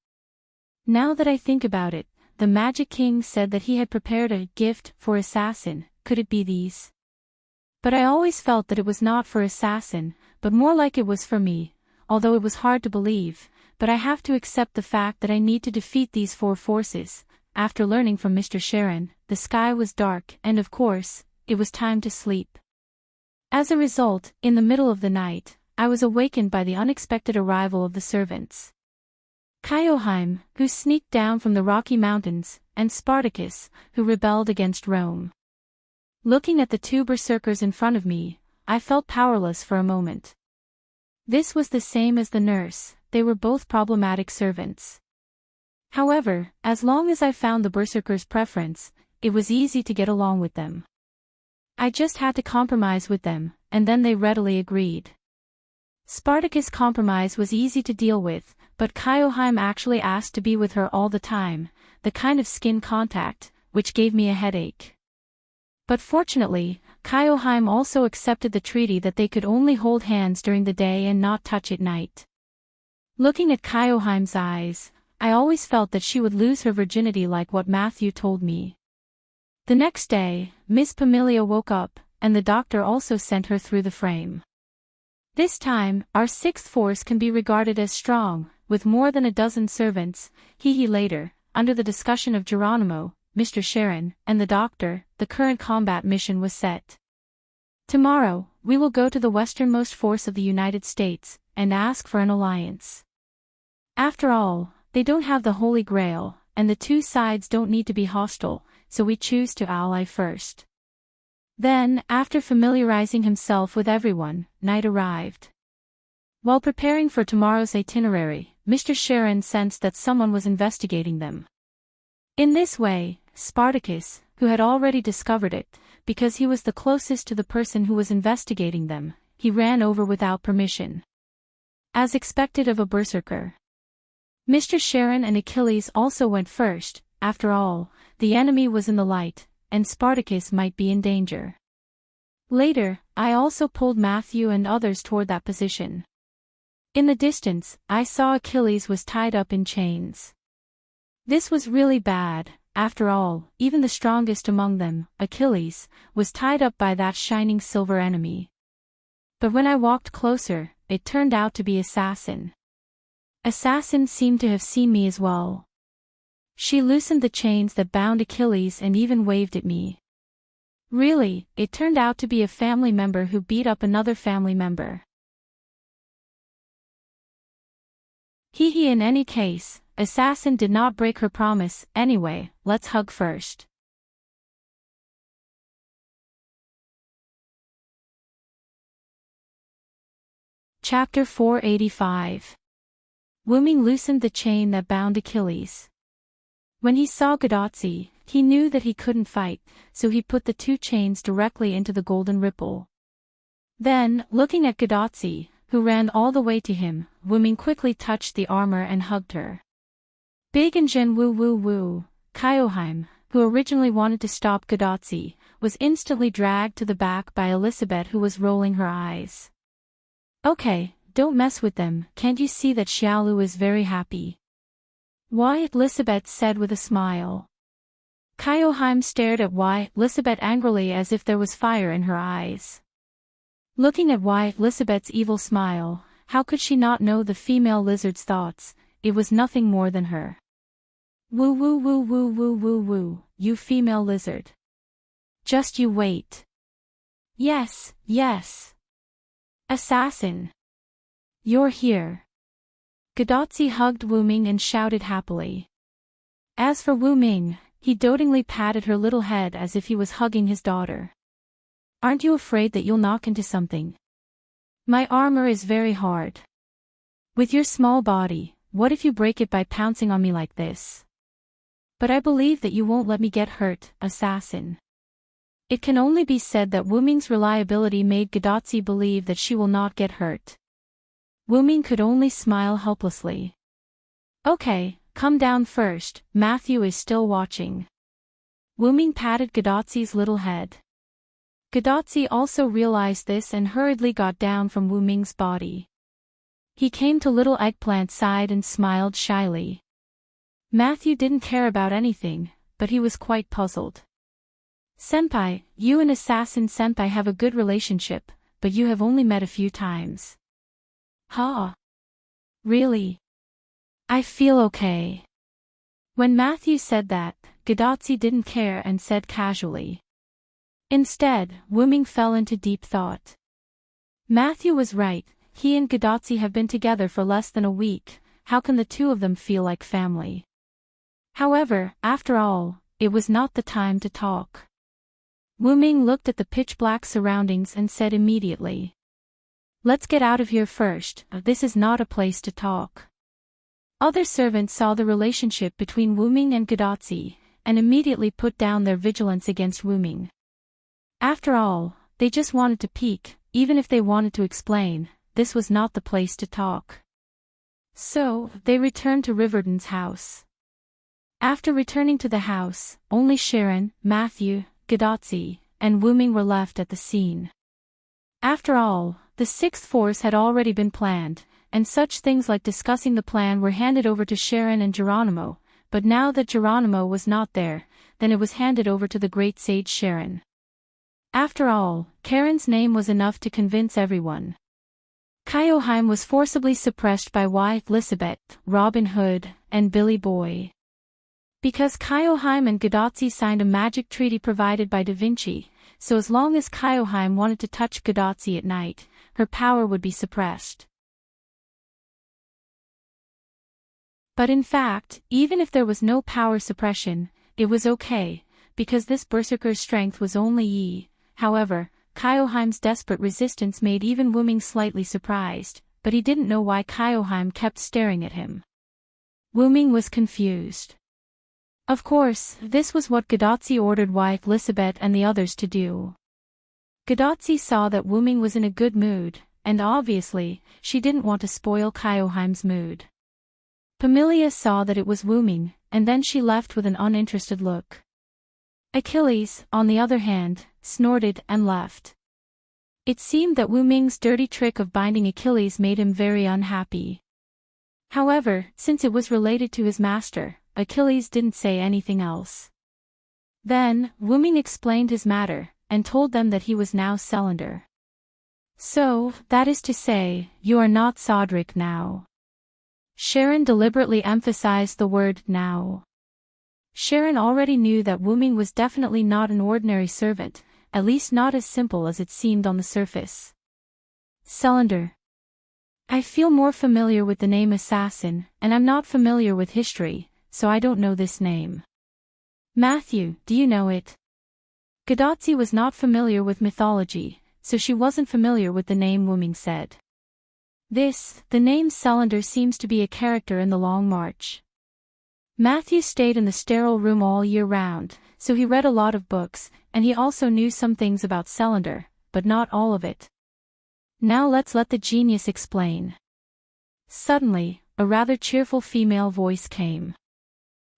Now that I think about it, the Magic King said that he had prepared a gift for Assassin. Could it be these? But I always felt that it was not for Assassin, but more like it was for me, although it was hard to believe, but I have to accept the fact that I need to defeat these 4 forces. After learning from Mr. Sharon, the sky was dark and of course, it was time to sleep. As a result, in the middle of the night, I was awakened by the unexpected arrival of the servants. Kyoheim, who sneaked down from the Rocky Mountains, and Spartacus, who rebelled against Rome. Looking at the 2 berserkers in front of me, I felt powerless for a moment. This was the same as the nurse, they were both problematic servants. However, as long as I found the berserkers' preference, it was easy to get along with them. I just had to compromise with them, and then they readily agreed. Spartacus' compromise was easy to deal with, but Kyoheim actually asked to be with her all the time, the kind of skin contact, which gave me a headache. But fortunately, Kyoheim also accepted the treaty that they could only hold hands during the day and not touch at night. Looking at Kyoheim's eyes, I always felt that she would lose her virginity like what Matthew told me. The next day, Miss Pamelia woke up, and the doctor also sent her through the frame. This time, our 6th force can be regarded as strong, with more than a dozen servants. Later, under the discussion of Geronimo, Mr. Sharon, and the doctor, the current combat mission was set. Tomorrow, we will go to the westernmost force of the United States, and ask for an alliance. After all, they don't have the Holy Grail, and the 2 sides don't need to be hostile, so we choose to ally first. Then, after familiarizing himself with everyone, night arrived. While preparing for tomorrow's itinerary, Mr. Sharon sensed that someone was investigating them. In this way, Spartacus, who had already discovered it, because he was the closest to the person who was investigating them, he ran over without permission. As expected of a berserker. Mr. Sharon and Achilles also went first. After all, the enemy was in the light, and Spartacus might be in danger. Later, I also pulled Matthew and others toward that position. In the distance, I saw Achilles was tied up in chains. This was really bad. After all, even the strongest among them, Achilles, was tied up by that shining silver enemy. But when I walked closer, it turned out to be Assassin. Assassin seemed to have seen me as well. She loosened the chains that bound Achilles and even waved at me. Really, it turned out to be a family member who beat up another family member. In any case, Assassin did not break her promise. Anyway, let's hug first. Chapter 485. Wuming loosened the chain that bound Achilles. When he saw Gadotsi, he knew that he couldn't fight, so he put the 2 chains directly into the golden ripple. Then, looking at Gadotsi, who ran all the way to him, Wuming quickly touched the armor and hugged her. Big and Jin woo woo woo, Kyoheim, who originally wanted to stop Gadotsi, was instantly dragged to the back by Elizabeth, who was rolling her eyes. Okay, don't mess with them, can't you see that Xiaolu is very happy? Why? Lisabeth said with a smile. Kaioheim stared at Why Lisabeth angrily as if there was fire in her eyes. Looking at Why Lisabeth's evil smile, how could she not know the female lizard's thoughts? It was nothing more than her. Woo woo woo woo woo woo woo, you female lizard. Just you wait. Yes, yes. Assassin. You're here. Gadotzi hugged Wu Ming and shouted happily. As for Wu Ming, he dotingly patted her little head as if he was hugging his daughter. Aren't you afraid that you'll knock into something? My armor is very hard. With your small body, what if you break it by pouncing on me like this? But I believe that you won't let me get hurt, assassin. It can only be said that Wu Ming's reliability made Gadotzi believe that she will not get hurt. Wu Ming could only smile helplessly. Okay, come down first, Matthew is still watching. Wu Ming patted Gadotzi's little head. Gadotzi also realized this and hurriedly got down from Wu Ming's body. He came to little Eggplant's side and smiled shyly. Matthew didn't care about anything, but he was quite puzzled. Senpai, you and Assassin Senpai have a good relationship, but you have only met a few times. Huh? Really? I feel okay. When Matthew said that, Gadotzi didn't care and said casually. Instead, Wu Ming fell into deep thought. Matthew was right, he and Gadotzi have been together for less than a week, how can the two of them feel like family? However, after all, it was not the time to talk. Wu Ming looked at the pitch-black surroundings and said immediately. Let's get out of here first, this is not a place to talk. Other servants saw the relationship between Wu Ming and Gadotzi, and immediately put down their vigilance against Wu Ming. After all, they just wanted to peek, even if they wanted to explain, this was not the place to talk. So, they returned to Riverdon's house. After returning to the house, only Sharon, Matthew, Gadotzi, and Wu Ming were left at the scene. After all, the sixth force had already been planned, and such things like discussing the plan were handed over to Sharon and Geronimo, but now that Geronimo was not there, then it was handed over to the great sage Sharon. After all, Karen's name was enough to convince everyone. Kaioheim was forcibly suppressed by Lisabeth, Robin Hood, and Billy Boy. Because Kaioheim and Gadotzi signed a magic treaty provided by Da Vinci, so as long as Kaioheim wanted to touch Gadotzi at night, her power would be suppressed. But in fact, even if there was no power suppression, it was okay, because this berserker's strength was only Yi. However, Kaioheim's desperate resistance made even Wu Ming slightly surprised, but he didn't know why Kaioheim kept staring at him. Wu Ming was confused. Of course, this was what Gadotzi ordered Lisabeth and the others to do. Gadotzi saw that Wu Ming was in a good mood, and obviously, she didn't want to spoil Kaioheim's mood. Pamelia saw that it was Wu Ming, and then she left with an uninterested look. Achilles, on the other hand, snorted and left. It seemed that Wu Ming's dirty trick of binding Achilles made him very unhappy. However, since it was related to his master, Achilles didn't say anything else. Then, Wu Ming explained his matter, and told them that he was now Celander. So, that is to say, you are not Sodric now. Sharon deliberately emphasized the word now. Sharon already knew that Wu Ming was definitely not an ordinary servant, at least not as simple as it seemed on the surface. Celander. I feel more familiar with the name Assassin, and I'm not familiar with history, so I don't know this name. Matthew, do you know it? Gadotzi was not familiar with mythology, so she wasn't familiar with the name Wu Ming said. The name Celander seems to be a character in the Long March. Matthew stayed in the sterile room all year round, so he read a lot of books, and he also knew some things about Celander, but not all of it. Now let's let the genius explain. Suddenly, a rather cheerful female voice came.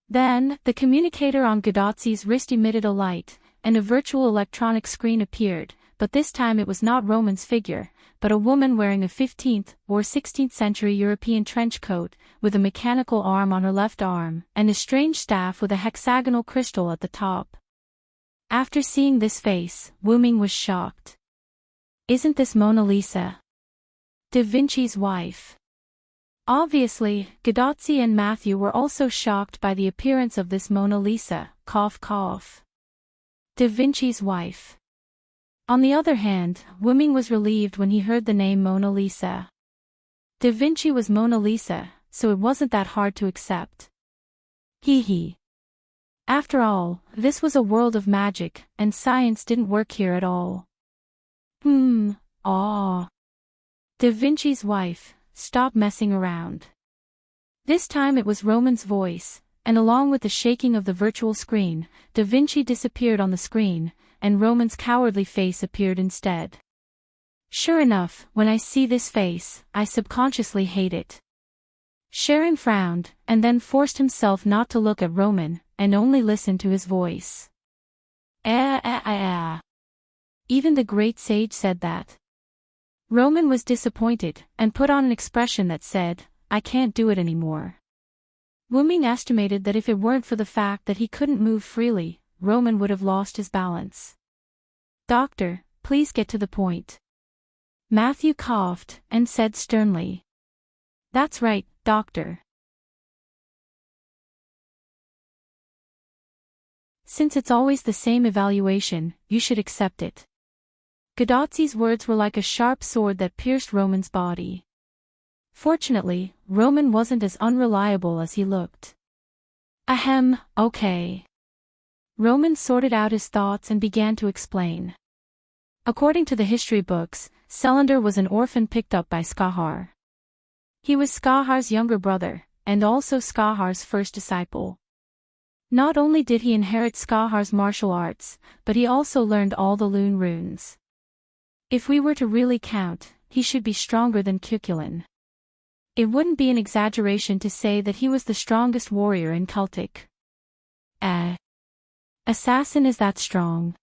Then, the communicator on Gadotzi's wrist emitted a light, and a virtual electronic screen appeared, but this time it was not Roman's figure, but a woman wearing a 15th or 16th century European trench coat, with a mechanical arm on her left arm, and a strange staff with a hexagonal crystal at the top. After seeing this face, Wu Ming was shocked. Isn't this Mona Lisa? Da Vinci's wife. Obviously, Gadotsi and Matthew were also shocked by the appearance of this Mona Lisa, cough cough. Da Vinci's wife. On the other hand, Wu Ming was relieved when he heard the name Mona Lisa. Da Vinci was Mona Lisa, so it wasn't that hard to accept. Hee hee. After all, this was a world of magic, and science didn't work here at all. Da Vinci's wife, stop messing around. This time it was Roman's voice, and along with the shaking of the virtual screen, Da Vinci disappeared on the screen, and Roman's cowardly face appeared instead. Sure enough, when I see this face, I subconsciously hate it. Sharon frowned, and then forced himself not to look at Roman, and only listen to his voice. Even the great sage said that. Roman was disappointed, and put on an expression that said, I can't do it anymore. Wu Ming estimated that if it weren't for the fact that he couldn't move freely, Roman would have lost his balance. Doctor, please get to the point. Matthew coughed, and said sternly. That's right, doctor. Since it's always the same evaluation, you should accept it. Gadotsi's words were like a sharp sword that pierced Roman's body. Fortunately, Roman wasn't as unreliable as he looked. Ahem, okay. Roman sorted out his thoughts and began to explain. According to the history books, Selander was an orphan picked up by Skahar. He was Skahar's younger brother, and also Skahar's first disciple. Not only did he inherit Skahar's martial arts, but he also learned all the Lune runes. If we were to really count, he should be stronger than Cuchulainn. It wouldn't be an exaggeration to say that he was the strongest warrior in Celtic. Assassin is that strong?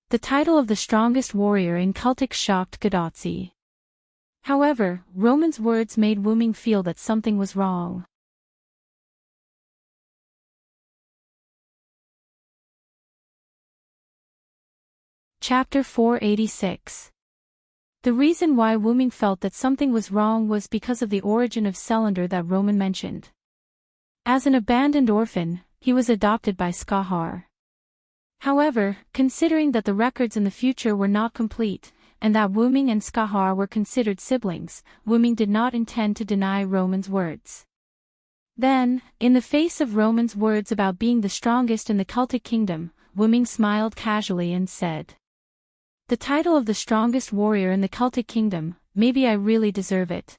The title of the strongest warrior in Celtic shocked Gadotsi. However, Roman's words made Wu Ming feel that something was wrong. Chapter 486. The reason why Wu Ming felt that something was wrong was because of the origin of Selander that Roman mentioned. As an abandoned orphan, he was adopted by Skahar. However, considering that the records in the future were not complete, and that Wu Ming and Skahar were considered siblings, Wu Ming did not intend to deny Roman's words. Then, in the face of Roman's words about being the strongest in the Celtic kingdom, Wu Ming smiled casually and said, the title of the strongest warrior in the Celtic kingdom, maybe I really deserve it.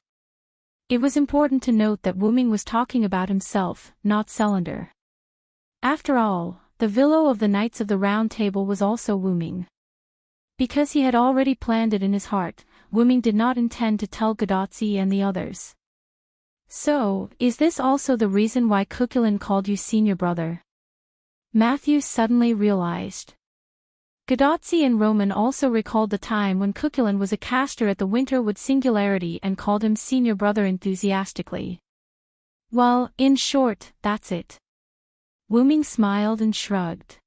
It was important to note that Wu Ming was talking about himself, not Selander. After all, the Villo of the Knights of the Round Table was also Wu Ming. Because he had already planned it in his heart, Wu Ming did not intend to tell Gadotsi and the others. So, is this also the reason why Cuchulainn called you senior brother? Matthew suddenly realized. Gadotsi and Roman also recalled the time when Cuchulainn was a caster at the Winterwood Singularity and called him senior brother enthusiastically. Well, in short, that's it. Wu Ming smiled and shrugged.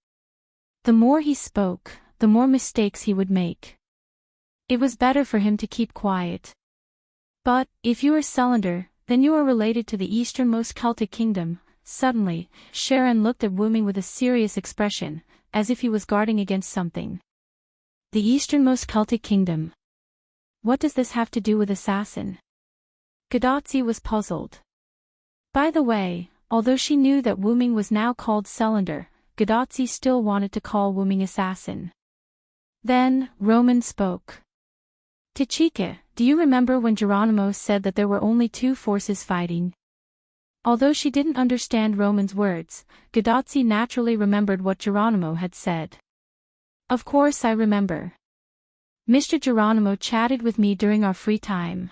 The more he spoke, the more mistakes he would make. It was better for him to keep quiet. But, if you are Selander, then you are related to the easternmost Celtic kingdom. Suddenly, Sharon looked at Wu Ming with a serious expression, as if he was guarding against something. The easternmost Celtic kingdom. What does this have to do with assassin? Gadotsi was puzzled. By the way, although she knew that Wu Ming was now called Selander, Gadotsi still wanted to call Wu Ming assassin. Then, Roman spoke. Tachika, do you remember when Geronimo said that there were only two forces fighting? Although she didn't understand Roman's words, Gadotsi naturally remembered what Geronimo had said. Of course I remember. Mr. Geronimo chatted with me during our free time.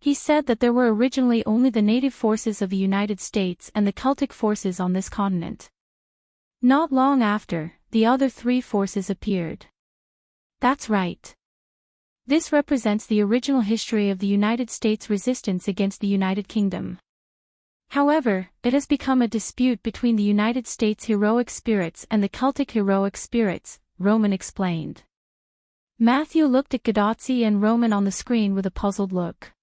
He said that there were originally only the native forces of the United States and the Celtic forces on this continent. Not long after, the other three forces appeared. That's right. This represents the original history of the United States resistance against the United Kingdom. However, it has become a dispute between the United States heroic spirits and the Celtic heroic spirits, Roman explained. Matthew looked at Godotzi and Roman on the screen with a puzzled look.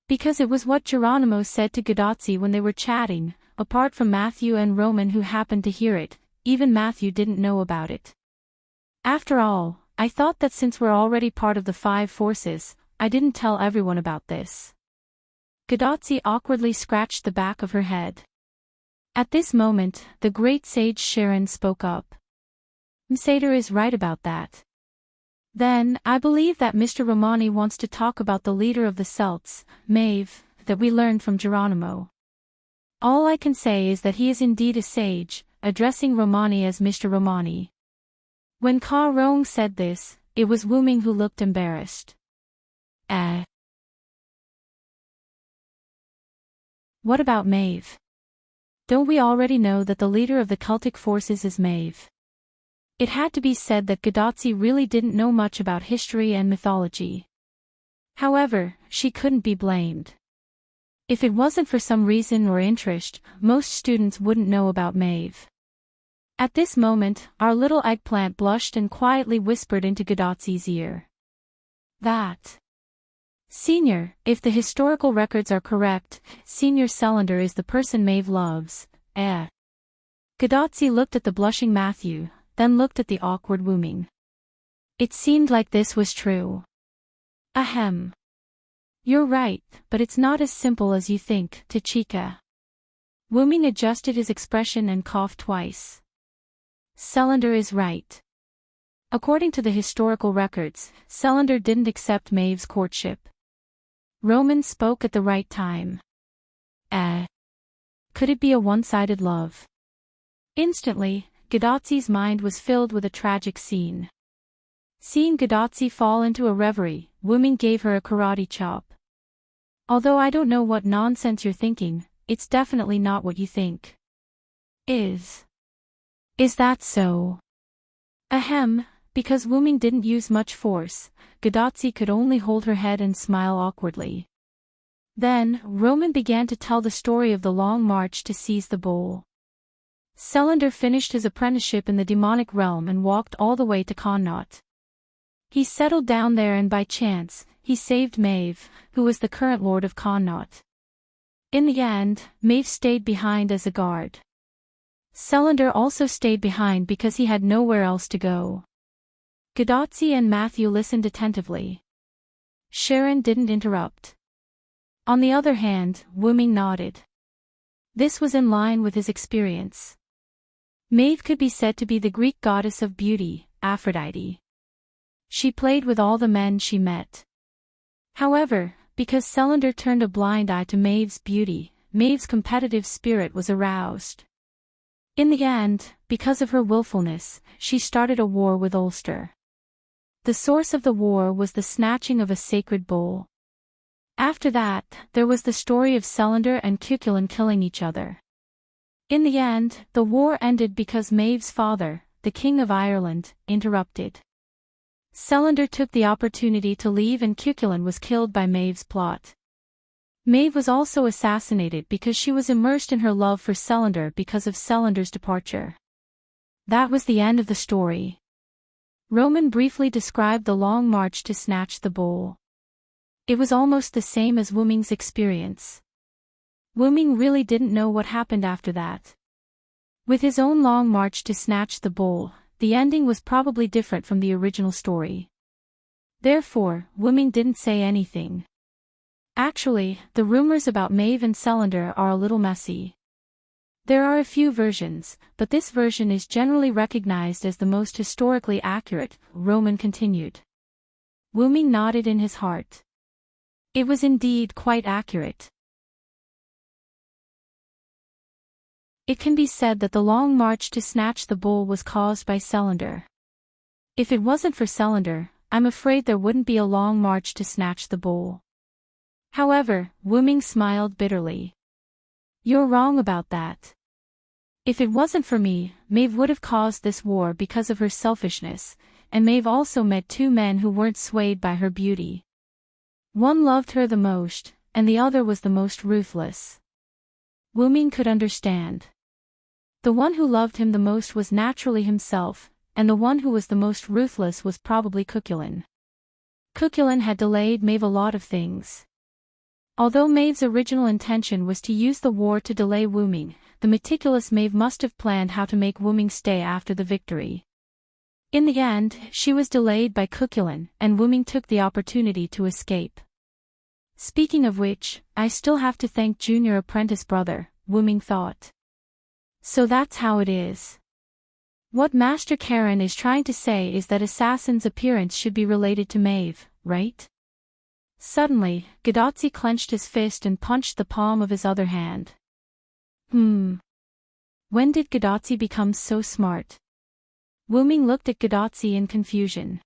Because it was what Geronimo said to Godotzi when they were chatting, apart from Matthew and Roman who happened to hear it, even Matthew didn't know about it. After all, I thought that since we're already part of the Five Forces, I didn't tell everyone about this. Godotzi awkwardly scratched the back of her head. At this moment, the great sage Sharon spoke up. Msader is right about that. Then, I believe that Mr. Romani wants to talk about the leader of the Celts, Maeve, that we learned from Geronimo. All I can say is that he is indeed a sage, addressing Romani as Mr. Romani. When Ka Rong said this, it was Wu Ming who looked embarrassed. What about Maeve? Don't we already know that the leader of the Celtic forces is Maeve? It had to be said that Godotzi really didn't know much about history and mythology. However, she couldn't be blamed. If it wasn't for some reason or interest, most students wouldn't know about Maeve. At this moment, our little eggplant blushed and quietly whispered into Godotzi's ear. That. Senior, if the historical records are correct, Senior Selander is the person Maeve loves, Godotzi looked at the blushing Matthew, then looked at the awkward Wu Ming. It seemed like this was true. Ahem. You're right, but it's not as simple as you think, Tachika. Wu Ming adjusted his expression and coughed twice. Selander is right. According to the historical records, Selander didn't accept Maeve's courtship. Roman spoke at the right time. Could it be a one-sided love? Instantly, Godotzi's mind was filled with a tragic scene. Seeing Godotzi fall into a reverie, Wu Ming gave her a karate chop. Although I don't know what nonsense you're thinking, it's definitely not what you think. Is that so? Ahem, because Wu Ming didn't use much force, Godotzi could only hold her head and smile awkwardly. Then, Roman began to tell the story of the long march to seize the bowl. Selander finished his apprenticeship in the demonic realm and walked all the way to Connaught. He settled down there and by chance, he saved Maeve, who was the current lord of Connaught. In the end, Maeve stayed behind as a guard. Selander also stayed behind because he had nowhere else to go. Godotzi and Matthew listened attentively. Sharon didn't interrupt. On the other hand, Wu Ming nodded. This was in line with his experience. Maeve could be said to be the Greek goddess of beauty, Aphrodite. She played with all the men she met. However, because Selander turned a blind eye to Maeve's beauty, Maeve's competitive spirit was aroused. In the end, because of her willfulness, she started a war with Ulster. The source of the war was the snatching of a sacred bowl. After that, there was the story of Selander and Cuchulainn killing each other. In the end, the war ended because Maeve's father, the King of Ireland, interrupted. Selander took the opportunity to leave and Cuchulainn was killed by Maeve's plot. Maeve was also assassinated because she was immersed in her love for Selander because of Selander's departure. That was the end of the story. Roman briefly described the long march to snatch the bowl. It was almost the same as Wu Ming's experience. Wu Ming really didn't know what happened after that. With his own long march to snatch the bowl, the ending was probably different from the original story. Therefore, Wu Ming didn't say anything. Actually, the rumors about Maeve and Selander are a little messy. There are a few versions, but this version is generally recognized as the most historically accurate, Roman continued. Wu Ming nodded in his heart. It was indeed quite accurate. It can be said that the long march to snatch the bowl was caused by Selander. If it wasn't for Selander, I'm afraid there wouldn't be a long march to snatch the bowl. However, Wu Ming smiled bitterly. You're wrong about that. If it wasn't for me, Maeve would have caused this war because of her selfishness, and Maeve also met two men who weren't swayed by her beauty. One loved her the most, and the other was the most ruthless. Wuming could understand. The one who loved him the most was naturally himself, and the one who was the most ruthless was probably Cuchulainn. Cuchulainn had delayed Maeve a lot of things. Although Maeve's original intention was to use the war to delay Wuming, the meticulous Maeve must have planned how to make Wuming stay after the victory. In the end, she was delayed by Cuchulainn, and Wuming took the opportunity to escape. Speaking of which, I still have to thank junior apprentice brother, Wuming thought. So that's how it is. What Master Karen is trying to say is that Assassin's appearance should be related to Maeve, right? Suddenly, Gadotzi clenched his fist and punched the palm of his other hand. When did Gadotzi become so smart? Wuming looked at Gadotzi in confusion.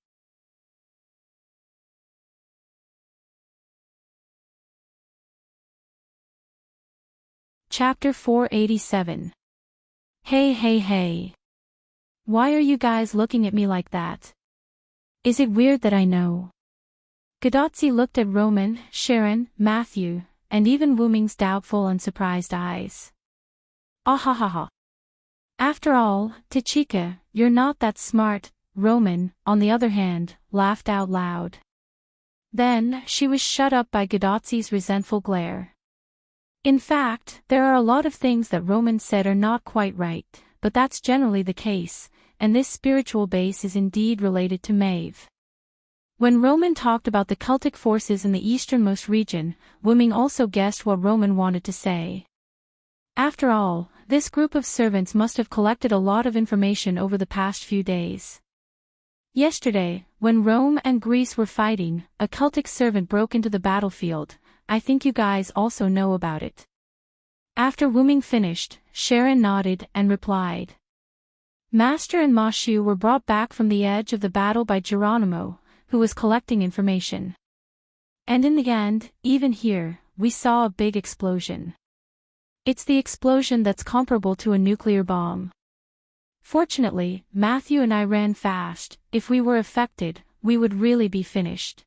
Chapter 487. Hey. Why are you guys looking at me like that? Is it weird that I know? Gadotzi looked at Roman, Sharon, Matthew, and even Wuming's doubtful and surprised eyes. Ahahaha. After all, Tachika, you're not that smart. Roman, on the other hand, laughed out loud. Then, she was shut up by Gadotzi's resentful glare. In fact, there are a lot of things that Roman said are not quite right, but that's generally the case, and this spiritual base is indeed related to Maeve. When Roman talked about the cultic forces in the easternmost region, Wuming also guessed what Roman wanted to say. After all, this group of servants must have collected a lot of information over the past few days. Yesterday, when Rome and Greece were fighting, a cultic servant broke into the battlefield. I think you guys also know about it. After Wuming finished, Sharon nodded and replied. Master and Mashu were brought back from the edge of the battle by Geronimo, who was collecting information. And in the end, even here, we saw a big explosion. It's the explosion that's comparable to a nuclear bomb. Fortunately, Matthew and I ran fast. If we were affected, we would really be finished.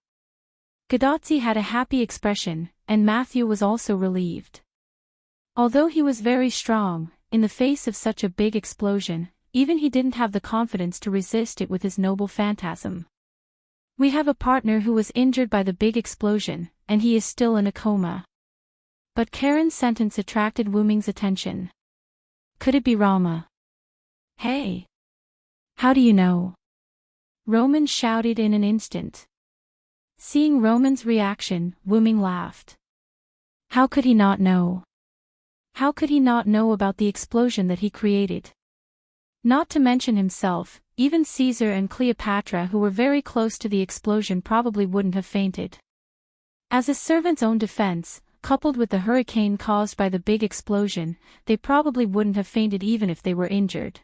Gadotzi had a happy expression, and Matthew was also relieved. Although he was very strong, in the face of such a big explosion, even he didn't have the confidence to resist it with his noble phantasm. We have a partner who was injured by the big explosion, and he is still in a coma. But Karen's sentence attracted Wuming's attention. Could it be Rama? Hey! How do you know? Roman shouted in an instant. Seeing Roman's reaction, Wuming laughed. How could he not know? How could he not know about the explosion that he created? Not to mention himself, even Caesar and Cleopatra, who were very close to the explosion, probably wouldn't have fainted. As a servant's own defense, coupled with the hurricane caused by the big explosion, they probably wouldn't have fainted even if they were injured.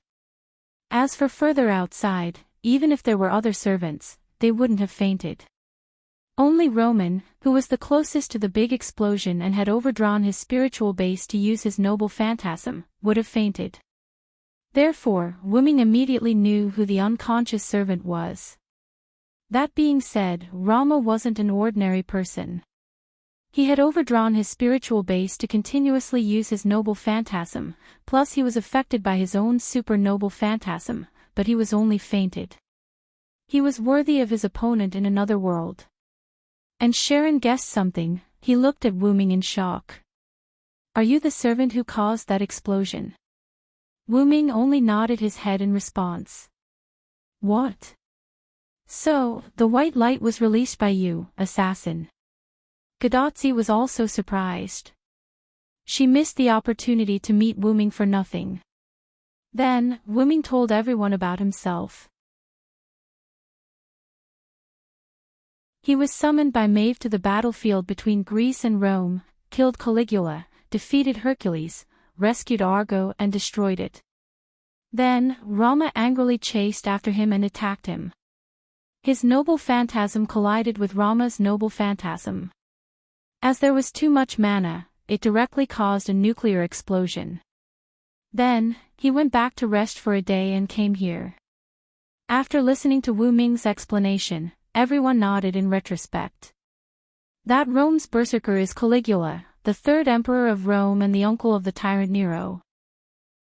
As for further outside, even if there were other servants, they wouldn't have fainted. Only Roman, who was the closest to the big explosion and had overdrawn his spiritual base to use his noble phantasm, would have fainted. Therefore, Wuming immediately knew who the unconscious servant was. That being said, Rama wasn't an ordinary person. He had overdrawn his spiritual base to continuously use his noble phantasm, plus he was affected by his own super noble phantasm, but he was only fainted. He was worthy of his opponent in another world. And Sharon guessed something. He looked at Wuming in shock. Are you the servant who caused that explosion? Wuming only nodded his head in response. What? So, the white light was released by you, assassin. Gadotzi was also surprised. She missed the opportunity to meet Wuming for nothing. Then, Wuming told everyone about himself. He was summoned by Maeve to the battlefield between Greece and Rome, killed Caligula, defeated Hercules, rescued Argo and destroyed it. Then, Rama angrily chased after him and attacked him. His noble phantasm collided with Rama's noble phantasm. As there was too much mana, it directly caused a nuclear explosion. Then, he went back to rest for a day and came here. After listening to Wu Ming's explanation, everyone nodded in retrospect. That Rome's berserker is Caligula, the third emperor of Rome and the uncle of the tyrant Nero.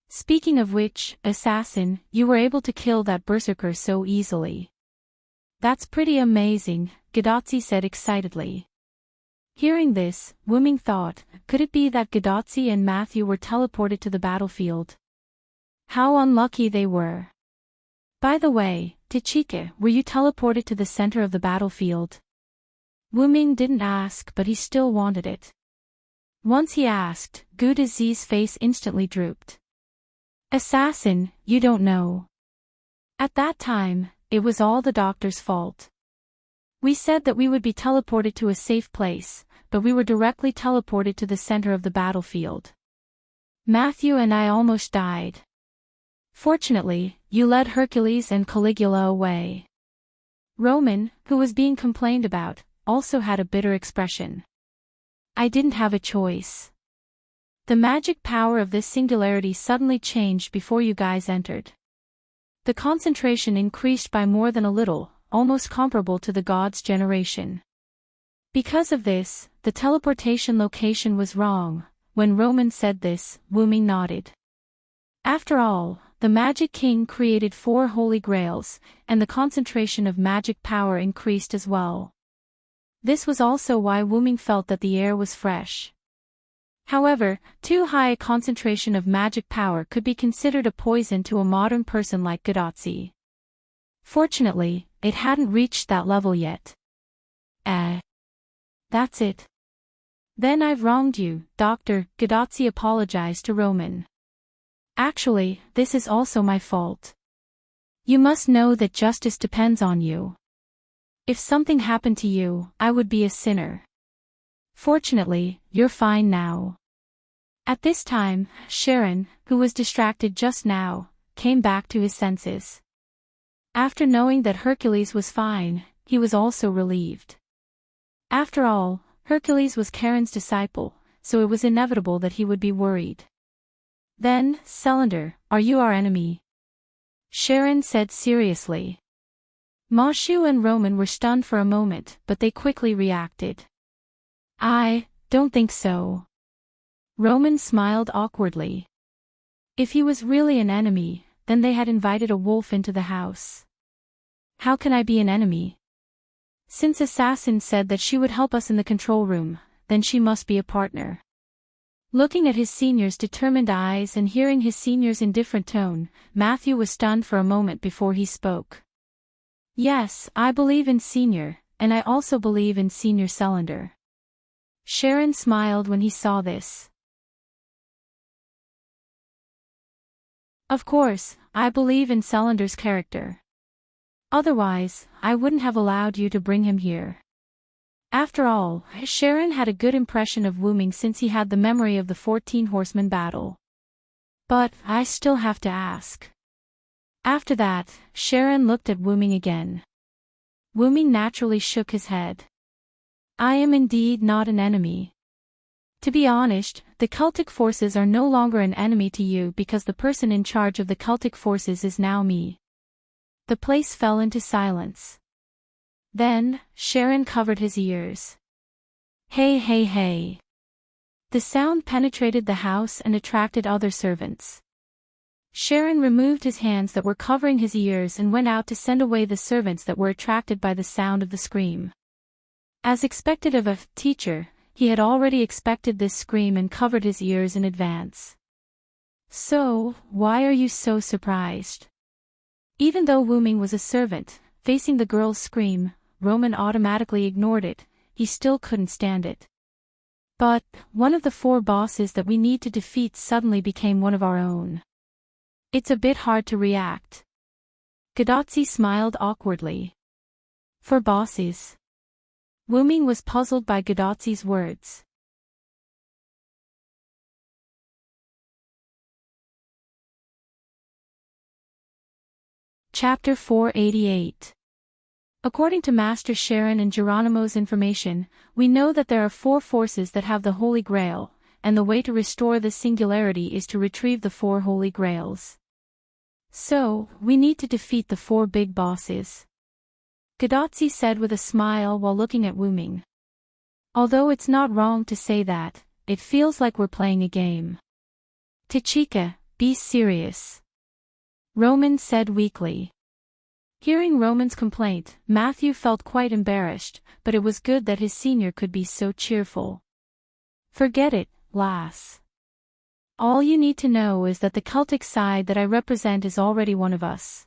Speaking of which, assassin, you were able to kill that berserker so easily. That's pretty amazing, Gadotsi said excitedly. Hearing this, Wu Ming thought, could it be that Gadotsi and Matthew were teleported to the battlefield? How unlucky they were. By the way, Tachika, were you teleported to the center of the battlefield? Wu Ming didn't ask, but he still wanted it. Once he asked, Gu Dezi's face instantly drooped. Assassin, you don't know. At that time, it was all the doctor's fault. We said that we would be teleported to a safe place, but we were directly teleported to the center of the battlefield. Matthew and I almost died. Fortunately, you led Hercules and Caligula away. Roman, who was being complained about, also had a bitter expression. I didn't have a choice. The magic power of this singularity suddenly changed before you guys entered. The concentration increased by more than a little, almost comparable to the gods' generation. Because of this, the teleportation location was wrong. When Roman said this, Wu Ming nodded. After all, the Magic King created 4 holy grails, and the concentration of magic power increased as well. This was also why Wu Ming felt that the air was fresh. However, too high a concentration of magic power could be considered a poison to a modern person like Gadotsi. Fortunately, it hadn't reached that level yet. That's it. Then I've wronged you, Doctor, Gadotsi apologized to Roman. Actually, this is also my fault. You must know that justice depends on you. If something happened to you, I would be a sinner. Fortunately, you're fine now. At this time, Sharon, who was distracted just now, came back to his senses. After knowing that Hercules was fine, he was also relieved. After all, Hercules was Charon's disciple, so it was inevitable that he would be worried. Then, Cylinder, are you our enemy? Sharon said seriously. Mashu and Roman were stunned for a moment, but they quickly reacted. I don't think so. Roman smiled awkwardly. If he was really an enemy, then they had invited a wolf into the house. How can I be an enemy? Since Assassin said that she would help us in the control room, then she must be a partner. Looking at his senior's determined eyes and hearing his senior's indifferent tone, Matthew was stunned for a moment before he spoke. Yes, I believe in Senior, and I also believe in Senior Cylinder. Sharon smiled when he saw this. Of course, I believe in Cylinder's character. Otherwise, I wouldn't have allowed you to bring him here. After all, Sharon had a good impression of Wu Ming since he had the memory of the 14 Horsemen battle. But, I still have to ask. After that, Sharon looked at Wu Ming again. Wu Ming naturally shook his head. I am indeed not an enemy. To be honest, the Celtic forces are no longer an enemy to you because the person in charge of the Celtic forces is now me. The place fell into silence. Then, Sharon covered his ears. Hey hey hey. The sound penetrated the house and attracted other servants. Sharon removed his hands that were covering his ears and went out to send away the servants that were attracted by the sound of the scream. As expected of a teacher, he had already expected this scream and covered his ears in advance. So, why are you so surprised? Even though Wu Ming was a servant, facing the girl's scream, Roman automatically ignored it. He still couldn't stand it. But, one of the 4 bosses that we need to defeat suddenly became one of our own. It's a bit hard to react. Gadotsi smiled awkwardly. For bosses. Wu Ming was puzzled by Gadotsi's words. Chapter 488. According to Master Sharon and Geronimo's information, we know that there are 4 forces that have the Holy Grail, and the way to restore this singularity is to retrieve the 4 Holy Grails. So, we need to defeat the 4 big bosses, Gadotsi said with a smile while looking at Wuming. Although it's not wrong to say that, it feels like we're playing a game. Tachika, be serious, Roman said weakly. Hearing Roman's complaint, Matthew felt quite embarrassed, but it was good that his senior could be so cheerful. Forget it, lass. All you need to know is that the Celtic side that I represent is already one of us.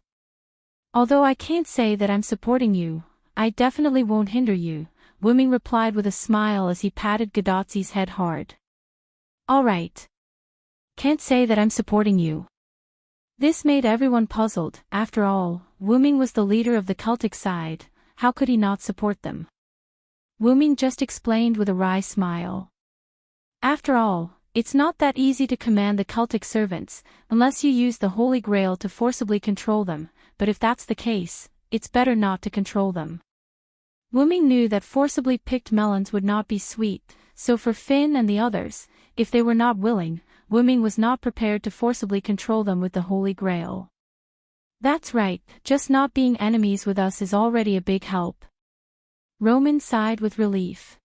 Although I can't say that I'm supporting you, I definitely won't hinder you, Wuming replied with a smile as he patted Gadotsi's head hard. All right. Can't say that I'm supporting you. This made everyone puzzled. After all, Wuming was the leader of the Celtic side, how could he not support them? Wuming just explained with a wry smile. After all, it's not that easy to command the Celtic servants, unless you use the Holy Grail to forcibly control them, but if that's the case, it's better not to control them. Wuming knew that forcibly picked melons would not be sweet, so for Finn and the others, if they were not willing, Wuming was not prepared to forcibly control them with the Holy Grail. That's right, just not being enemies with us is already a big help. Roman sighed with relief.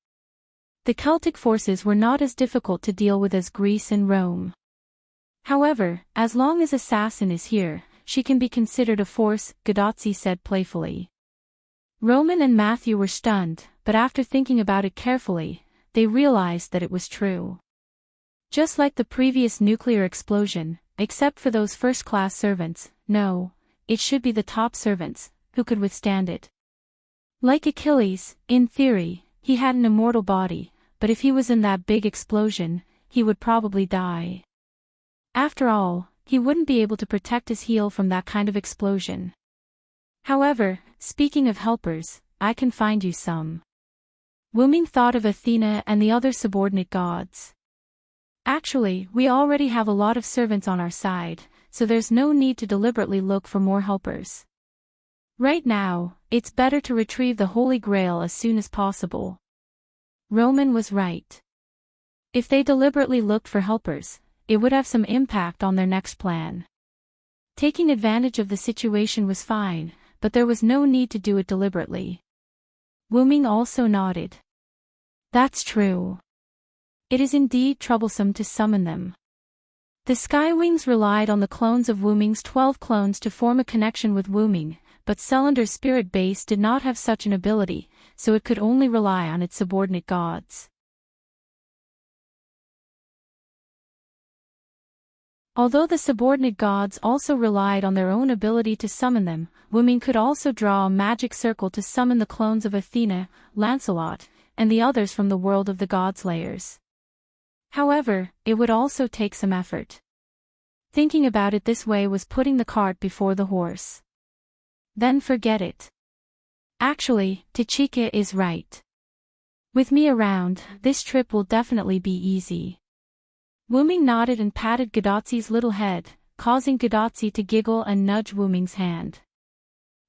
The Celtic forces were not as difficult to deal with as Greece and Rome. However, as long as Assassin is here, she can be considered a force, Gadotsi said playfully. Roman and Matthew were stunned, but after thinking about it carefully, they realized that it was true. Just like the previous nuclear explosion, except for those first-class servants, no, it should be the top servants, who could withstand it. Like Achilles, in theory, he had an immortal body, but if he was in that big explosion, he would probably die. After all, he wouldn't be able to protect his heel from that kind of explosion. However, speaking of helpers, I can find you some. Wuming thought of Athena and the other subordinate gods. Actually, we already have a lot of servants on our side, so there's no need to deliberately look for more helpers. Right now, it's better to retrieve the Holy Grail as soon as possible. Roman was right. If they deliberately looked for helpers, it would have some impact on their next plan. Taking advantage of the situation was fine, but there was no need to do it deliberately. Wuming also nodded. That's true. It is indeed troublesome to summon them. The Skywings relied on the clones of Wuming's 12 clones to form a connection with Wuming, but Celander's spirit base did not have such an ability, so it could only rely on its subordinate gods. Although the subordinate gods also relied on their own ability to summon them, Wuming could also draw a magic circle to summon the clones of Athena, Lancelot, and the others from the world of the godslayers. However, it would also take some effort. Thinking about it this way was putting the cart before the horse. Then forget it. Actually, Tachika is right. With me around, this trip will definitely be easy. Wuming nodded and patted Gadotsi's little head, causing Gadotsi to giggle and nudge Wuming's hand.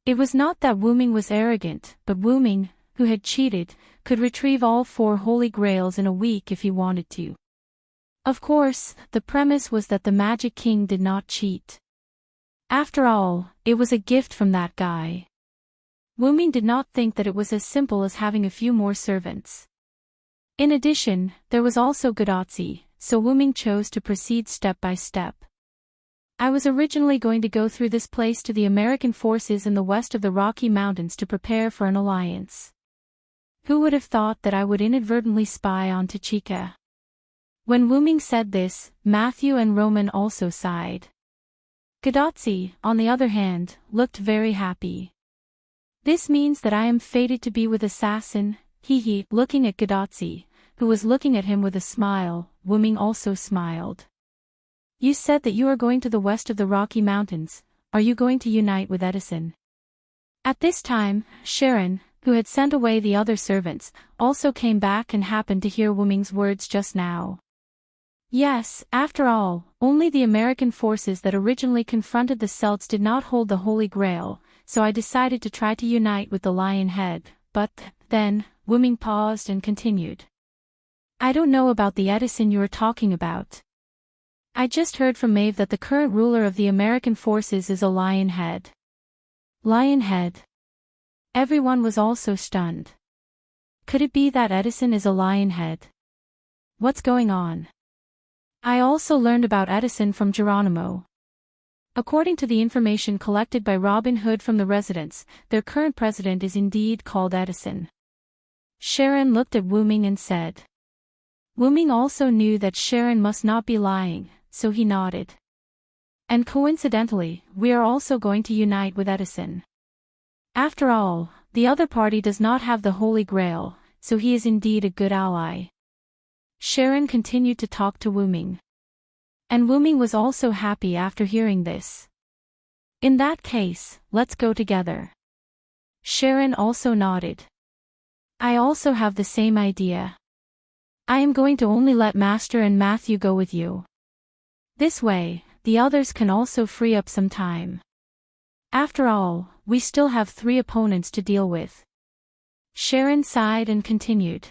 It was not that Wuming was arrogant, but Wuming, who had cheated, could retrieve all 4 Holy Grails in a week if he wanted to. Of course, the premise was that the Magic King did not cheat. After all, it was a gift from that guy. Wuming did not think that it was as simple as having a few more servants. In addition, there was also Gadotsi, so Wuming chose to proceed step by step. I was originally going to go through this place to the American forces in the west of the Rocky Mountains to prepare for an alliance. Who would have thought that I would inadvertently spy on Tachika? When Wuming said this, Matthew and Roman also sighed. Gadotsi, on the other hand, looked very happy. This means that I am fated to be with Assassin, he, looking at Gadotsi, who was looking at him with a smile. Wuming also smiled. You said that you are going to the west of the Rocky Mountains. Are you going to unite with Edison? At this time, Sharon, who had sent away the other servants, also came back and happened to hear Wuming's words just now. Yes, after all, only the American forces that originally confronted the Celts did not hold the Holy Grail, so I decided to try to unite with the Lion Head, but, then, Wuming paused and continued. I don't know about the Edison you are talking about. I just heard from Maeve that the current ruler of the American forces is a lionhead. Lionhead. Everyone was also stunned. Could it be that Edison is a lionhead? What's going on? I also learned about Edison from Geronimo. According to the information collected by Robin Hood from the residents, their current president is indeed called Edison. Sharon looked at Wu Ming and said. Wu Ming also knew that Sharon must not be lying, so he nodded. And coincidentally, we are also going to unite with Edison. After all, the other party does not have the Holy Grail, so he is indeed a good ally. Sharon continued to talk to Wu Ming. And Wu Ming was also happy after hearing this. In that case, let's go together. Sharon also nodded. I also have the same idea. I am going to only let Master and Matthew go with you. This way, the others can also free up some time. After all, we still have 3 opponents to deal with. Sharon sighed and continued.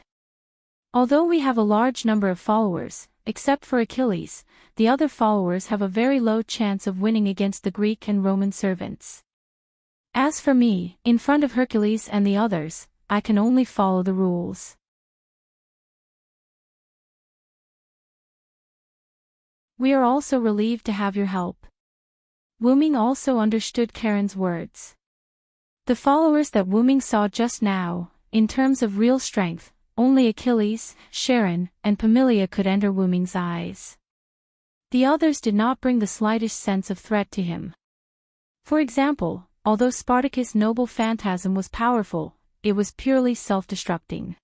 Although we have a large number of followers, except for Achilles, the other followers have a very low chance of winning against the Greek and Roman servants. As for me, in front of Hercules and the others, I can only follow the rules. We are also relieved to have your help. Wu Ming also understood Karen's words. The followers that Wu Ming saw just now, in terms of real strength, only Achilles, Sharon, and Pamilia could enter Wu Ming's eyes. The others did not bring the slightest sense of threat to him. For example, although Spartacus' noble phantasm was powerful, it was purely self-destructing.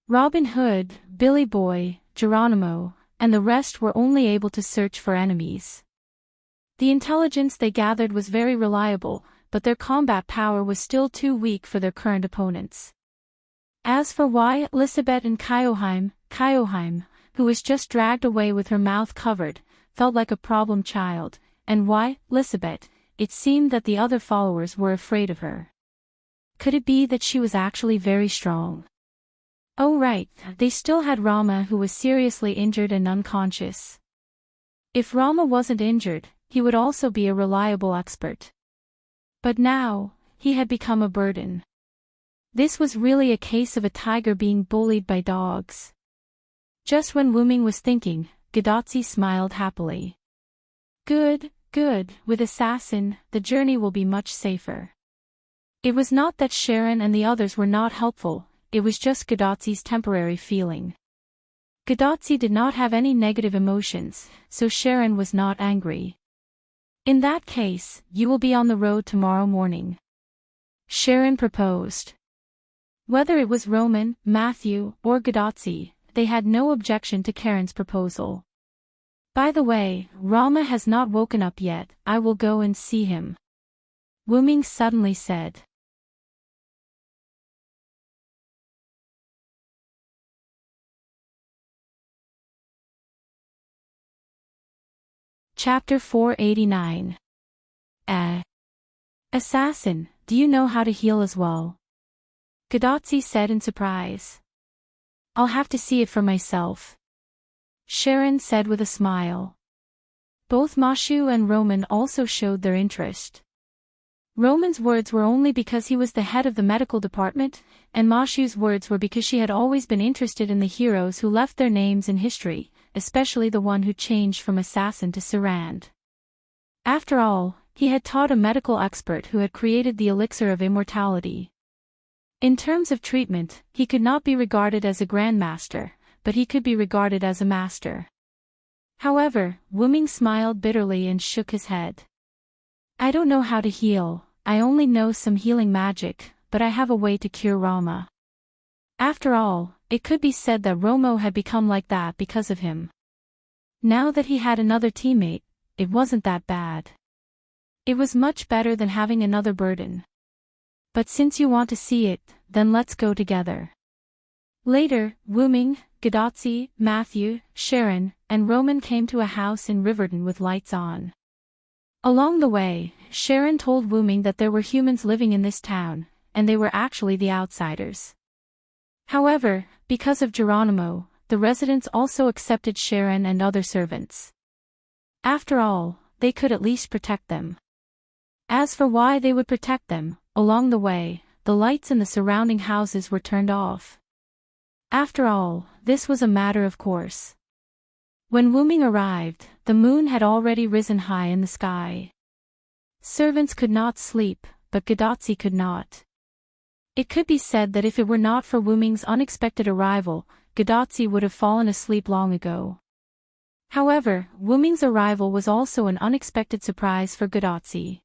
Robin Hood, Billy Boy, Geronimo, and the rest were only able to search for enemies. The intelligence they gathered was very reliable, but their combat power was still too weak for their current opponents. As for Elizabeth and Kyoheim, who was just dragged away with her mouth covered, felt like a problem child, and Elizabeth, it seemed that the other followers were afraid of her. Could it be that she was actually very strong? Oh right, they still had Rama who was seriously injured and unconscious. If Rama wasn't injured, he would also be a reliable expert. But now, he had become a burden. This was really a case of a tiger being bullied by dogs. Just when Wu Ming was thinking, Gadotsi smiled happily. Good, with Assassin, the journey will be much safer. It was not that Sharon and the others were not helpful, it was just Gadotsi's temporary feeling. Gadotsi did not have any negative emotions, so Sharon was not angry. In that case, you will be on the road tomorrow morning. Sharon proposed. Whether it was Roman, Matthew, or Gadotsi, they had no objection to Karen's proposal. By the way, Rama has not woken up yet, I will go and see him. Wu Ming suddenly said. Chapter 489. Assassin, do you know how to heal as well? Gadotsi said in surprise. I'll have to see it for myself. Sharon said with a smile. Both Mashu and Roman also showed their interest. Roman's words were only because he was the head of the medical department, and Mashu's words were because she had always been interested in the heroes who left their names in history, especially the one who changed from assassin to Sarand. After all, he had taught a medical expert who had created the elixir of immortality. In terms of treatment, he could not be regarded as a grandmaster, but he could be regarded as a master. However, Wu Ming smiled bitterly and shook his head. I don't know how to heal, I only know some healing magic, but I have a way to cure Rama. After all, it could be said that Romo had become like that because of him. Now that he had another teammate, it wasn't that bad. It was much better than having another burden. But since you want to see it, then let's go together. Later, Wu Ming, Gadotsi, Matthew, Sharon, and Roman came to a house in Riverton with lights on. Along the way, Sharon told Wu Ming that there were humans living in this town, and they were actually the outsiders. However, because of Geronimo, the residents also accepted Sharon and other servants. After all, they could at least protect them. As for why they would protect them, along the way, the lights in the surrounding houses were turned off. After all, this was a matter of course. When Wuming arrived, the moon had already risen high in the sky. Servants could not sleep, but Gadotsi could not. It could be said that if it were not for Wuming's unexpected arrival, Gadotsi would have fallen asleep long ago. However, Wuming's arrival was also an unexpected surprise for Gadotsi.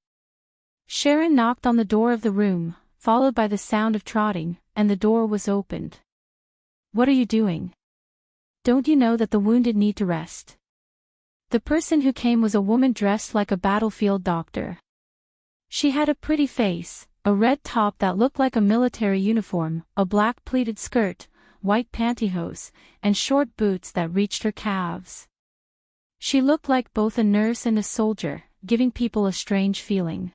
Sharon knocked on the door of the room, followed by the sound of trotting, and the door was opened. "What are you doing? Don't you know that the wounded need to rest?" The person who came was a woman dressed like a battlefield doctor. She had a pretty face, a red top that looked like a military uniform, a black pleated skirt, white pantyhose, and short boots that reached her calves. She looked like both a nurse and a soldier, giving people a strange feeling.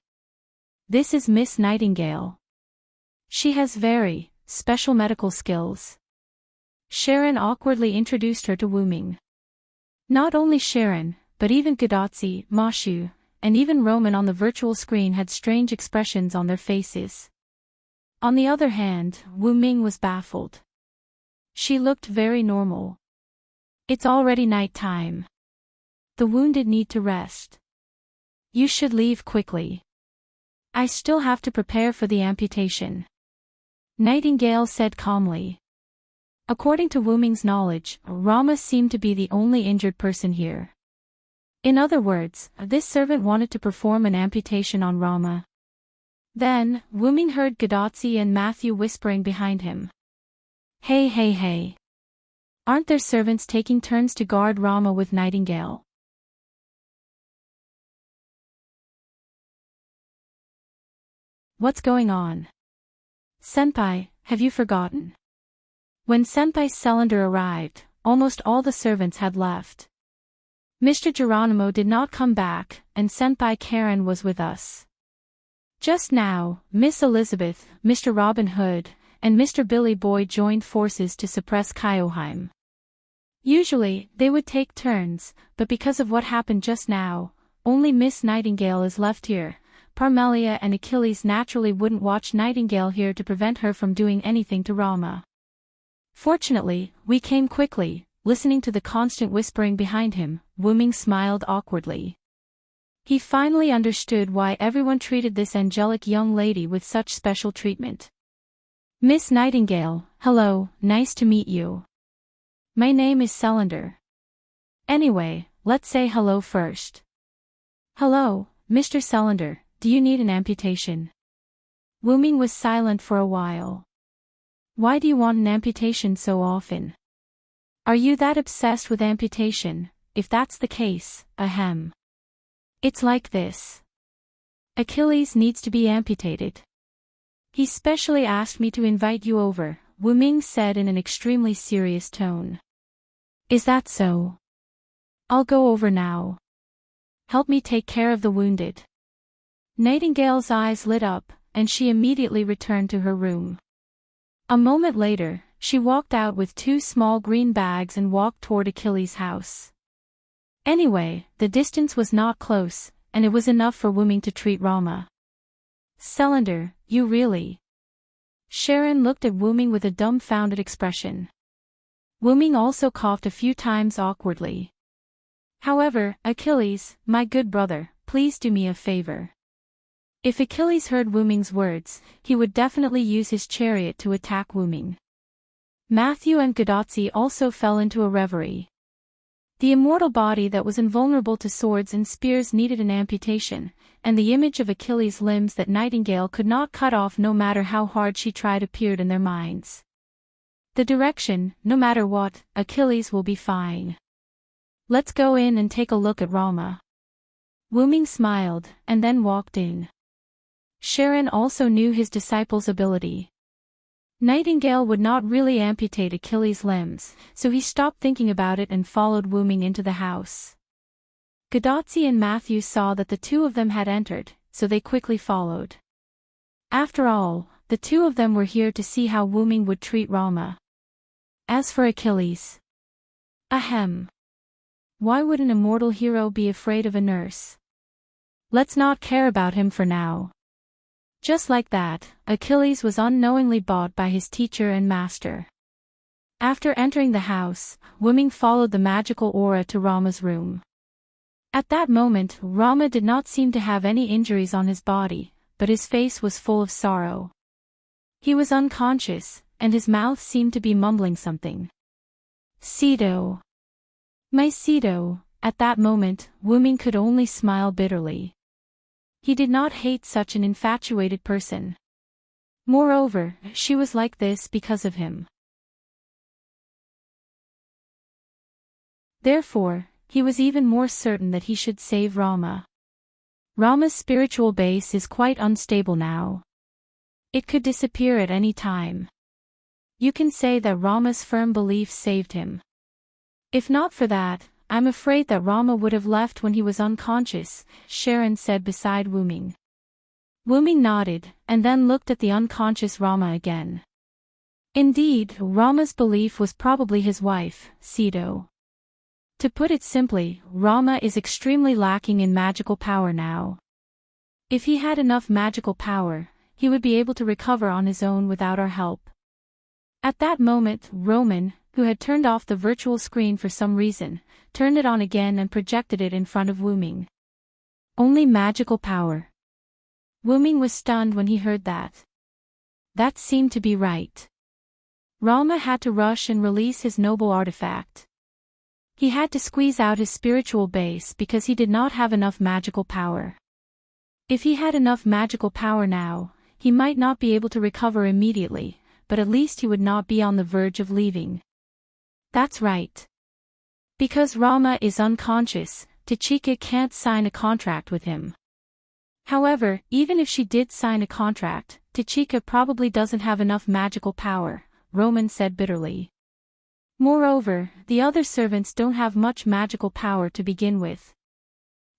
"This is Miss Nightingale. She has very special medical skills." Sharon awkwardly introduced her to Wuming. Not only Sharon, but even Gadotsi, Mashu, and even Roman on the virtual screen had strange expressions on their faces. On the other hand, Wuming was baffled. She looked very normal. "It's already night time. The wounded need to rest. You should leave quickly. I still have to prepare for the amputation," Nightingale said calmly. According to Wuming's knowledge, Rama seemed to be the only injured person here. In other words, this servant wanted to perform an amputation on Rama. Then, Wuming heard Gadotsi and Matthew whispering behind him. Hey hey hey. Aren't there servants taking turns to guard Rama with Nightingale?" "What's going on? Senpai, have you forgotten?" When Senpai Selander arrived, almost all the servants had left. Mr. Geronimo did not come back, and Senpai Karen was with us. Just now, Miss Elizabeth, Mr. Robin Hood, and Mr. Billy Boy joined forces to suppress Kyoheim. Usually, they would take turns, but because of what happened just now, only Miss Nightingale is left here. Parmelia and Achilles naturally wouldn't watch Nightingale here to prevent her from doing anything to Rama. Fortunately, we came quickly, listening to the constant whispering behind him. Wuming smiled awkwardly. He finally understood why everyone treated this angelic young lady with such special treatment. "Miss Nightingale, hello, nice to meet you. My name is Selander. Anyway, let's say hello first." "Hello, Mr. Selander, do you need an amputation?" Wuming was silent for a while. "Why do you want an amputation so often? Are you that obsessed with amputation? If that's the case, ahem. It's like this. Achilles needs to be amputated. He specially asked me to invite you over," Wuming said in an extremely serious tone. "Is that so? I'll go over now. Help me take care of the wounded." Nightingale's eyes lit up, and she immediately returned to her room. A moment later, she walked out with 2 small green bags and walked toward Achilles' house. Anyway, the distance was not close, and it was enough for Wuming to treat Rama. "Selander, you really?" Sharon looked at Wuming with a dumbfounded expression. Wuming also coughed a few times awkwardly. "However, Achilles, my good brother, please do me a favor." If Achilles heard Wuming's words, he would definitely use his chariot to attack Wuming. Matthew and Gadotsi also fell into a reverie. The immortal body that was invulnerable to swords and spears needed an amputation, and the image of Achilles' limbs that Nightingale could not cut off no matter how hard she tried appeared in their minds. The direction, no matter what, Achilles will be fine. "Let's go in and take a look at Rama." Wuming smiled, and then walked in. Sharon also knew his disciple's ability. Nightingale would not really amputate Achilles' limbs, so he stopped thinking about it and followed Wuming into the house. Gadotsi and Matthew saw that the 2 of them had entered, so they quickly followed. After all, the 2 of them were here to see how Wuming would treat Rama. As for Achilles, ahem. Why would an immortal hero be afraid of a nurse? Let's not care about him for now. Just like that, Achilles was unknowingly bought by his teacher and master. After entering the house, Wuming followed the magical aura to Rama's room. At that moment, Rama did not seem to have any injuries on his body, but his face was full of sorrow. He was unconscious, and his mouth seemed to be mumbling something. Sido. My Sido. At that moment, Wuming could only smile bitterly. He did not hate such an infatuated person. Moreover, she was like this because of him. Therefore, he was even more certain that he should save Rama. Rama's spiritual base is quite unstable now. It could disappear at any time. You can say that Rama's firm belief saved him. If not for that, I'm afraid that Rama would have left when he was unconscious, Sharon said beside Wuming. Wuming nodded, and then looked at the unconscious Rama again. Indeed, Rama's belief was probably his wife, Sido. To put it simply, Rama is extremely lacking in magical power now. If he had enough magical power, he would be able to recover on his own without our help. At that moment, Roman, who had turned off the virtual screen for some reason, turned it on again and projected it in front of Wuming. Only magical power. Wuming was stunned when he heard that. That seemed to be right. Rama had to rush and release his noble artifact. He had to squeeze out his spiritual base because he did not have enough magical power. If he had enough magical power now, he might not be able to recover immediately, but at least he would not be on the verge of leaving. That's right. Because Rama is unconscious, Tachika can't sign a contract with him. However, even if she did sign a contract, Tachika probably doesn't have enough magical power, Roman said bitterly. Moreover, the other servants don't have much magical power to begin with.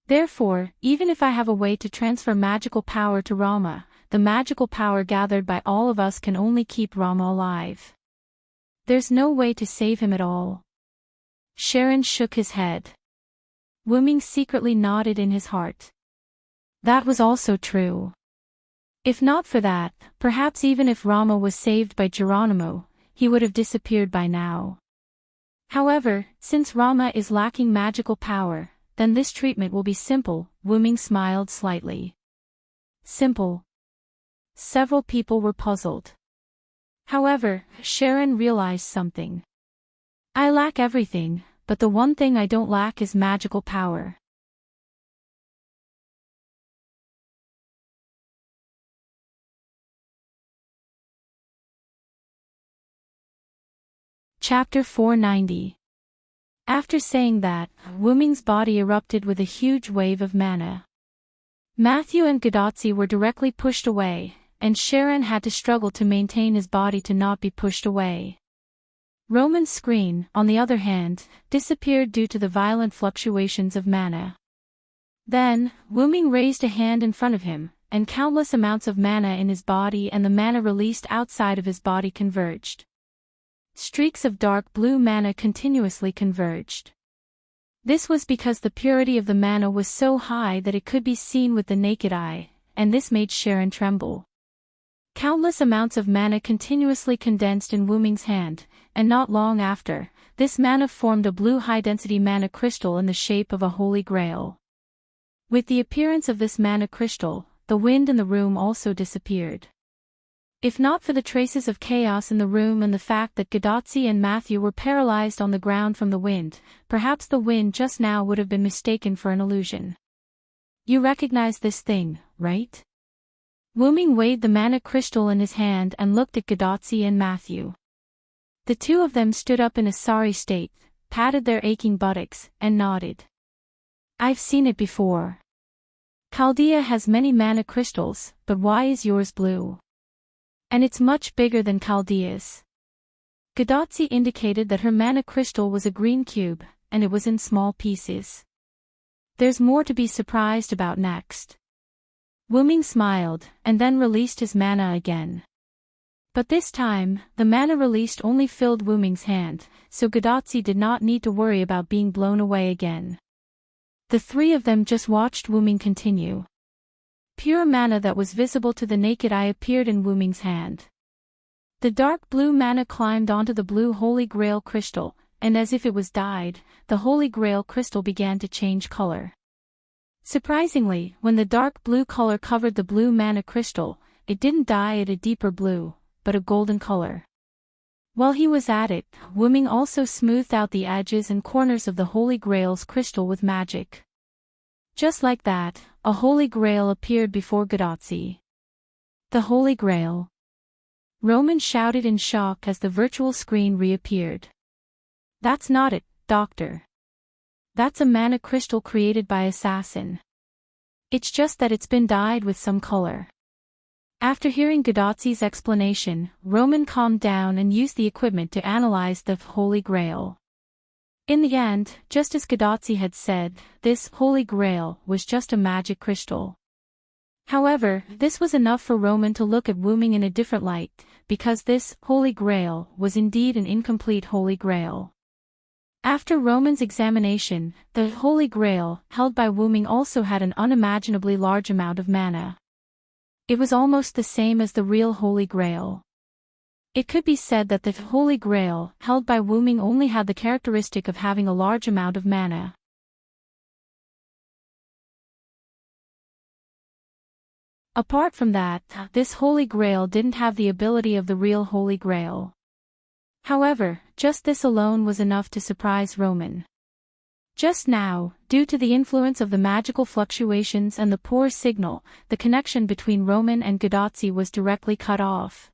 Therefore, even if I have a way to transfer magical power to Rama, the magical power gathered by all of us can only keep Rama alive. There's no way to save him at all. Sharon shook his head. Wuming secretly nodded in his heart. That was also true. If not for that, perhaps even if Rama was saved by Geronimo, he would have disappeared by now. However, since Rama is lacking magical power, then this treatment will be simple, Wuming smiled slightly. Simple. Several people were puzzled. However, Sharon realized something. I lack everything, but the one thing I don't lack is magical power. Chapter 490. After saying that, Wuming's body erupted with a huge wave of mana. Matthew and Gadotsi were directly pushed away, and Sharon had to struggle to maintain his body to not be pushed away. Roman's screen, on the other hand, disappeared due to the violent fluctuations of mana. Then, Wuming raised a hand in front of him, and countless amounts of mana in his body and the mana released outside of his body converged. Streaks of dark blue mana continuously converged. This was because the purity of the mana was so high that it could be seen with the naked eye, and this made Sharon tremble. Countless amounts of mana continuously condensed in Wuming's hand, and not long after, this mana formed a blue high-density mana crystal in the shape of a holy grail. With the appearance of this mana crystal, the wind in the room also disappeared. If not for the traces of chaos in the room and the fact that Gadotsi and Matthew were paralyzed on the ground from the wind, perhaps the wind just now would have been mistaken for an illusion. You recognize this thing, right? Wuming weighed the mana crystal in his hand and looked at Gadotsi and Matthew. The two of them stood up in a sorry state, patted their aching buttocks, and nodded. I've seen it before. Chaldea has many mana crystals, but why is yours blue? And it's much bigger than Chaldea's. Gadotsi indicated that her mana crystal was a green cube, and it was in small pieces. There's more to be surprised about next. Wuming smiled, and then released his mana again. But this time, the mana released only filled Wu Ming's hand, so Gadotzi did not need to worry about being blown away again. The three of them just watched Wu Ming continue. Pure mana that was visible to the naked eye appeared in Wu Ming's hand. The dark blue mana climbed onto the blue Holy Grail crystal, and as if it was dyed, the Holy Grail crystal began to change color. Surprisingly, when the dark blue color covered the blue mana crystal, it didn't dye it a deeper blue, but a golden color. While he was at it, Wu Ming also smoothed out the edges and corners of the Holy Grail's crystal with magic. Just like that, a Holy Grail appeared before Gadotzi. The Holy Grail. Roman shouted in shock as the virtual screen reappeared. That's not it, Doctor. That's a mana crystal created by Assassin. It's just that it's been dyed with some color. After hearing Gadotzi's explanation, Roman calmed down and used the equipment to analyze the Holy Grail. In the end, just as Gadotzi had said, this Holy Grail was just a magic crystal. However, this was enough for Roman to look at Wu Ming in a different light, because this Holy Grail was indeed an incomplete Holy Grail. After Roman's examination, the Holy Grail held by Wu Ming also had an unimaginably large amount of mana. It was almost the same as the real Holy Grail. It could be said that the Holy Grail held by Wu Ming only had the characteristic of having a large amount of mana. Apart from that, this Holy Grail didn't have the ability of the real Holy Grail. However, just this alone was enough to surprise Roman. Just now, due to the influence of the magical fluctuations and the poor signal, the connection between Roman and Gadotzi was directly cut off.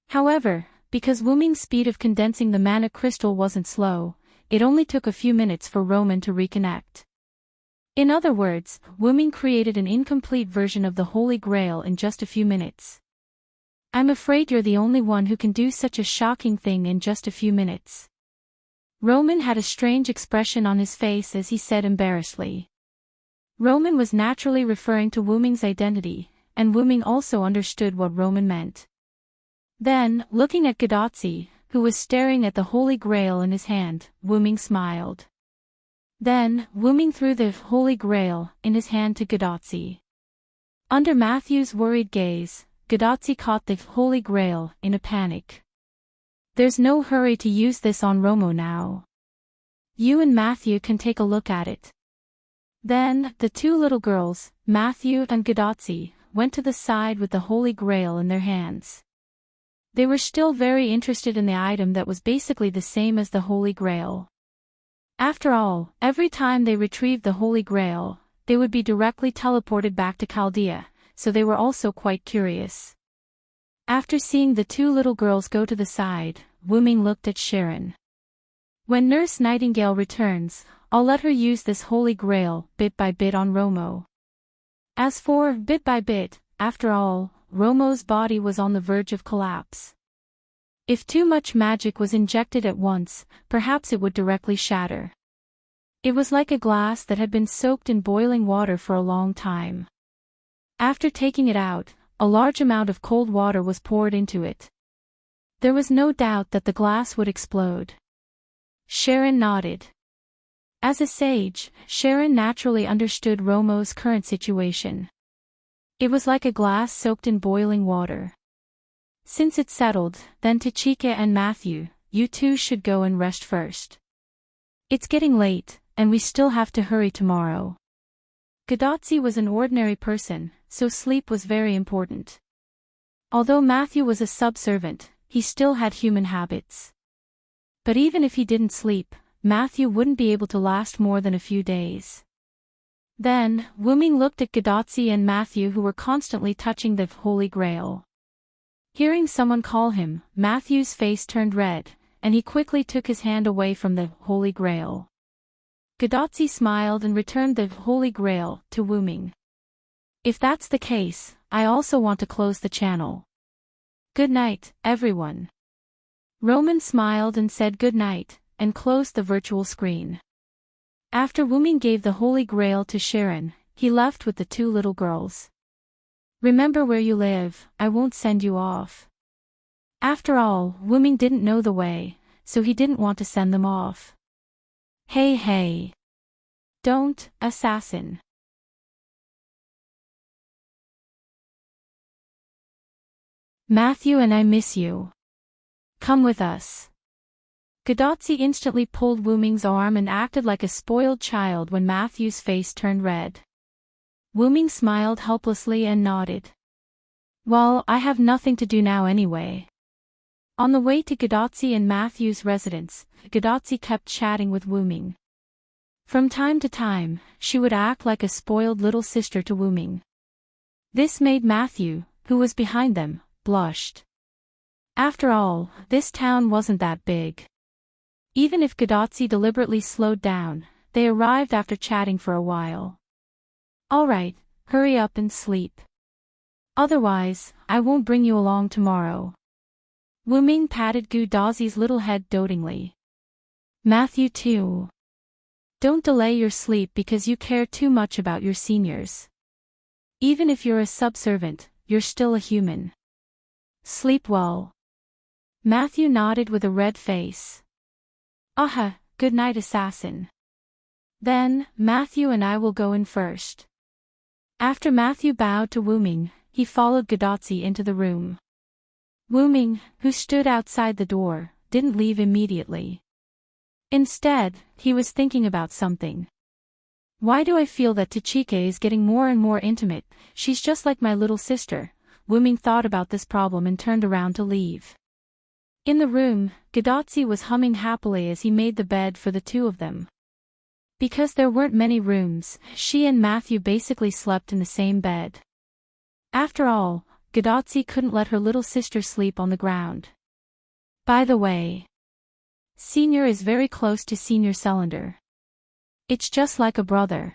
However, because Wu Ming's speed of condensing the mana crystal wasn't slow, it only took a few minutes for Roman to reconnect. In other words, Wu Ming created an incomplete version of the Holy Grail in just a few minutes. I'm afraid you're the only one who can do such a shocking thing in just a few minutes. Roman had a strange expression on his face as he said embarrassedly. Roman was naturally referring to Wu Ming's identity, and Wu Ming also understood what Roman meant. Then, looking at Gadotzi, who was staring at the Holy Grail in his hand, Wu Ming smiled. Then, Wu Ming threw the Holy Grail in his hand to Gadotzi. Under Matthew's worried gaze, Gadotzi caught the Holy Grail in a panic. There's no hurry to use this on Romo now. You and Matthew can take a look at it. Then, the two little girls, Matthew and Gadotzi, went to the side with the Holy Grail in their hands. They were still very interested in the item that was basically the same as the Holy Grail. After all, every time they retrieved the Holy Grail, they would be directly teleported back to Chaldea, so they were also quite curious. After seeing the two little girls go to the side, Wu Ming looked at Sharon. When Nurse Nightingale returns, I'll let her use this Holy Grail bit by bit on Romo. As for bit by bit, after all, Romo's body was on the verge of collapse. If too much magic was injected at once, perhaps it would directly shatter. It was like a glass that had been soaked in boiling water for a long time. After taking it out, a large amount of cold water was poured into it. There was no doubt that the glass would explode. Sharon nodded. As a sage, Sharon naturally understood Romo's current situation. It was like a glass soaked in boiling water. Since it settled, then Tachika and Matthew, you two should go and rest first. It's getting late, and we still have to hurry tomorrow. Gadotzi was an ordinary person, so sleep was very important. Although Matthew was a subservient, he still had human habits. But even if he didn't sleep, Matthew wouldn't be able to last more than a few days. Then, Wu Ming looked at Gadotzi and Matthew who were constantly touching the Holy Grail. Hearing someone call him, Matthew's face turned red, and he quickly took his hand away from the Holy Grail. Gadotzi smiled and returned the Holy Grail to Wu Ming. If that's the case, I also want to close the channel. Good night, everyone. Roman smiled and said good night, and closed the virtual screen. After Wu Ming gave the Holy Grail to Sharon, he left with the two little girls. Remember where you live, I won't send you off. After all, Wuming didn't know the way, so he didn't want to send them off. Hey hey. Don't, assassin. Matthew and I miss you. Come with us. Gadotsi instantly pulled Wuming's arm and acted like a spoiled child when Matthew's face turned red. Wuming smiled helplessly and nodded. Well, I have nothing to do now anyway. On the way to Gadotsi and Matthew's residence, Gadotsi kept chatting with Wuming. From time to time, she would act like a spoiled little sister to Wuming. This made Matthew, who was behind them, blushed. After all, this town wasn't that big. Even if Gadotsi deliberately slowed down, they arrived after chatting for a while. Alright, hurry up and sleep. Otherwise, I won't bring you along tomorrow. Wuming patted Gadotzi's little head dotingly. Matthew too. Don't delay your sleep because you care too much about your seniors. Even if you're a subservient, you're still a human. Sleep well. Matthew nodded with a red face. Aha, good night, assassin. Then, Matthew and I will go in first. After Matthew bowed to Wuming, he followed Gadotsi into the room. Wuming, who stood outside the door, didn't leave immediately. Instead, he was thinking about something. Why do I feel that Tachika is getting more and more intimate? She's just like my little sister. Wuming thought about this problem and turned around to leave. In the room, Gadotsi was humming happily as he made the bed for the two of them. Because there weren't many rooms, she and Matthew basically slept in the same bed. After all, Gadotsi couldn't let her little sister sleep on the ground. By the way, Senior is very close to Senior Cylinder. It's just like a brother.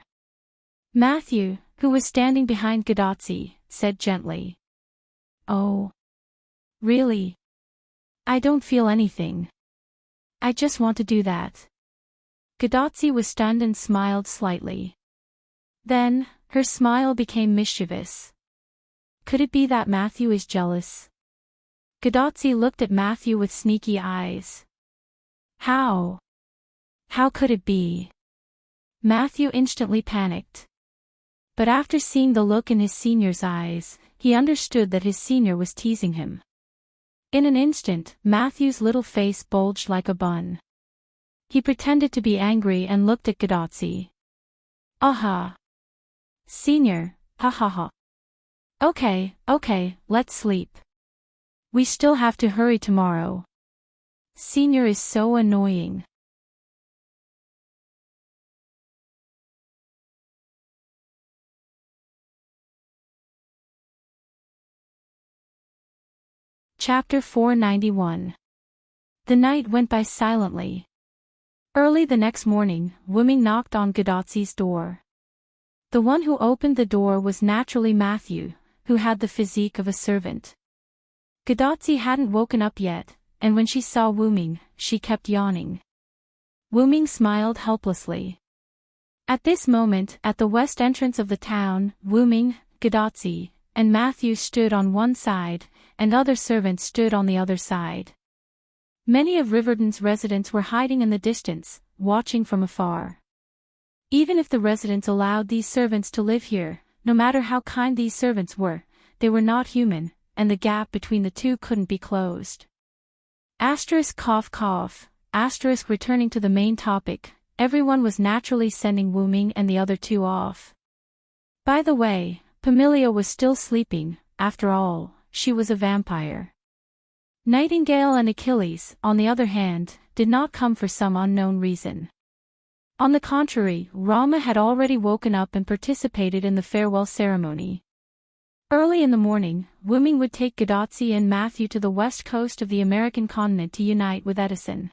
Matthew, who was standing behind Gadotsi, said gently. Oh. Really? I don't feel anything. I just want to do that. Gadotsi was stunned and smiled slightly. Then, her smile became mischievous. Could it be that Matthew is jealous? Gadotsi looked at Matthew with sneaky eyes. How? How could it be? Matthew instantly panicked. But after seeing the look in his senior's eyes, he understood that his senior was teasing him. In an instant, Matthew's little face bulged like a bun. He pretended to be angry and looked at Gadotsi. Aha! Senior, ha ha ha. Okay, let's sleep. We still have to hurry tomorrow. Senior is so annoying. Chapter 491. The night went by silently. Early the next morning, Wuming knocked on Gadotsi's door. The one who opened the door was naturally Matthew, who had the physique of a servant. Gadotsi hadn't woken up yet, and when she saw Wuming, she kept yawning. Wuming smiled helplessly. At this moment, at the west entrance of the town, Wuming, Gadotsi, and Matthew stood on one side, and other servants stood on the other side. Many of Riverdon's residents were hiding in the distance, watching from afar. Even if the residents allowed these servants to live here, no matter how kind these servants were, they were not human, and the gap between the two couldn't be closed. Asterisk cough cough, asterisk returning to the main topic, everyone was naturally sending Wuming and the other two off. By the way, Pamelia was still sleeping, after all, she was a vampire. Nightingale and Achilles, on the other hand, did not come for some unknown reason. On the contrary, Rama had already woken up and participated in the farewell ceremony. Early in the morning, Wuming would take Gadotsi and Matthew to the west coast of the American continent to unite with Edison.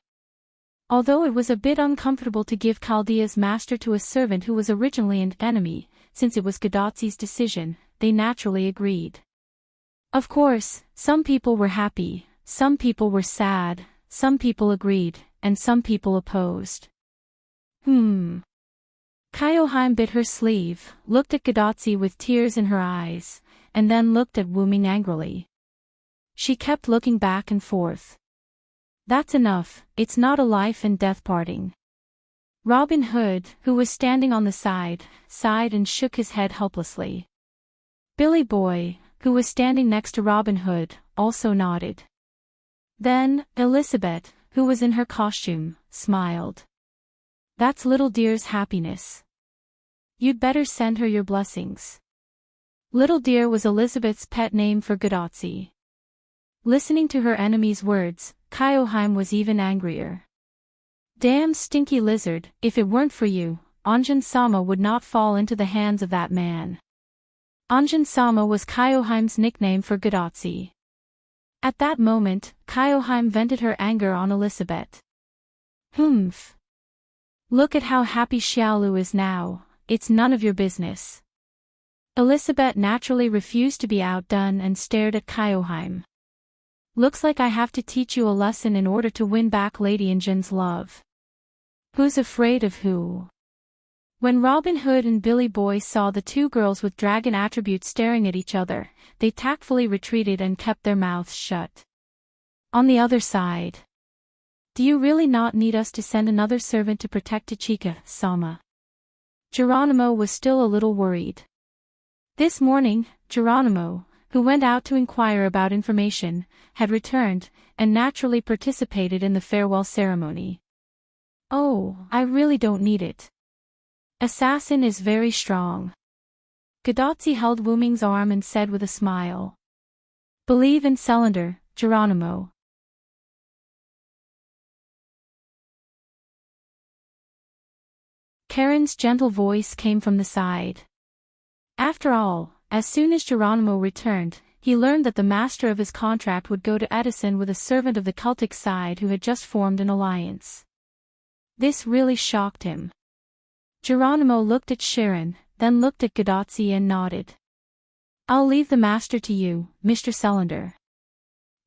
Although it was a bit uncomfortable to give Chaldea's master to a servant who was originally an enemy, since it was Gadotsi's decision, they naturally agreed. Of course, some people were happy, some people were sad, some people agreed, and some people opposed. Kyoheim bit her sleeve, looked at Gadotsi with tears in her eyes, and then looked at Wuming angrily. She kept looking back and forth. That's enough, it's not a life and death parting. Robin Hood, who was standing on the side, sighed and shook his head helplessly. Billy Boy, who was standing next to Robin Hood, also nodded. Then, Elizabeth, who was in her costume, smiled. That's little dear's happiness. You'd better send her your blessings. Little dear was Elizabeth's pet name for Godotzi. Listening to her enemy's words, Kyoheim was even angrier. Damn stinky lizard, if it weren't for you, Anjin-sama would not fall into the hands of that man. Anjin-sama was Kyoheim's nickname for Godotzi. At that moment, Kyoheim vented her anger on Elizabeth. Humph. Look at how happy Xiaolu is now, it's none of your business. Elizabeth naturally refused to be outdone and stared at Kyoheim. Looks like I have to teach you a lesson in order to win back Lady Injin's love. Who's afraid of who? When Robin Hood and Billy Boy saw the two girls with dragon attributes staring at each other, they tactfully retreated and kept their mouths shut. On the other side. Do you really not need us to send another servant to protect Tachika-sama? Geronimo was still a little worried. This morning, Geronimo, who went out to inquire about information, had returned, and naturally participated in the farewell ceremony. Oh, I really don't need it. Assassin is very strong. Godotzi held Wu Ming's arm and said with a smile. Believe in Cylinder, Geronimo. Karen's gentle voice came from the side. After all, as soon as Geronimo returned, he learned that the master of his contract would go to Edison with a servant of the Celtic side who had just formed an alliance. This really shocked him. Geronimo looked at Sharon, then looked at Godotzi and nodded. I'll leave the master to you, Mr. Cylinder.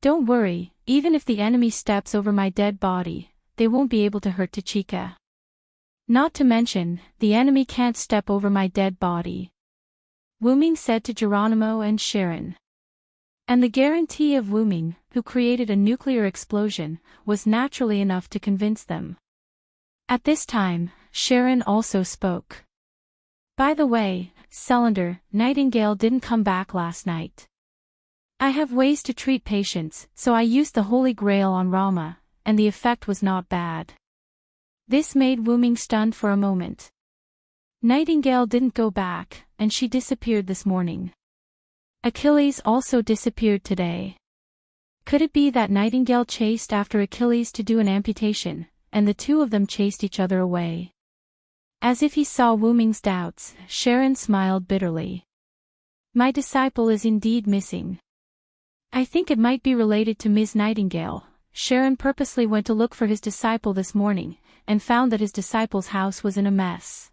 Don't worry, even if the enemy steps over my dead body, they won't be able to hurt Tachika. Not to mention, the enemy can't step over my dead body. Wu Ming said to Geronimo and Sharon. And the guarantee of Wu Ming, who created a nuclear explosion, was naturally enough to convince them. At this time, Sharon also spoke. By the way, Cylinder, Nightingale didn't come back last night. I have ways to treat patients, so I used the Holy Grail on Rama, and the effect was not bad. This made Wu Ming stunned for a moment. Nightingale didn't go back, and she disappeared this morning. Achilles also disappeared today. Could it be that Nightingale chased after Achilles to do an amputation, and the two of them chased each other away? As if he saw Wu Ming's doubts, Sharon smiled bitterly. My disciple is indeed missing. I think it might be related to Ms. Nightingale. Sharon purposely went to look for his disciple this morning, and found that his disciple's house was in a mess.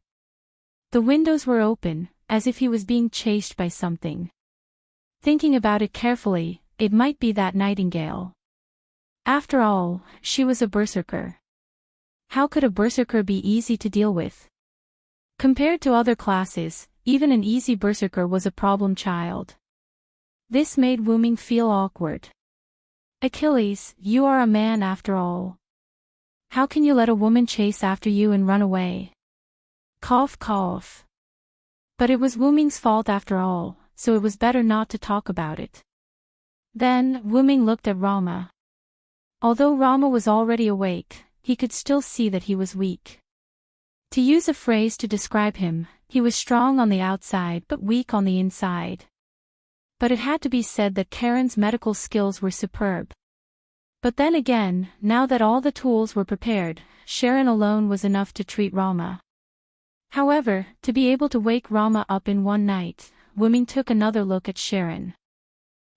The windows were open, as if he was being chased by something. Thinking about it carefully, it might be that Nightingale. After all, she was a berserker. How could a berserker be easy to deal with? Compared to other classes, even an easy berserker was a problem child. This made Wu Ming feel awkward. Achilles, you are a man after all. How can you let a woman chase after you and run away? Cough cough. But it was Wu Ming's fault after all, so it was better not to talk about it. Then, Wu Ming looked at Rama. Although Rama was already awake, he could still see that he was weak. To use a phrase to describe him, he was strong on the outside but weak on the inside. But it had to be said that Karen's medical skills were superb. But then again, now that all the tools were prepared, Sharon alone was enough to treat Rama. However, to be able to wake Rama up in one night, Wu Ming took another look at Sharon.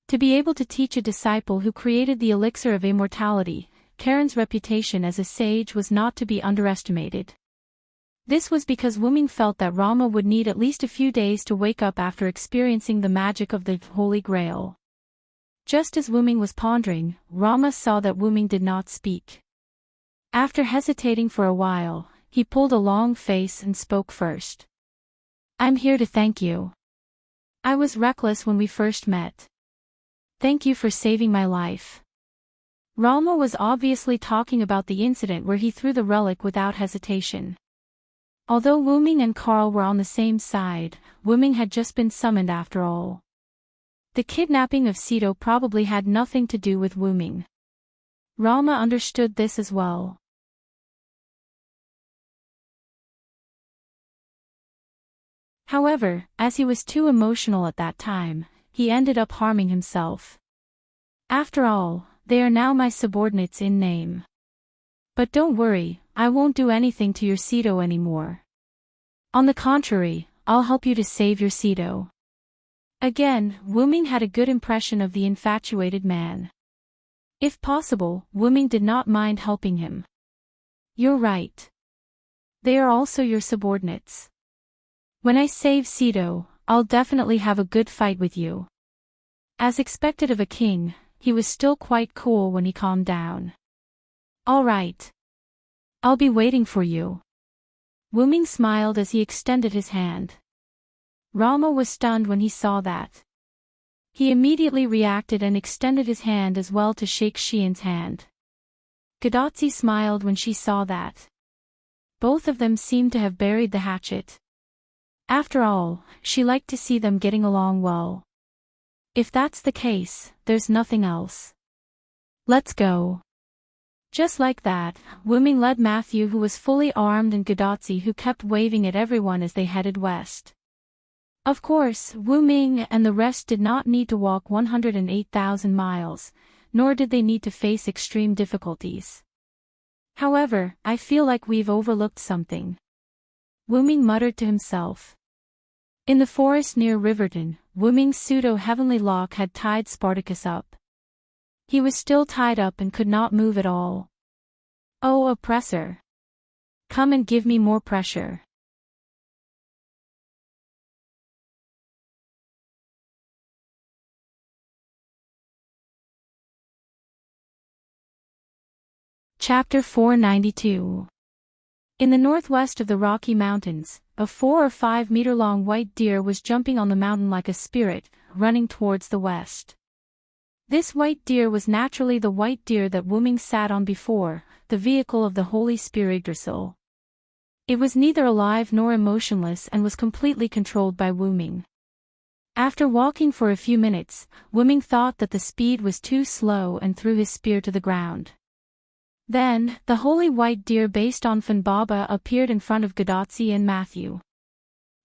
To be able to teach a disciple who created the elixir of immortality, Karen's reputation as a sage was not to be underestimated. This was because Wu Ming felt that Rama would need at least a few days to wake up after experiencing the magic of the Holy Grail. Just as Wu Ming was pondering, Rama saw that Wu Ming did not speak. After hesitating for a while, he pulled a long face and spoke first. I'm here to thank you. I was reckless when we first met. Thank you for saving my life. Ralma was obviously talking about the incident where he threw the relic without hesitation. Although Wu Ming and Carl were on the same side, Wu Ming had just been summoned after all. The kidnapping of Sito probably had nothing to do with Wu Ming. Ralma understood this as well. However, as he was too emotional at that time, he ended up harming himself. After all, they are now my subordinates in name. But don't worry, I won't do anything to your Sito anymore. On the contrary, I'll help you to save your Sito. Again, Wu Ming had a good impression of the infatuated man. If possible, Wu Ming did not mind helping him. You're right. They are also your subordinates. When I save Sito, I'll definitely have a good fight with you. As expected of a king, he was still quite cool when he calmed down. All right. I'll be waiting for you. Wu Ming smiled as he extended his hand. Ralma was stunned when he saw that. He immediately reacted and extended his hand as well to shake Xian's hand. Gadotzi smiled when she saw that. Both of them seemed to have buried the hatchet. After all, she liked to see them getting along well. If that's the case, there's nothing else. Let's go. Just like that, Wu Ming led Matthew, who was fully armed, and Gadotzi, who kept waving at everyone as they headed west. Of course, Wu Ming and the rest did not need to walk 108,000 miles, nor did they need to face extreme difficulties. However, I feel like we've overlooked something. Wu Ming muttered to himself. In the forest near Riverton, Wu Ming's pseudo-heavenly lock had tied Spartacus up. He was still tied up and could not move at all. Oh, oppressor! Come and give me more pressure. Chapter 492. In the northwest of the Rocky Mountains, a 4 or 5 meter long white deer was jumping on the mountain like a spirit, running towards the west. This white deer was naturally the white deer that Wu Ming sat on before, the vehicle of the Holy Spirit Yggdrasil. It was neither alive nor emotionless and was completely controlled by Wu Ming. After walking for a few minutes, Wu Ming thought that the speed was too slow and threw his spear to the ground. Then, the holy white deer based on Funbaba appeared in front of Gadotzi and Matthew.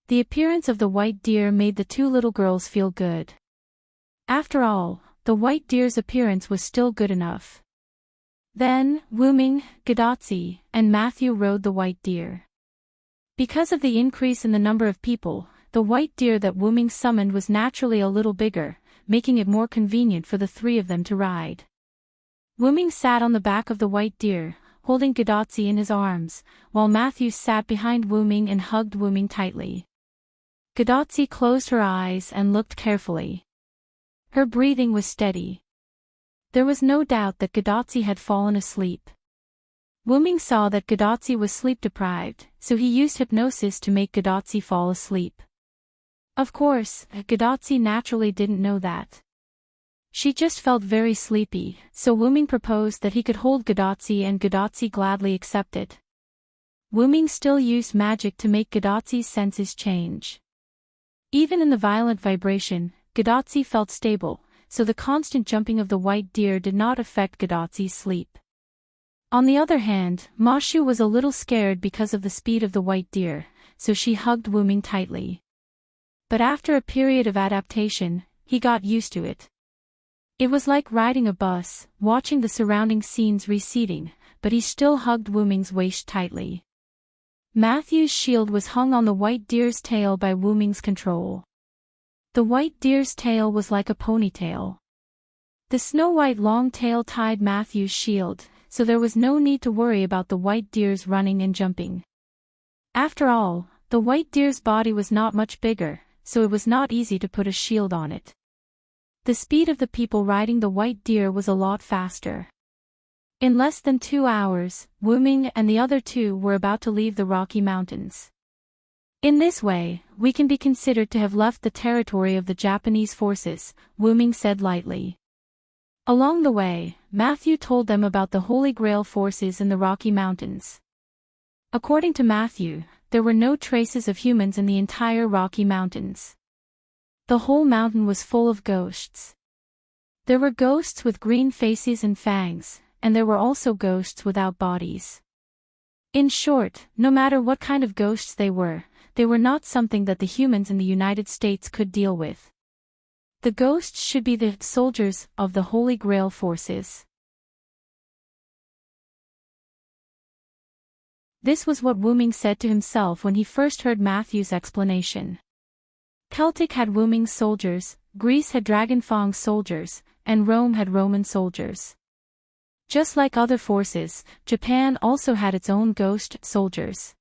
The appearance of the white deer made the two little girls feel good. After all, the white deer's appearance was still good enough. Then, Wu Ming, Gadotzi, and Matthew rode the white deer. Because of the increase in the number of people, the white deer that Wu Ming summoned was naturally a little bigger, making it more convenient for the three of them to ride. Wu Ming sat on the back of the white deer, holding Gadotzi in his arms, while Matthew sat behind Wu Ming and hugged Wu Ming tightly. Gadotzi closed her eyes and looked carefully. Her breathing was steady. There was no doubt that Gadotzi had fallen asleep. Wu Ming saw that Gadotzi was sleep-deprived, so he used hypnosis to make Gadotzi fall asleep. Of course, Gadotzi naturally didn't know that. She just felt very sleepy, so Wu Ming proposed that he could hold Gadotzi, and Gadotzi gladly accepted. Wu Ming still used magic to make Gadotzi's senses change. Even in the violent vibration, Gadotzi felt stable, so the constant jumping of the white deer did not affect Gadotzi's sleep. On the other hand, Ma Shu was a little scared because of the speed of the white deer, so she hugged Wu Ming tightly. But after a period of adaptation, he got used to it. It was like riding a bus, watching the surrounding scenes receding, but he still hugged Wu Ming's waist tightly. Matthew's shield was hung on the white deer's tail by Wu Ming's control. The white deer's tail was like a ponytail. The snow-white long tail tied Matthew's shield, so there was no need to worry about the white deer's running and jumping. After all, the white deer's body was not much bigger, so it was not easy to put a shield on it. The speed of the people riding the white deer was a lot faster. In less than 2 hours, Wu Ming and the other two were about to leave the Rocky Mountains. In this way, we can be considered to have left the territory of the Japanese forces, Wu Ming said lightly. Along the way, Matthew told them about the Holy Grail forces in the Rocky Mountains. According to Matthew, there were no traces of humans in the entire Rocky Mountains. The whole mountain was full of ghosts. There were ghosts with green faces and fangs, and there were also ghosts without bodies. In short, no matter what kind of ghosts they were not something that the humans in the United States could deal with. The ghosts should be the soldiers of the Holy Grail forces. This was what Wu-Ming said to himself when he first heard Matthew's explanation. Celtic had Wu-Ming's soldiers, Greece had Dragonfang's soldiers, and Rome had Roman soldiers. Just like other forces, Japan also had its own ghost soldiers.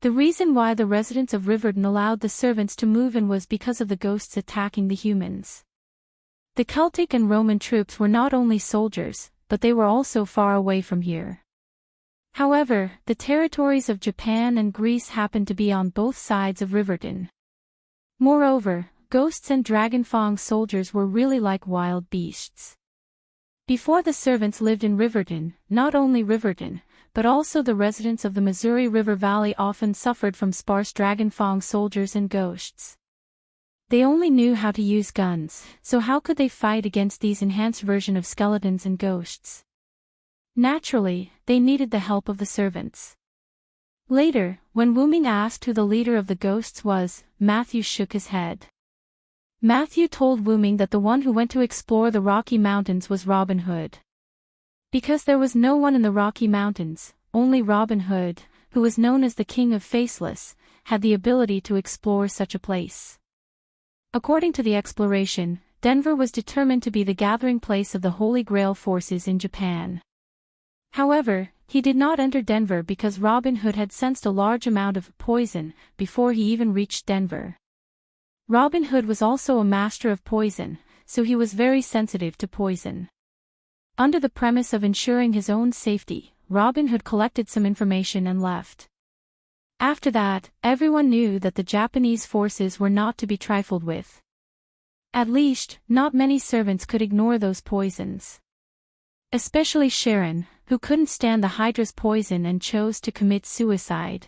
The reason why the residents of Riverdon allowed the servants to move in was because of the ghosts attacking the humans. The Celtic and Roman troops were not only soldiers, but they were also far away from here. However, the territories of Japan and Greece happened to be on both sides of Riverdon. Moreover, ghosts and Dragonfang soldiers were really like wild beasts. Before the servants lived in Riverdon, not only Riverdon, but also the residents of the Missouri River Valley often suffered from sparse Dragonfang soldiers and ghosts. They only knew how to use guns, so how could they fight against these enhanced version of skeletons and ghosts? Naturally, they needed the help of the servants. Later, when Wu-Ming asked who the leader of the ghosts was, Matthew shook his head. Matthew told Wu-Ming that the one who went to explore the Rocky Mountains was Robin Hood. Because there was no one in the Rocky Mountains, only Robin Hood, who was known as the King of Faceless, had the ability to explore such a place. According to the exploration, Denver was determined to be the gathering place of the Holy Grail forces in Japan. However, he did not enter Denver because Robin Hood had sensed a large amount of poison before he even reached Denver. Robin Hood was also a master of poison, so he was very sensitive to poison. Under the premise of ensuring his own safety, Robin Hood collected some information and left. After that, everyone knew that the Japanese forces were not to be trifled with. At least, not many servants could ignore those poisons. Especially Sharon, who couldn't stand the Hydra's poison and chose to commit suicide.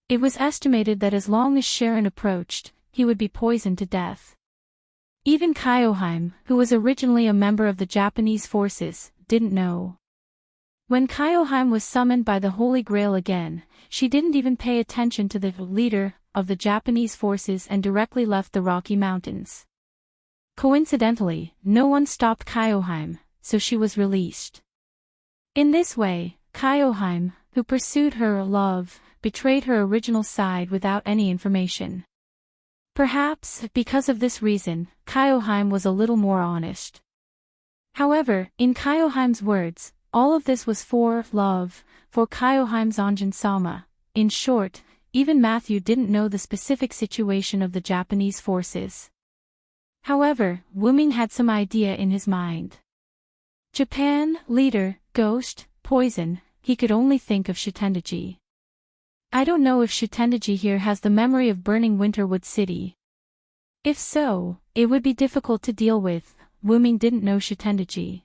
It was estimated that as long as Sharon approached, he would be poisoned to death. Even Kyoheim, who was originally a member of the Japanese forces, didn't know. When Kyoheim was summoned by the Holy Grail again, she didn't even pay attention to the leader of the Japanese forces and directly left the Rocky Mountains. Coincidentally, no one stopped Kyoheim, so she was released. In this way, Kyoheim, who pursued her love, betrayed her original side without any information. Perhaps, because of this reason, Kyoheim was a little more honest. However, in Kyoheim's words, all of this was for love, for Kyoheim's Anjin-sama. In short, even Matthew didn't know the specific situation of the Japanese forces. However, Wu-Ming had some idea in his mind. Japan, leader, ghost, poison, he could only think of Shitendaji. I don't know if Shitendaji here has the memory of burning Winterwood City. If so, it would be difficult to deal with. Wu-Ming didn't know Shitendaji.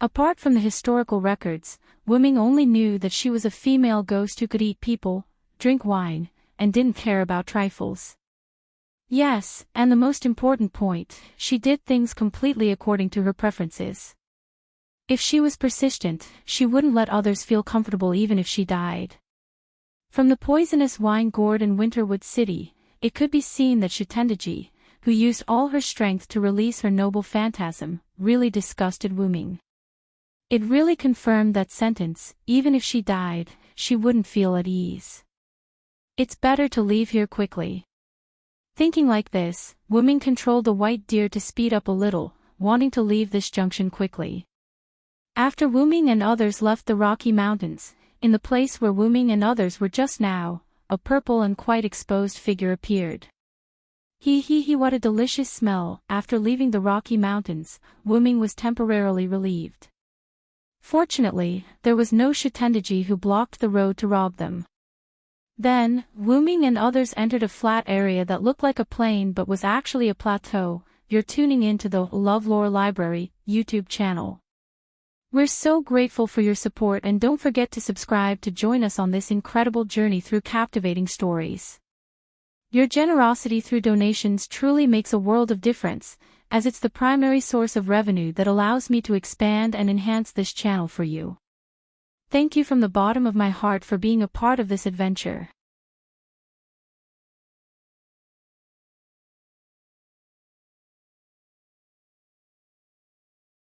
Apart from the historical records, Wu-Ming only knew that she was a female ghost who could eat people, drink wine, and didn't care about trifles. Yes, and the most important point, she did things completely according to her preferences. If she was persistent, she wouldn't let others feel comfortable even if she died. From the poisonous wine gourd in Winterwood City, it could be seen that Shitendaji, who used all her strength to release her noble phantasm, really disgusted Wu-Ming. It really confirmed that sentence, even if she died, she wouldn't feel at ease. It's better to leave here quickly. Thinking like this, Wu-Ming controlled the white deer to speed up a little, wanting to leave this junction quickly. After Wu-Ming and others left the Rocky Mountains, in the place where Wu-Ming and others were just now, a purple and quite exposed figure appeared. What a delicious smell. After leaving the Rocky Mountains, Wu-Ming was temporarily relieved. Fortunately, there was no Shitendaji who blocked the road to rob them. Then, Wuming and others entered a flat area that looked like a plain but was actually a plateau. You're tuning into the LoveLore Library YouTube channel. We're so grateful for your support, and don't forget to subscribe to join us on this incredible journey through captivating stories. Your generosity through donations truly makes a world of difference, as it's the primary source of revenue that allows me to expand and enhance this channel for you. Thank you from the bottom of my heart for being a part of this adventure.